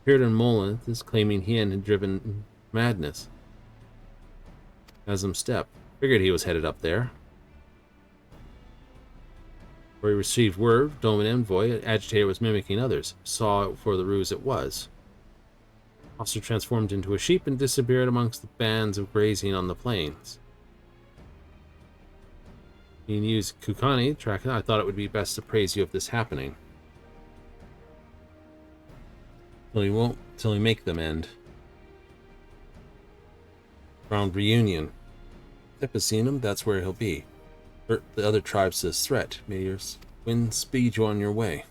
Puritan Moleth is claiming he had driven madness. Asm Step. Figured he was headed up there. Where he received word, Dome and Envoy, agitator was mimicking others. Saw it for the ruse it was. Officer transformed into a sheep and disappeared amongst the bands of grazing on the plains. You can use Kukani track. I thought it would be best to praise you of this happening. Till we make them end. Round reunion. Tip has seen him, that's where he'll be. Hurt the other tribes to this threat. May your wind speed you on your way.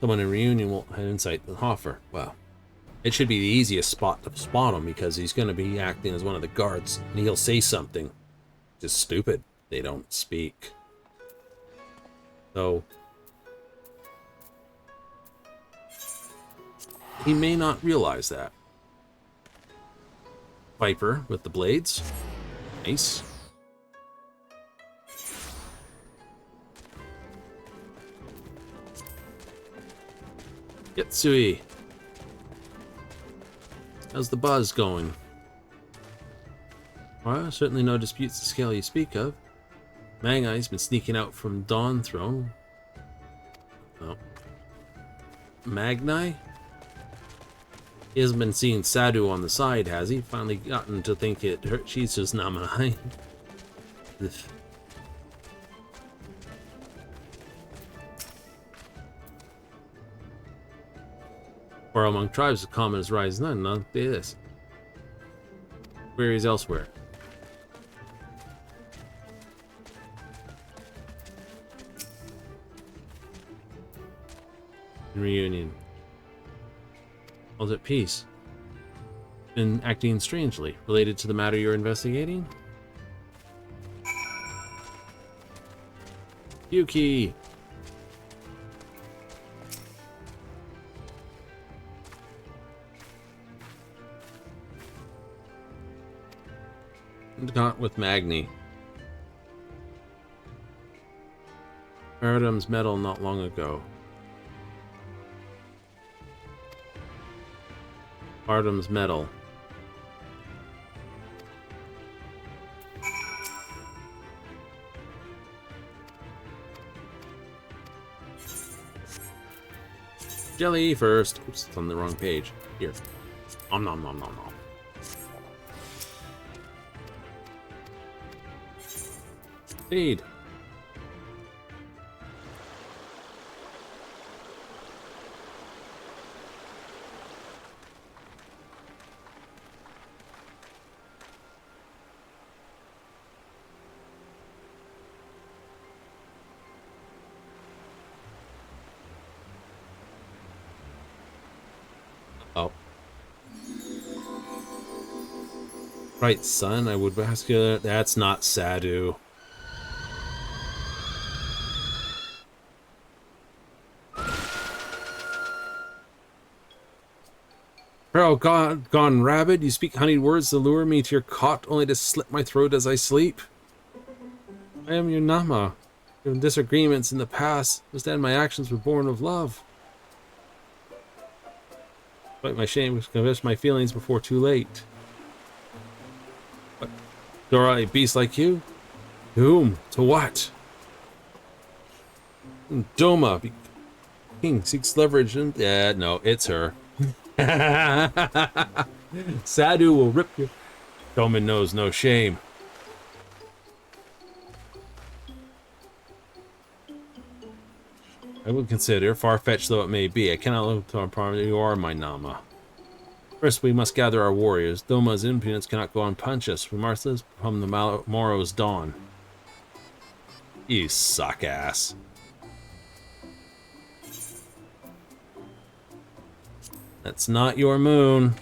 Someone in reunion will have insight than Hoffer. Well, it should be the easiest spot to spot him because he's going to be acting as one of the guards and he'll say something. Just stupid. They don't speak. So he may not realize that. Viper with the blades. Nice. Yetsui. How's the buzz going? Well, certainly no disputes the scale you speak of. Magai's been sneaking out from Dawn Throne. Oh. Magni? He hasn't been seeing Sadu on the side, has he? Finally gotten to think it hurt. She's just Namanai. Or among tribes, the common is rise none. None this. Queries elsewhere. Reunion. All's at peace. Been acting strangely. Related to the matter you're investigating? Yuki! Got with Magni. Paradigm's medal not long ago. Paradigm's medal. Jelly first. Oops, it's on the wrong page. Here. Nom nom nom nom nom. Feed. Oh. Right, son, I would ask you. That's not Sadu. Pharaoh gone rabid, you speak honeyed words to lure me to your cot, only to slit my throat as I sleep. I am your Nama. Given disagreements in the past, instead my actions were born of love. Despite my shame, to confess my feelings before too late. What? Dora, a beast like you? To whom? To what? Doma, king seeks leverage and... no, it's her. Sadu will rip you. Doman knows no shame. I will consider, far-fetched though it may be, I cannot look to our you are my Nama. First, we must gather our warriors. Doma's impudence cannot go unpunished us. We must from the morrow's dawn. You suck ass. That's not your moon.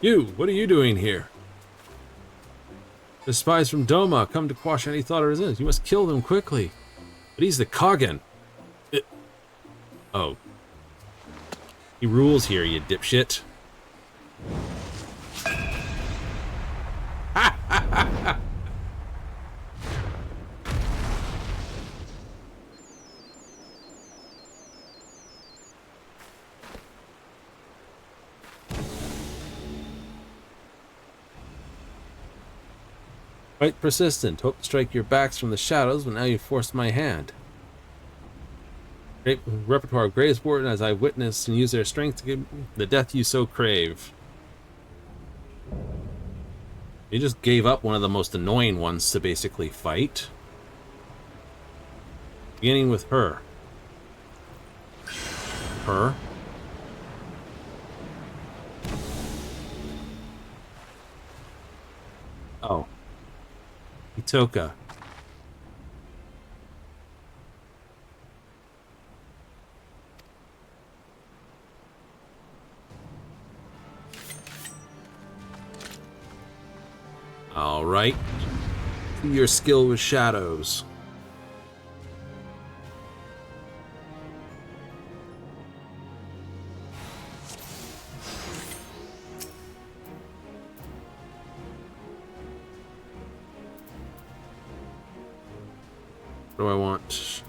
You, what are you doing here? The spies from Doma come to quash any thought of resistance. You must kill them quickly. But he's the Kagan. Oh. He rules here, you dipshit. Quite persistent. Hope to strike your backs from the shadows, but now you've forced my hand. Great repertoire of Graves Warden as I witnessed and use their strength to give the death you so crave. You just gave up one of the most annoying ones to basically fight. Beginning with her. Her. Oh. Itoka. All right. Your skill with shadows. What do I want?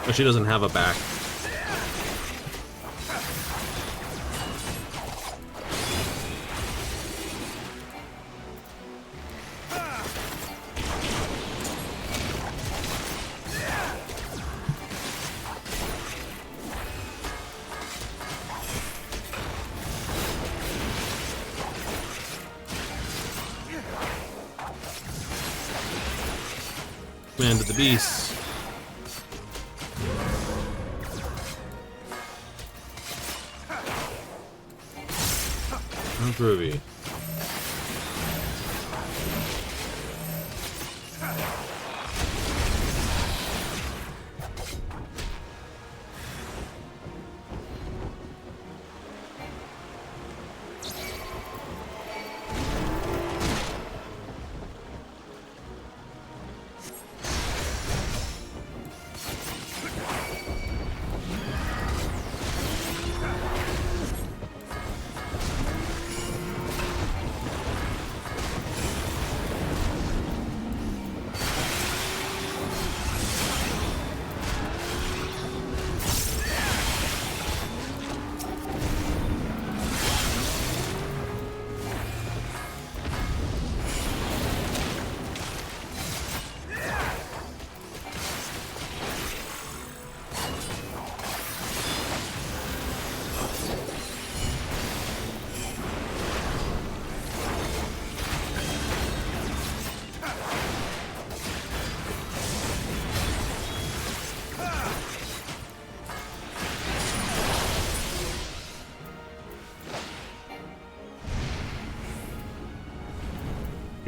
Oh, she doesn't have a back. Command of the beast. Groovy.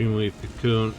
Greenleaf Cocoon.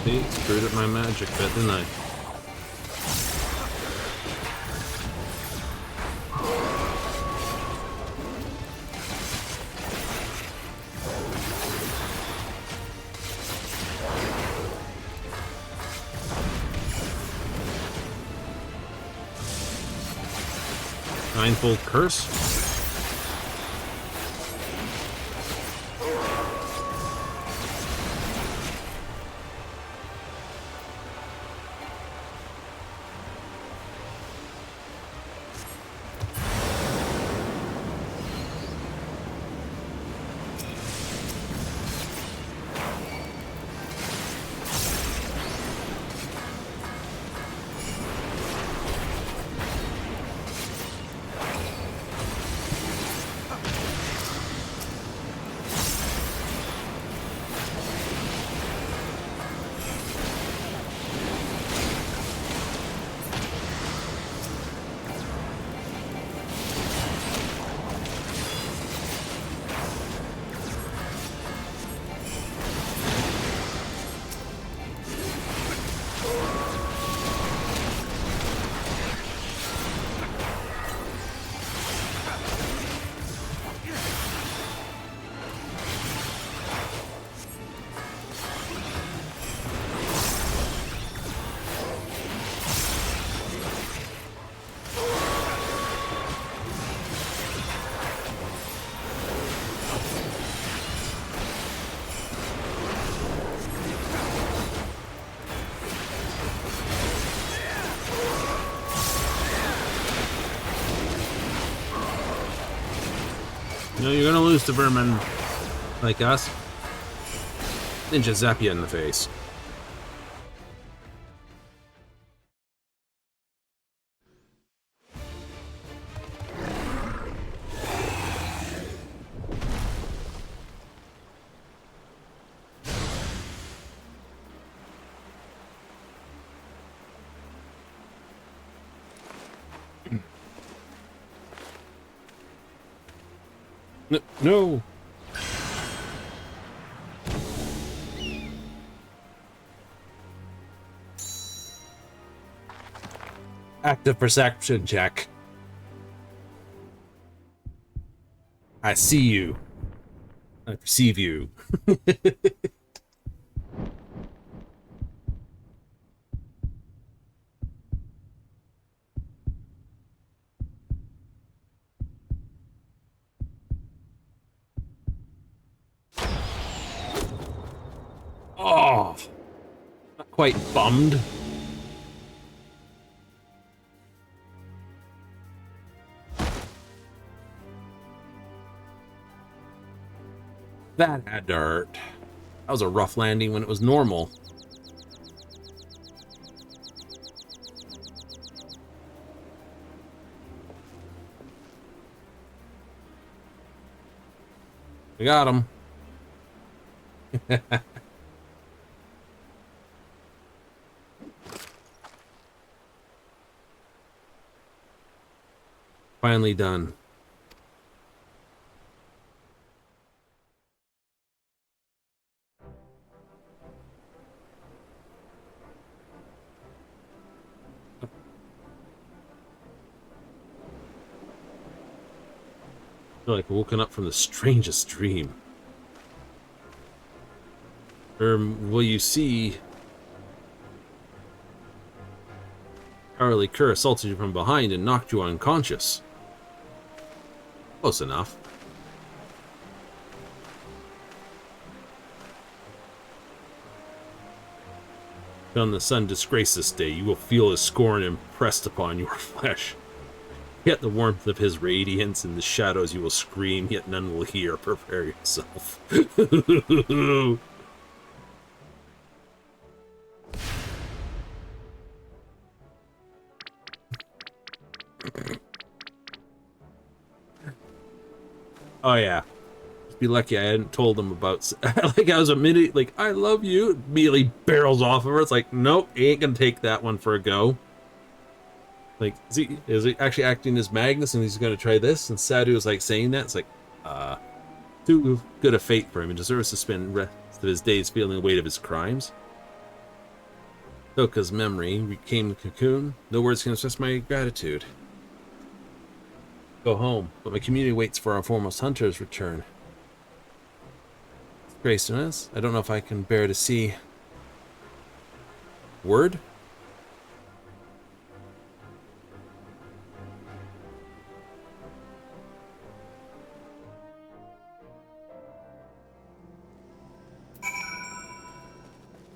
See, screwed up my magic bit, didn't I? Ninefold curse? No, you're gonna lose to vermin like us. Ninja zap you in the face. No. Active perception check. I see you. I perceive you. Oh, not quite bummed. That had to hurt. That was a rough landing when it was normal. We got him. Finally done. I feel like woken up from the strangest dream. Will you see Harley Kerr assaulted you from behind and knocked you unconscious? Close enough. Shun the sun disgrace this day, you will feel his scorn impressed upon your flesh. Yet the warmth of his radiance in the shadows you will scream, yet none will hear. Prepare yourself. Oh yeah. Just be lucky I hadn't told him about like I was immediately like, I love you, immediately barrels off of her. It's like, nope, he ain't gonna take that one for a go. Like, is he actually acting as Magnus and he's gonna try this? And Sadu was like saying that. It's like, too good a fate for him. He deserves to spend the rest of his days feeling the weight of his crimes. Toka's memory became the cocoon. No words can express my gratitude. Go home, but my community waits for our foremost hunter's return. Gracefulness, I don't know if I can bear to see. Word?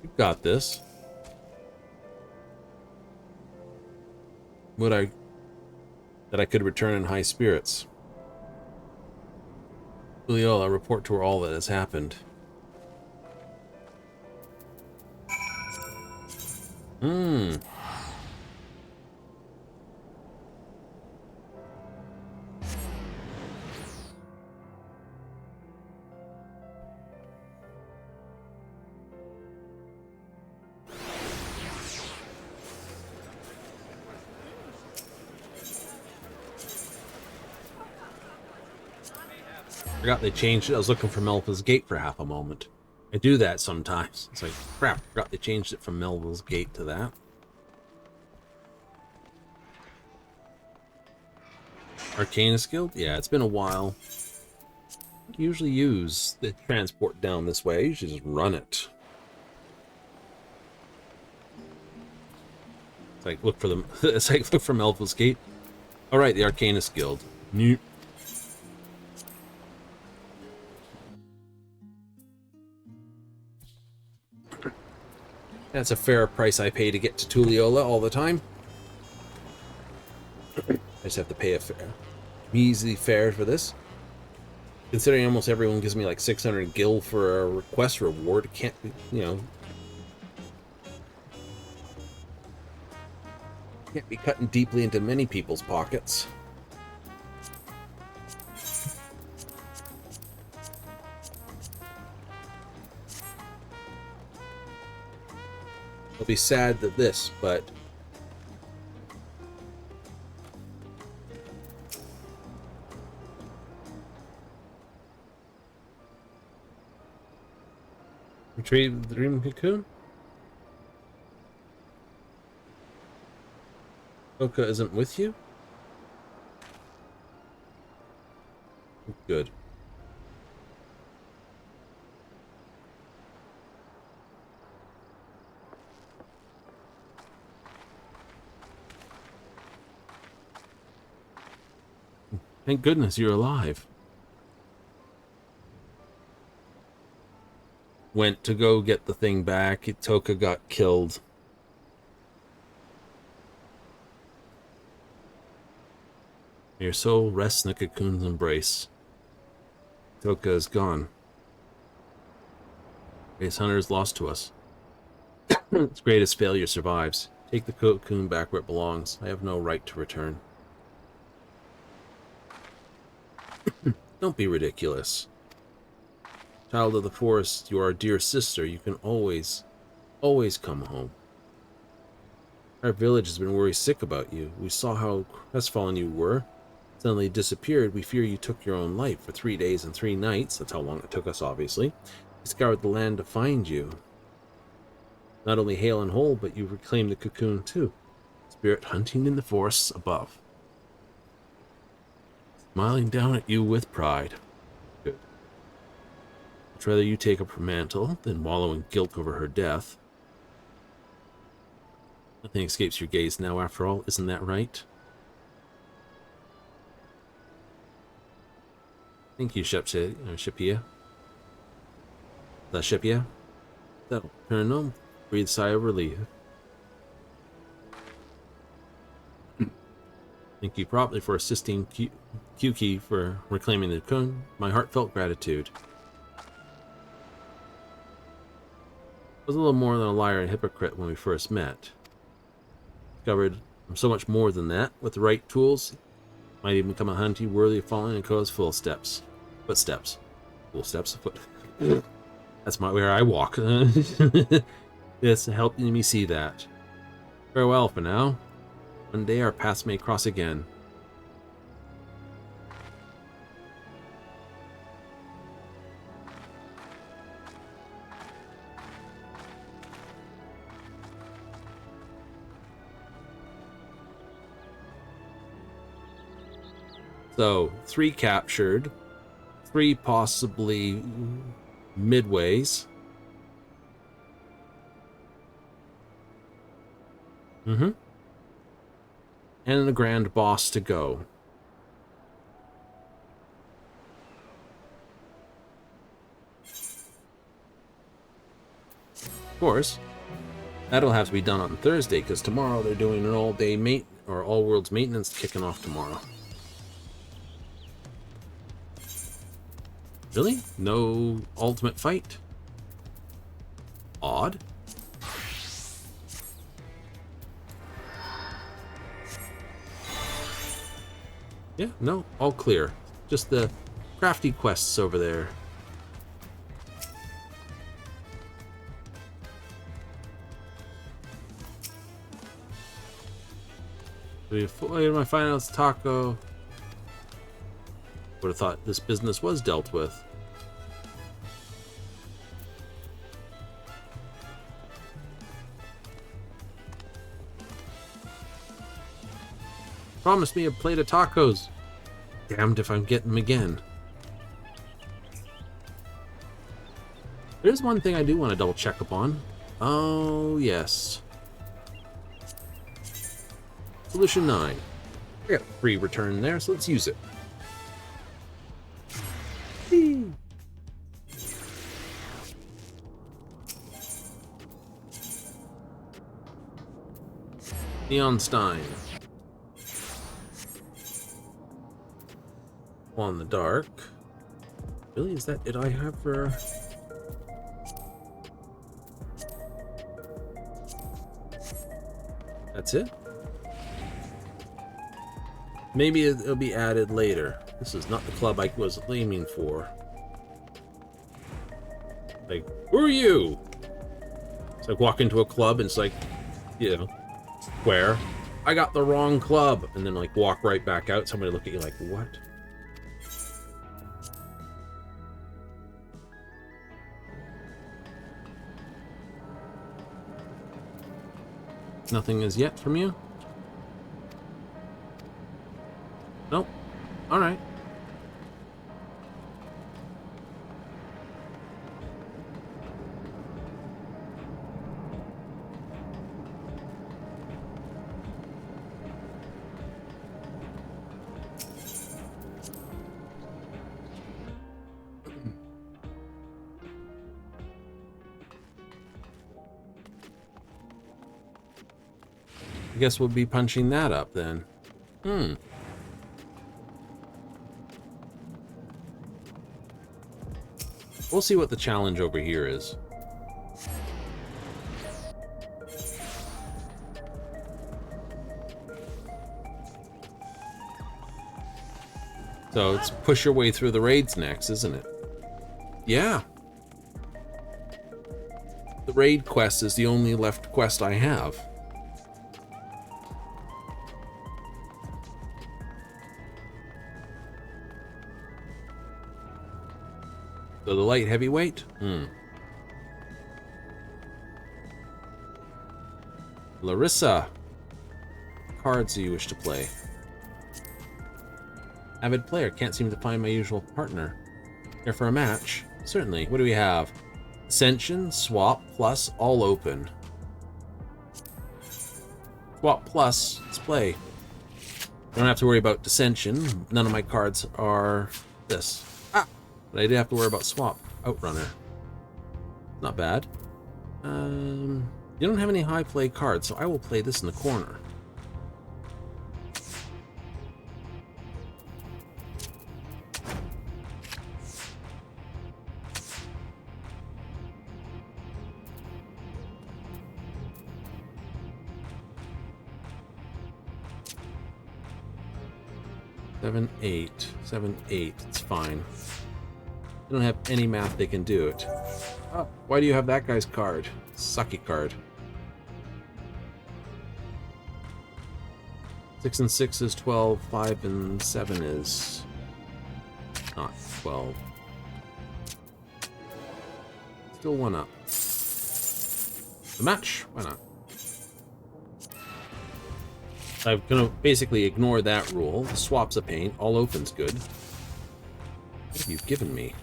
You got this. That I could return in high spirits. Juliola, report to her all that has happened. Forgot they changed it. I was looking for Melville's Gate for half a moment. I do that sometimes. It's like, crap, forgot they changed it from Melville's Gate to that. Arcanist Guild? Yeah, it's been a while. I usually use the transport down this way. I usually just run it. It's like, look for them. It's like, look for Melville's Gate. Alright, the Arcanist Guild. Nope. That's a fair price I pay to get to Tulliola all the time. I just have to pay a fair, measly fare for this. Considering almost everyone gives me like 600 gil for a request reward, it can't be, you know, can't be cutting deeply into many people's pockets. I'll be sad that this, but retrieve the dream cocoon? Toka isn't with you? Good. Thank goodness you're alive. Went to go get the thing back. Toka got killed. Your soul rests in the cocoon's embrace. Toka is gone. Greatest hunter is lost to us. Its greatest failure survives. Take the cocoon back where it belongs. I have no right to return. Don't be ridiculous. Child of the forest, you are our dear sister. You can always come home. Our village has been worried sick about you. We saw how crestfallen you were. Suddenly disappeared. We fear you took your own life. For 3 days and 3 nights, that's how long it took us, obviously, we scoured the land to find you. Not only hale and whole, but you reclaimed the cocoon too. Spirit hunting in the forests above. Smiling down at you with pride. Good. I'd rather you take up her mantle than wallow in guilt over her death. Nothing escapes your gaze now, after all, isn't that right? Thank you, Shipia. The Shipia? That'll turn them. Breathe a sigh of relief. Thank you promptly for assisting Kyuki for reclaiming the cocoon. My heartfelt gratitude. I was a little more than a liar and a hypocrite when we first met. Discovered I'm so much more than that. With the right tools, might even become a hunter worthy of following in Koa's footsteps. Footsteps. That's where I walk. It's helping me see that. Farewell for now. One day our paths may cross again. So 3 captured, 3 possibly midways. And a grand boss to go. Of course, that'll have to be done on Thursday, because tomorrow they're doing an all-day all-worlds maintenance kicking off tomorrow. Really? No ultimate fight? Odd. Yeah, no, all clear. Just the crafty quests over there. What am I finding out? It's taco. Would have thought this business was dealt with. Promised me a plate of tacos. Damned if I'm getting them again. There's one thing I do want to double check upon. Oh, yes. Solution 9. I got a free return there, so let's use it. Whee! Neon Stein. On the dark. Really? Is that it I have for... That's it? Maybe it'll be added later. This is not the club I was aiming for. Like, who are you? It's like walk into a club and it's like, you know, where? I got the wrong club. And then like walk right back out. Somebody look at you like, what? Nothing as yet from you? Nope. Alright. I guess we'll be punching that up then. We'll see what the challenge over here is. So it's push your way through the raids next, isn't it? Yeah. The raid quest is the only left quest I have. So the light heavyweight? Larissa. Cards do you wish to play? Avid player. Can't seem to find my usual partner. Here for a match? Certainly. What do we have? Ascension, Swap, Plus, all open. Swap Plus. Let's play. Don't have to worry about Dissension. None of my cards are this. But I did have to worry about Swap. Outrunner. Not bad. You don't have any high play cards, so I will play this in the corner. Seven, eight. 7-8. It's fine. They don't have any math they can do it. Oh, why do you have that guy's card? Sucky card. 6 and 6 is 12. 5 and 7 is not 12. Still one up. The match? Why not? I'm gonna basically ignore that rule. The swap's a pain. All open's good. What have you given me?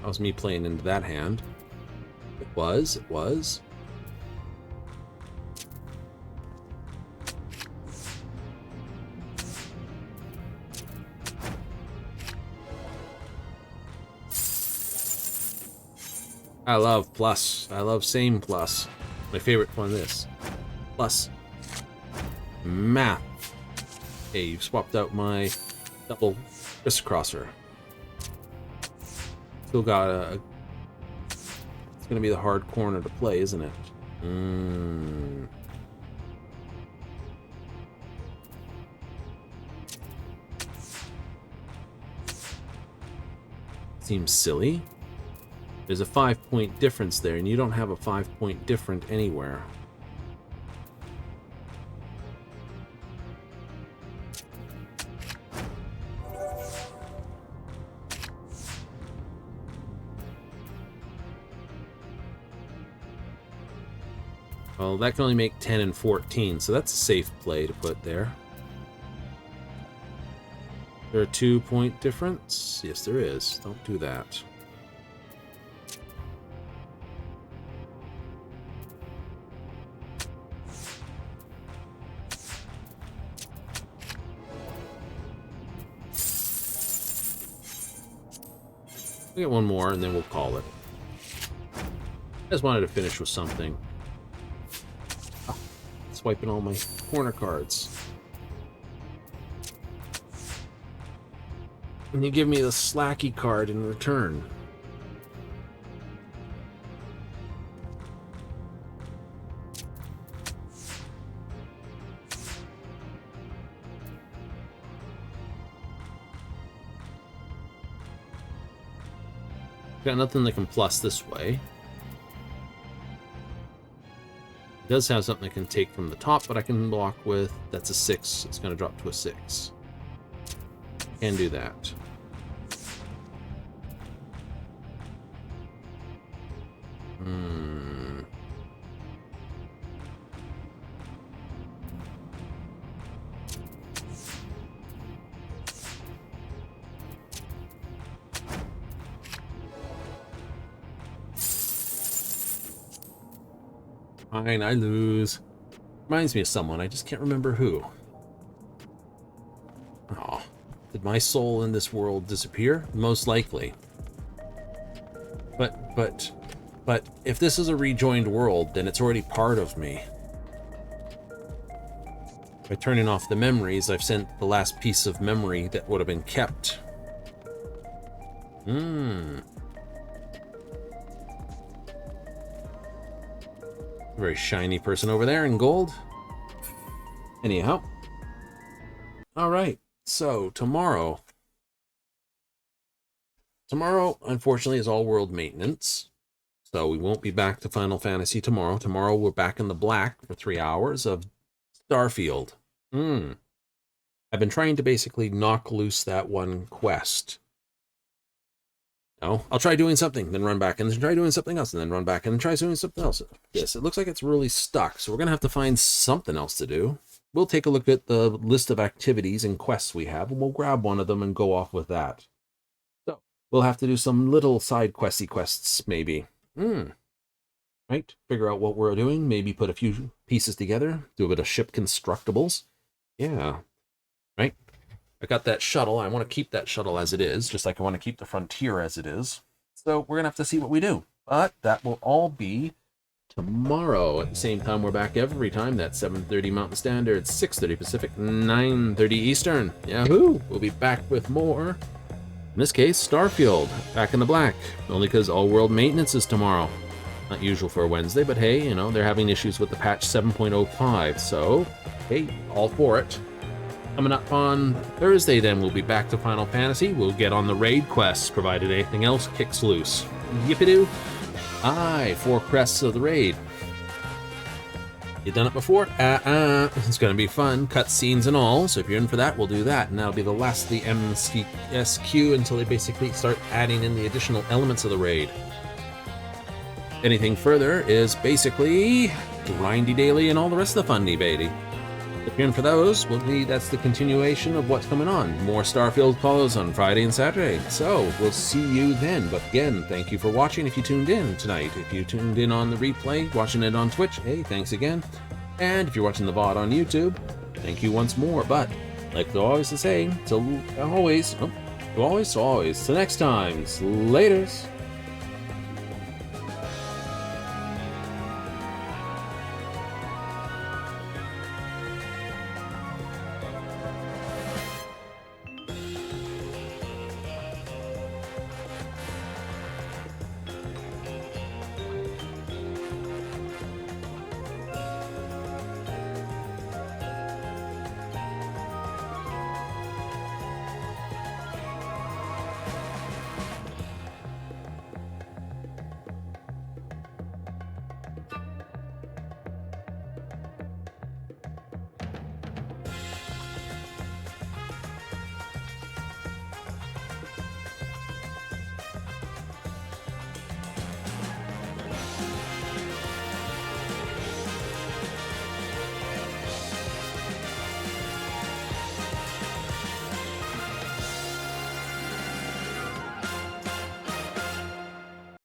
That was me playing into that hand. It was. I love plus. I love same plus. My favorite one is plus math. Hey, you've swapped out my double crisscrosser. Still got a... It's gonna be the hard corner to play, isn't it? Seems silly. There's a 5-point difference there, and you don't have a 5-point difference anywhere. Well, that can only make 10 and 14, so that's a safe play to put there. Is there a 2-point difference? Yes, there is. Don't do that. We'll get one more, and then we'll call it. I just wanted to finish with something. Oh, swiping all my corner cards. And you give me the Slacky card in return. Got nothing that can plus this way. It does have something I can take from the top, but I can block with... That's a 6. It's going to drop to a 6. Can do that. Fine, I lose. Reminds me of someone, I just can't remember who. Oh, did my soul in this world disappear? Most likely. But if this is a rejoined world, then it's already part of me. By turning off the memories, I've sent the last piece of memory that would have been kept. Very shiny person over there in gold. Anyhow. Alright, so tomorrow. Tomorrow, unfortunately, is all world maintenance. So we won't be back to Final Fantasy tomorrow. Tomorrow we're back in the black for 3 hours of Starfield. I've been trying to basically knock loose that one quest. No, I'll try doing something, then run back, and then try doing something else, and then run back, and then try doing something else. Yes, it looks like it's really stuck, so we're going to have to find something else to do. We'll take a look at the list of activities and quests we have, and we'll grab one of them and go off with that. So, we'll have to do some little side quests, maybe. Right, figure out what we're doing, maybe put a few pieces together, do a bit of ship constructibles. Yeah, right? I got that shuttle. I want to keep that shuttle as it is, just like I want to keep the Frontier as it is. So we're going to have to see what we do. But that will all be tomorrow. At the same time, we're back every time. That's 7:30 Mountain Standard, 6:30 Pacific, 9:30 Eastern. Yahoo! We'll be back with more. In this case, Starfield, back in the black. Only because all world maintenance is tomorrow. Not usual for a Wednesday, but hey, you know, they're having issues with the patch 7.05. So, hey, all for it. Coming up on Thursday, then, we'll be back to Final Fantasy. We'll get on the raid quests, provided anything else kicks loose. Yippee-doo! Aye, 4 crests of the raid. You done it before? It's gonna be fun, cutscenes and all, so if you're in for that, we'll do that, and that'll be the last of the MSQ until they basically start adding in the additional elements of the raid. Anything further is basically grindy daily and all the rest of the funny baby. If you're in for those, that's the continuation of what's coming on. More Starfield calls on Friday and Saturday. So, we'll see you then. But again, thank you for watching if you tuned in tonight. If you tuned in on the replay, watching it on Twitch, hey, thanks again. And if you're watching the VOD on YouTube, thank you once more. But, like I always say, till always, till next time, laters.